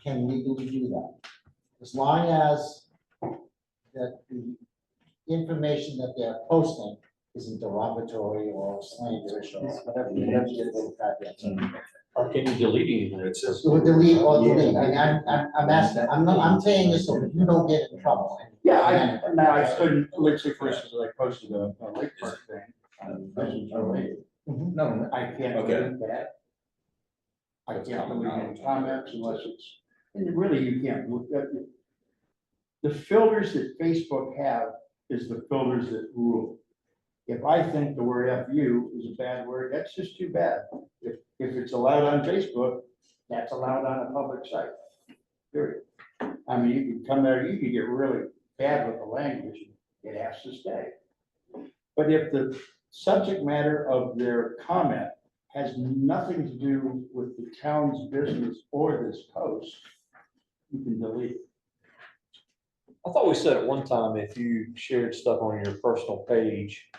can legally do that. As long as that the information that they're posting isn't derogatory or slanderous or whatever you did with that. Or can you delete anything? It says. So delete or delete, I'm asking, I'm saying this so that you don't get in trouble. Yeah, I couldn't, let's say for instance, I posted a Lake Park thing. This is related. No, I can't Okay. delete that. I can't delete any comments unless it's, and really you can't look at it. The filters that Facebook have is the filters that rule. If I think the word FU is a bad word, that's just too bad. If it's allowed on Facebook, that's allowed on a public site. Period. I mean, you can come there, you can get really bad with the language, and it has to stay. But if the subject matter of their comment has nothing to do with the town's business or this post, you can delete it. I thought we said at one time, if you shared stuff on your personal page,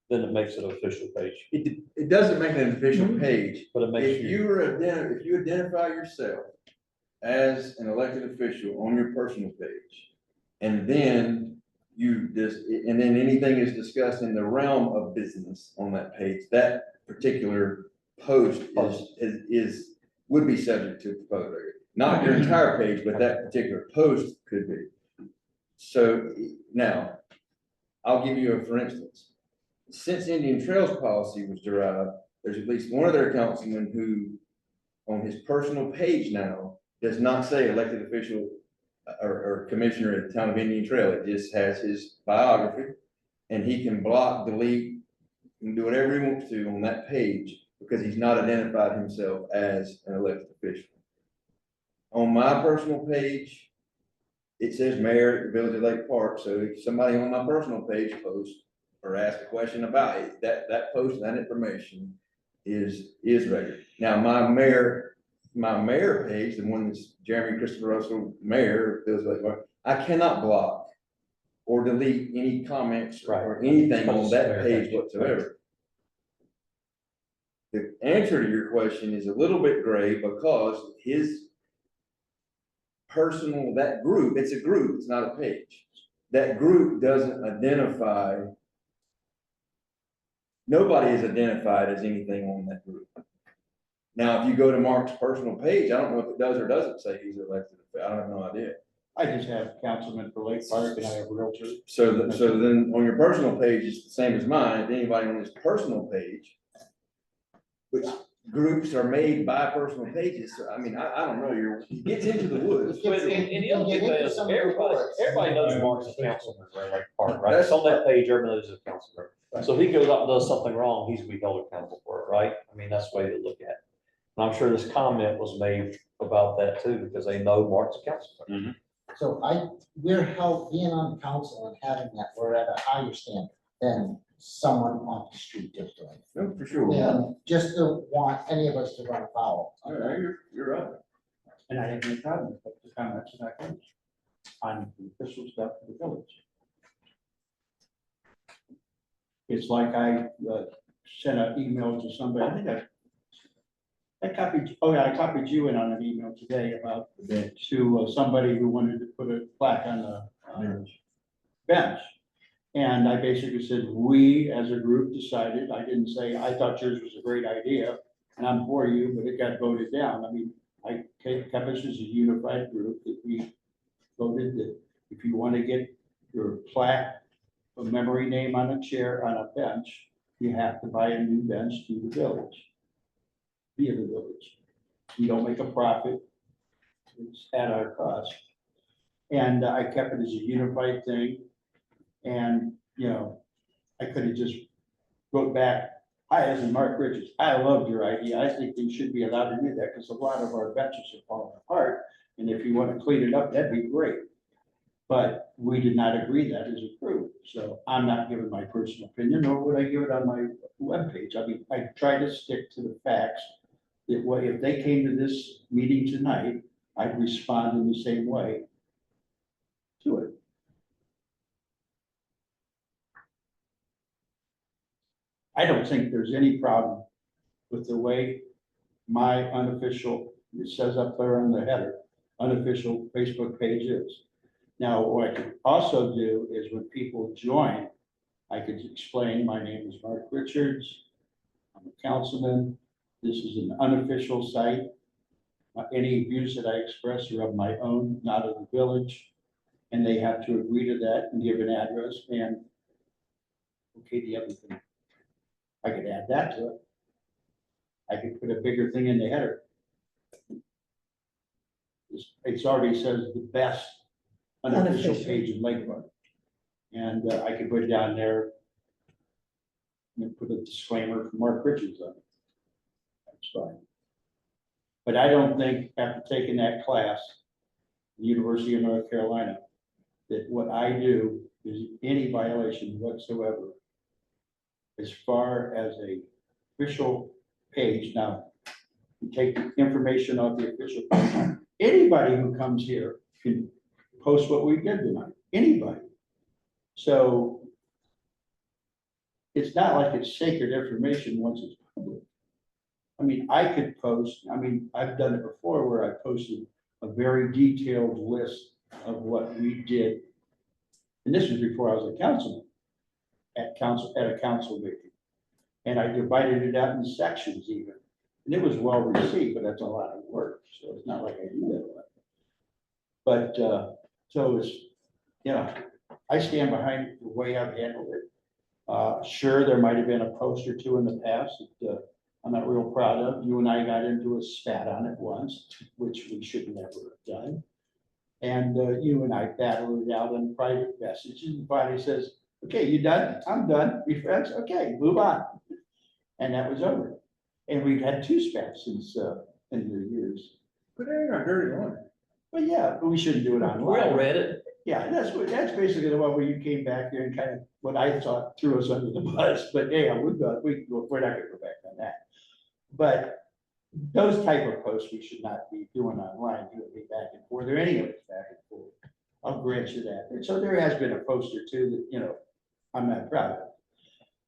then it makes it an official page, it doesn't make an official page. but it makes If if you identify yourself as an elected official on your personal page, and then and then anything is discussed in the realm of business on that page, that particular post would be subject to photo. Not your entire page, but that particular post could be. So now, I'll give you for instance. Since Indian Trails policy was derived, there's at least one of their councilmen who, on his personal page now, does not say elected official or commissioner at the town of Indian Trail. It just has his biography, and he can block, delete, and do whatever he wants to on that page because he's not identified himself as an elected official. On my personal page, it says mayor at the Village of Lake Park, so if somebody on my personal page posts or ask a question about it, that post, that information is registered. Now, my mayor page, the one that's Jeremy Christopher Russell, mayor, Village of Lake Park, I cannot block or delete any comments or anything on that page whatsoever. the answer to your question is a little bit gray because his personal, that group, it's a group, it's not a page. That group doesn't identify, nobody is identified as anything on that group. Now, if you go to Mark's personal page, I don't know if it does or doesn't say he's elected, I have no idea. I just have councilman for Lake Park and I have realtor. So then on your personal page, it's the same as mine, if anybody on his personal page, which groups are made by personal pages, so I mean, I don't know, it gets into the woods. But and the other thing is, everybody knows Mark's a councilman in Lake Park, right? It's on that page, everybody knows he's a councilman. So if he goes out and does something wrong, he's gonna be held accountable for it, right? I mean, that's the way to look at it. And I'm sure this comment was made about that too, because they know Mark's a councilman. So we're held, being on council and having that, we're at a higher standard than someone on the street just doing it. No, for sure. And just to want any of us to run afoul. All right, you're right. And I have no problem with the comments that I can on the official stuff of the village. It's like I sent an email to somebody, I think I copied, oh yeah, I copied you in on an email today about to somebody who wanted to put a plaque on the bench. And I basically said, we as a group decided, I didn't say, I thought yours was a great idea and I'm for you, but it got voted down. I mean, I kept us as a unified group that we voted that if you want to get your plaque, a memory name on a chair, on a bench, you have to buy a new bench through the village. Via the village. We don't make a profit. It's at our cost. And I kept it as a unified thing. And, you know, I could have just wrote back, hi, as in Mark Richards, I loved your idea. I think we should be allowed to do that because a lot of our benches are falling apart. And if you want to clean it up, that'd be great. But we did not agree that as a group. So I'm not giving my personal opinion, nor would I give it on my webpage. I mean, I try to stick to the facts. That way, if they came to this meeting tonight, I'd respond in the same way to it. I don't think there's any problem with the way my unofficial, it says up there on the header, unofficial Facebook page is. Now, what I could also do is when people join, I could explain, my name is Mark Richards. I'm a councilman. This is an unofficial site. Any views that I express are of my own, not of the village. And they have to agree to that and give an address and okay, the other thing. I could add that to it. I could put a bigger thing in the header. It's already says the best unofficial page in Lake Park. And I could put down there and put a disclaimer from Mark Richards on it. That's fine. But I don't think after taking that class, the University of North Carolina, that what I do is any violation whatsoever. As far as a official page, now, you take the information off the official page. Anybody who comes here can post what we did tonight, anybody. So it's not like it's sacred information once it's public. I mean, I could post, I mean, I've done it before where I posted a very detailed list of what we did. And this was before I was a councilman at a council meeting. And I divided it out in sections even. And it was well received, but that's a lot of work. So it's not like I do that a lot. But so it's, you know, I stand behind the way I've handled it. Sure, there might have been a post or two in the past that I'm not real proud of. You and I got into a spat on it once, which we should never have done. And you and I battled it out in private messages. And finally says, okay, you done? I'm done. We friends? Okay, move on. And that was over. And we've had two spats since in the years. But they ain't our dirty laundry. But yeah, but we shouldn't do it online. We all read it. Yeah, that's basically the one where you came back here and kind of, what I thought threw us under the bus, but yeah, we're not gonna go back on that. But those type of posts we should not be doing online, you would be back and forth, or any of it back and forth. I'll grant you that. And so there has been a post or two that, you know, I'm not proud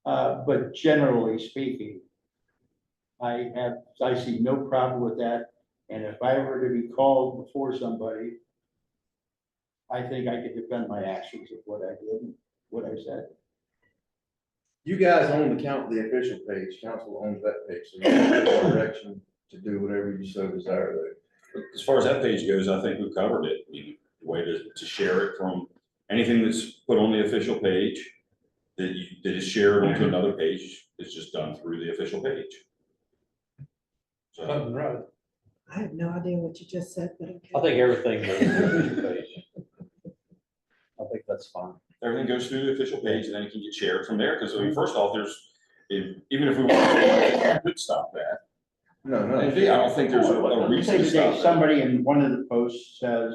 of. But generally speaking, I see no problem with that. And if I were to be called before somebody, I think I could defend my actions of what I did, and what I said. You guys own the official page, council owns that page, so you have direction to do whatever you so desire there. As far as that page goes, I think we've covered it. I mean, the way to share it from anything that's put on the official page that is shared onto another page is just done through the official page. So, Right. I have no idea what you just said, but okay. I think everything goes to the official page. I think that's fine. everything goes through the official page and then it can get shared from there. Cause I mean, first off, even if we want to, we could stop that. No, I don't think there's a Let's reason say to today, stop it. somebody in one of the posts says,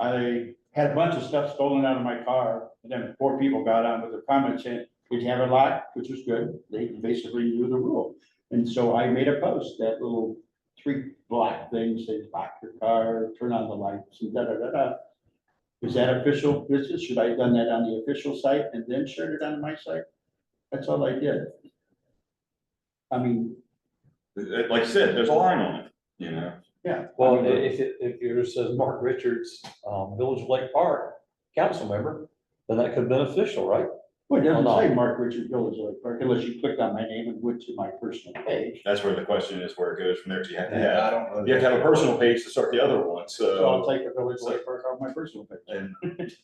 I had a bunch of stuff stolen out of my car, and then 4 people got on with a comment saying, did you have a lot, which was good, they basically knew the rule. And so I made a post, that little 3 black thing says, lock your car, turn on the lights, and da. Is that official business? Should I have done that on the official site and then shared it on my site? That's all I did. I mean, Like I said, there's a line on it, you know? yeah. Well, if yours says Mark Richards, Village of Lake Park, council member, then that could have been official, right? Well, it Oh, doesn't no. say Mark Richard Village Lake Park unless you clicked on my name and went to my personal page. That's where the question is, where it goes from there. 'Cause you have to I have, don't know. you have to have a personal page to start the other one, So I'll so. take the Village Lake Park off my personal page.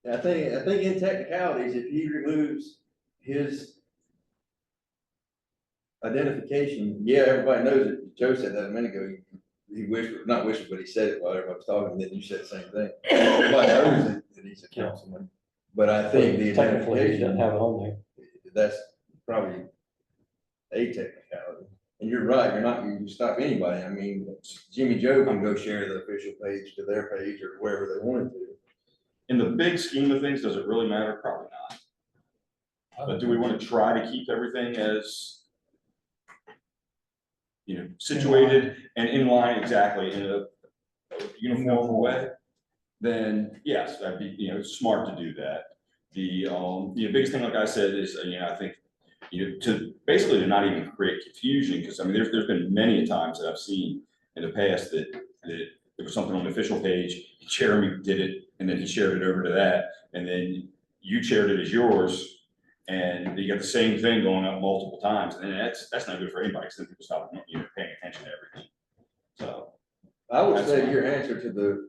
And I think in technicalities, if he removes his identification, yeah, everybody knows it. Joe said that a minute ago. He whispered, not whispered, but he said it while everybody was talking, and then you said the same thing. Everybody knows that he's a councilman, but I think the Technically, he doesn't identification, have it on there. that's probably a technicality. And you're right, you're not, you can stop anybody. I mean, Jimmy Joe can go share the official page to their page or wherever they wanted to. in the big scheme of things, does it really matter? Probably not. But do we want to try to keep everything as, you know, situated and in line exactly in a uniform way? Then yes, that'd be, you know, smart to do that. The biggest thing, like I said, is, you know, I think, you know, to not even create confusion, because I mean, there's been many times that I've seen in the past that there was something on the official page, Jeremy did it, and then he shared it over to that, and then you shared it as yours, and you got the same thing going up multiple times, and that's not good for anybody, because then people stop, you know, paying attention to everything. So. I would That's say fine. your answer to the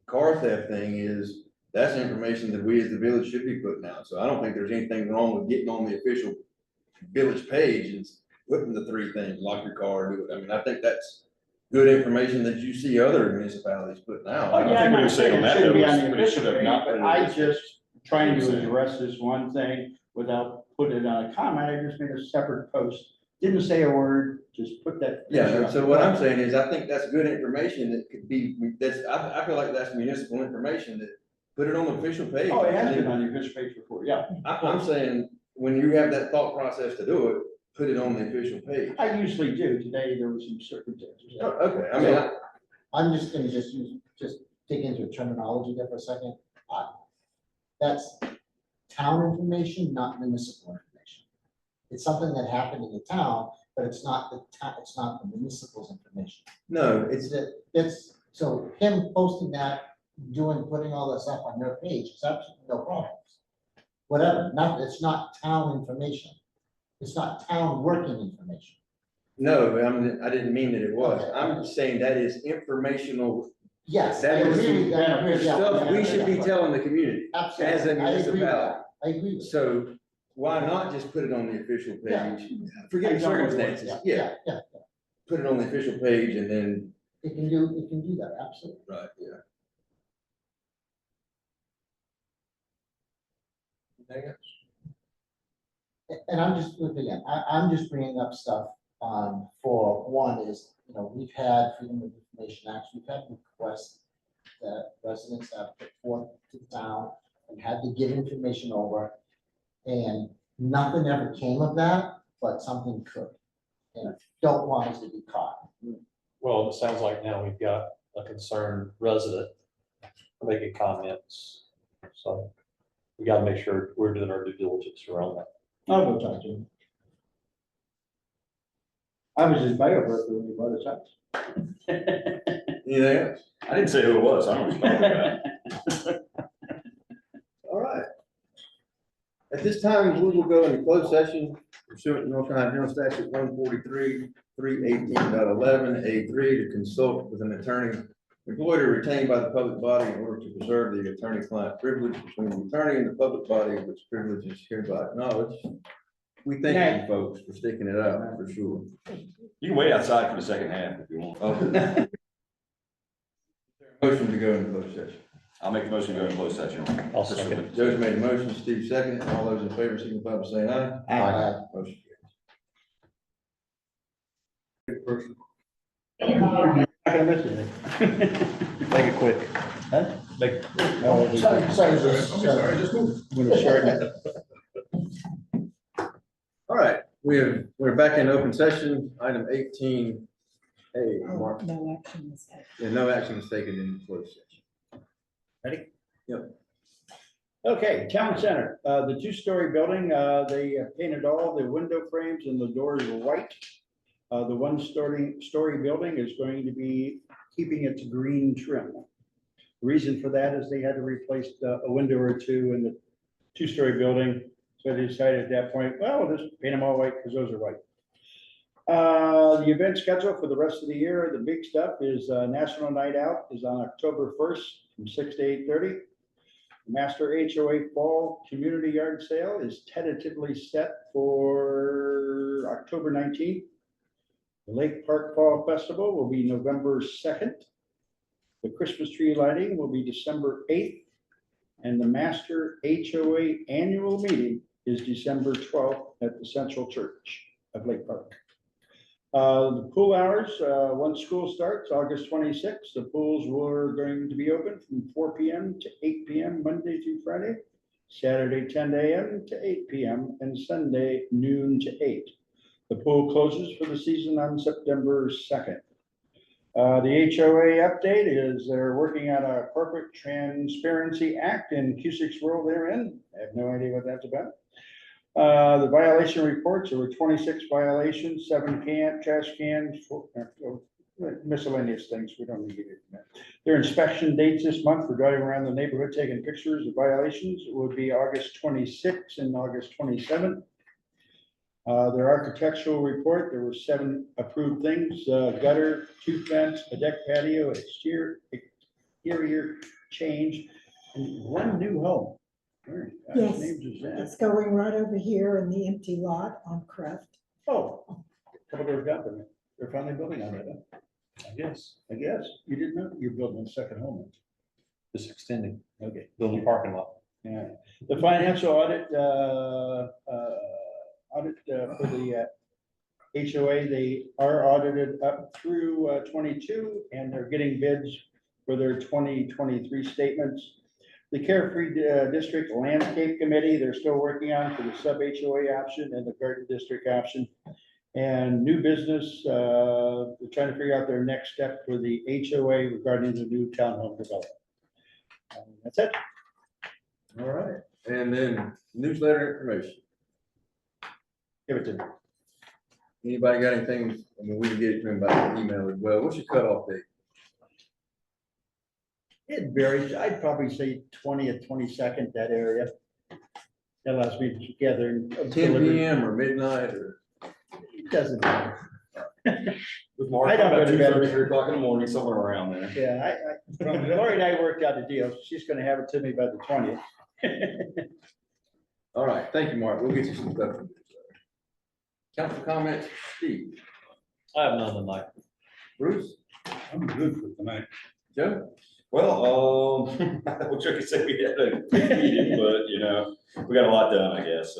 car theft thing is, that's information that we as the village should be putting out. So I don't think there's anything wrong with getting on the official village page and putting the 3 things, lock your car, do it. I mean, I think that's good information that you see other municipalities putting out. Oh, I yeah, think I'm what not you're saying saying on it that, shouldn't be though, on is the we should official have page, not put but it I in the- just trying What to you're saying. address this one thing without putting it on a comment. I just made a separate post. Didn't say a word, just put that. picture Yeah, up. so what I'm saying is, I think that's good information that could be, I feel like that's municipal information that, put it on the official page. Oh, it has been on the official page before, yeah. I'm saying, when you have that thought process to do it, put it on the official page. I usually do. Today, there were some circumstances. Oh, okay, I mean, I'm just gonna just dig into terminology there for a second. That's town information, not municipal information. It's something that happened in the town, but it's not the town, it's not the municipal's information. no, It's, so him posting that, putting all that stuff on your page, it's absolutely no problem. Whatever, it's not town information. It's not town working information. no, I didn't mean that it was. Okay. I'm just saying that is informational. Yes, I That is agree with that. yeah, Yeah, stuff yeah, we yeah, should be yeah. telling the community Absolutely. as a I agree with municipality. that. I agree with that. So why not just put it on the official Yeah. page? Forget the circumstances, yeah, Yeah, put it on the official page and then, it can do that, absolutely. right, yeah. Anything else? And I'm just, again, I'm just bringing up stuff, for one is, we've had Freedom of Information Act, we've had requests that residents have put forth to the town and had to give information over. And nothing ever came of that, but something could. And I don't want us to be caught. Well, it sounds like now we've got a concerned resident making comments. So we gotta make sure we're doing our due diligence around that. I'll go talk to him. I was his biographer when he bought his house. Anything else? I didn't say who it was, I don't know what you're talking about. All right. At this time, we will go into closed session pursuant to North Carolina General Statute 143(318.11)(A3) to consult with an attorney employed or retained by the public body in order to preserve the attorney-client privilege between the attorney and the public body, which privilege is hereby acknowledged. We thank you folks for sticking it out, for sure. You can wait outside for the second half if you want. Okay. Motion to go into closed session. I'll make the motion to go into closed session. I'll second. Joe's made a motion, Steve seconded. All those in favor signify by saying aye. Aye. Motion Not gonna miss anything. Make it quick. Huh? Make. All right, we're back in open session, item 18A. Oh, Mark, no action was taken. yeah, no action was taken in closed session. Ready? Yep. Okay, town center, the two-story building, they painted all the window frames and the doors white. The one-story building is going to be keeping its green trim. The reason for that is they had to replace a window or two in the two-story building. So they decided at that point, well, we'll just paint them all white because those are white. The event schedule for the rest of the year, the big stuff is National Night Out is on October 1st from 6 to 8:30. Master HOA Fall Community Yard Sale is tentatively set for October 19th. The Lake Park Fall Festival will be November 2nd. The Christmas tree lighting will be December 8th. And the Master HOA Annual Meeting is December 12th at the Central Church of Lake Park. The pool hours, once school starts, August 26th, the pools were going to be open from 4 p.m. to 8 p.m. Monday through Friday, Saturday 10 a.m. to 8 p.m. and Sunday noon to 8. The pool closes for the season on September 2nd. The HOA update is they're working on a Corporate Transparency Act in Cusick's world they're in. I have no idea what that's about. The violation reports, there were 26 violations, 7 trash cans, miscellaneous things. We don't need it. Their inspection dates this month for driving around the neighborhood taking pictures of violations would be August 26th and August 27th. Their architectural report, there were 7 approved things, gutter, 2 fence, a deck patio, exterior change, and 1 new home. Very nice. Yes, Names is that? it's going right over here in the empty lot on Craft. Oh, couple doors down from it. They're finally building on it. Huh? I guess. You didn't know you're building a second home. Just extending, Okay. building parking lot. Yeah. The financial audit, for the HOA, they are audited up through 22 and they're getting bids for their 2023 statements. The Carefree District Landscape Committee, they're still working on for the sub HOA option and the Garden District option. And new business, they're trying to figure out their next step for the HOA regarding the new townhome development. That's it. All right, and then newsletter information. Give it to me. Anybody got anything? I mean, we can get it to him by email as well. What's your cutoff date? It varies. I'd probably say 20th, 22nd, that area. That allows me to gather. and 10 deliver. PM or midnight or? It doesn't matter. With Mark, I don't about go to bed. 2:30, 3 o'clock in the morning, somewhere around there. Yeah, Lori and I worked out a deal. She's gonna have it to me by the 20th. All right, thank you, Mark. We'll get you some stuff. Council comments, Steve, I have none tonight. Bruce, I'm good for tonight. Joe? Well, I wish I could say we had a big meeting, but you know, we got a lot done, I guess.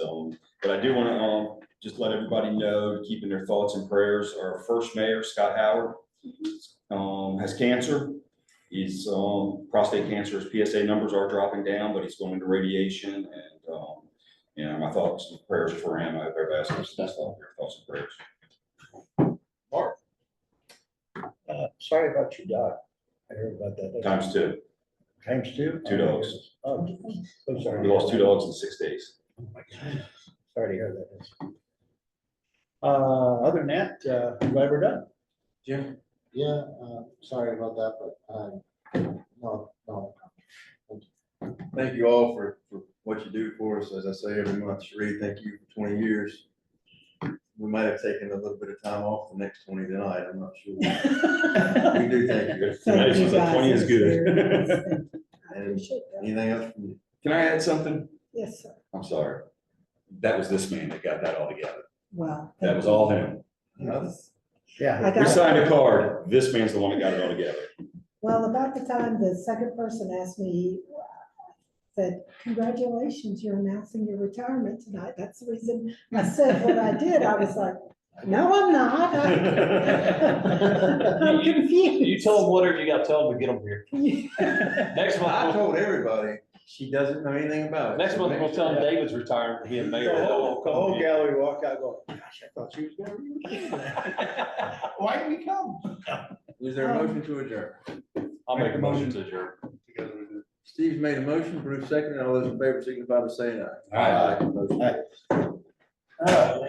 But I do want to just let everybody know, keeping their thoughts and prayers. Our first mayor, Scott Howard, has cancer. He's prostate cancer. His PSA numbers are dropping down, but he's going into radiation. And you know, my thoughts and prayers are for him. I hope everybody has your thoughts and prayers. Mark, Sorry about your dog. I heard about that. times 2. Times 2? 2 dogs. Oh, so sorry. We lost 2 dogs in 6 days. Sorry to hear that. Other than that, glad we're done. Jim? Yeah, sorry about that, but, no. Thank you all for what you do for us. As I say every month, Sheree, thank you for 20 years. We might have taken a little bit of time off the next 20 tonight, I'm not sure. We do thank you. Thank you guys. 20 is good. Very much. I And appreciate that. anything else from you? Can I add something? Yes, sir. I'm sorry. That was this man that got that all together. Wow. That was all him. Yeah. I We got, signed a card. This man's the one that got it all together. well, about the time the second person asked me, said, congratulations, you're announcing your retirement tonight. That's the reason I said what I did. I was like, no, I'm not. I'm confused. You tell them whatever you gotta tell them to get them here. Next I month, told everybody, she doesn't know anything about it. next month, we'll tell them David's retiring to be a mayor. The whole gallery walk out going, gosh, I thought she was gonna be. Why did we come? Is there a motion to adjourn? I'll make a motion to adjourn. Steve's made a motion, Bruce seconded, all those in favor signify by saying aye. Aye. Motion. All right.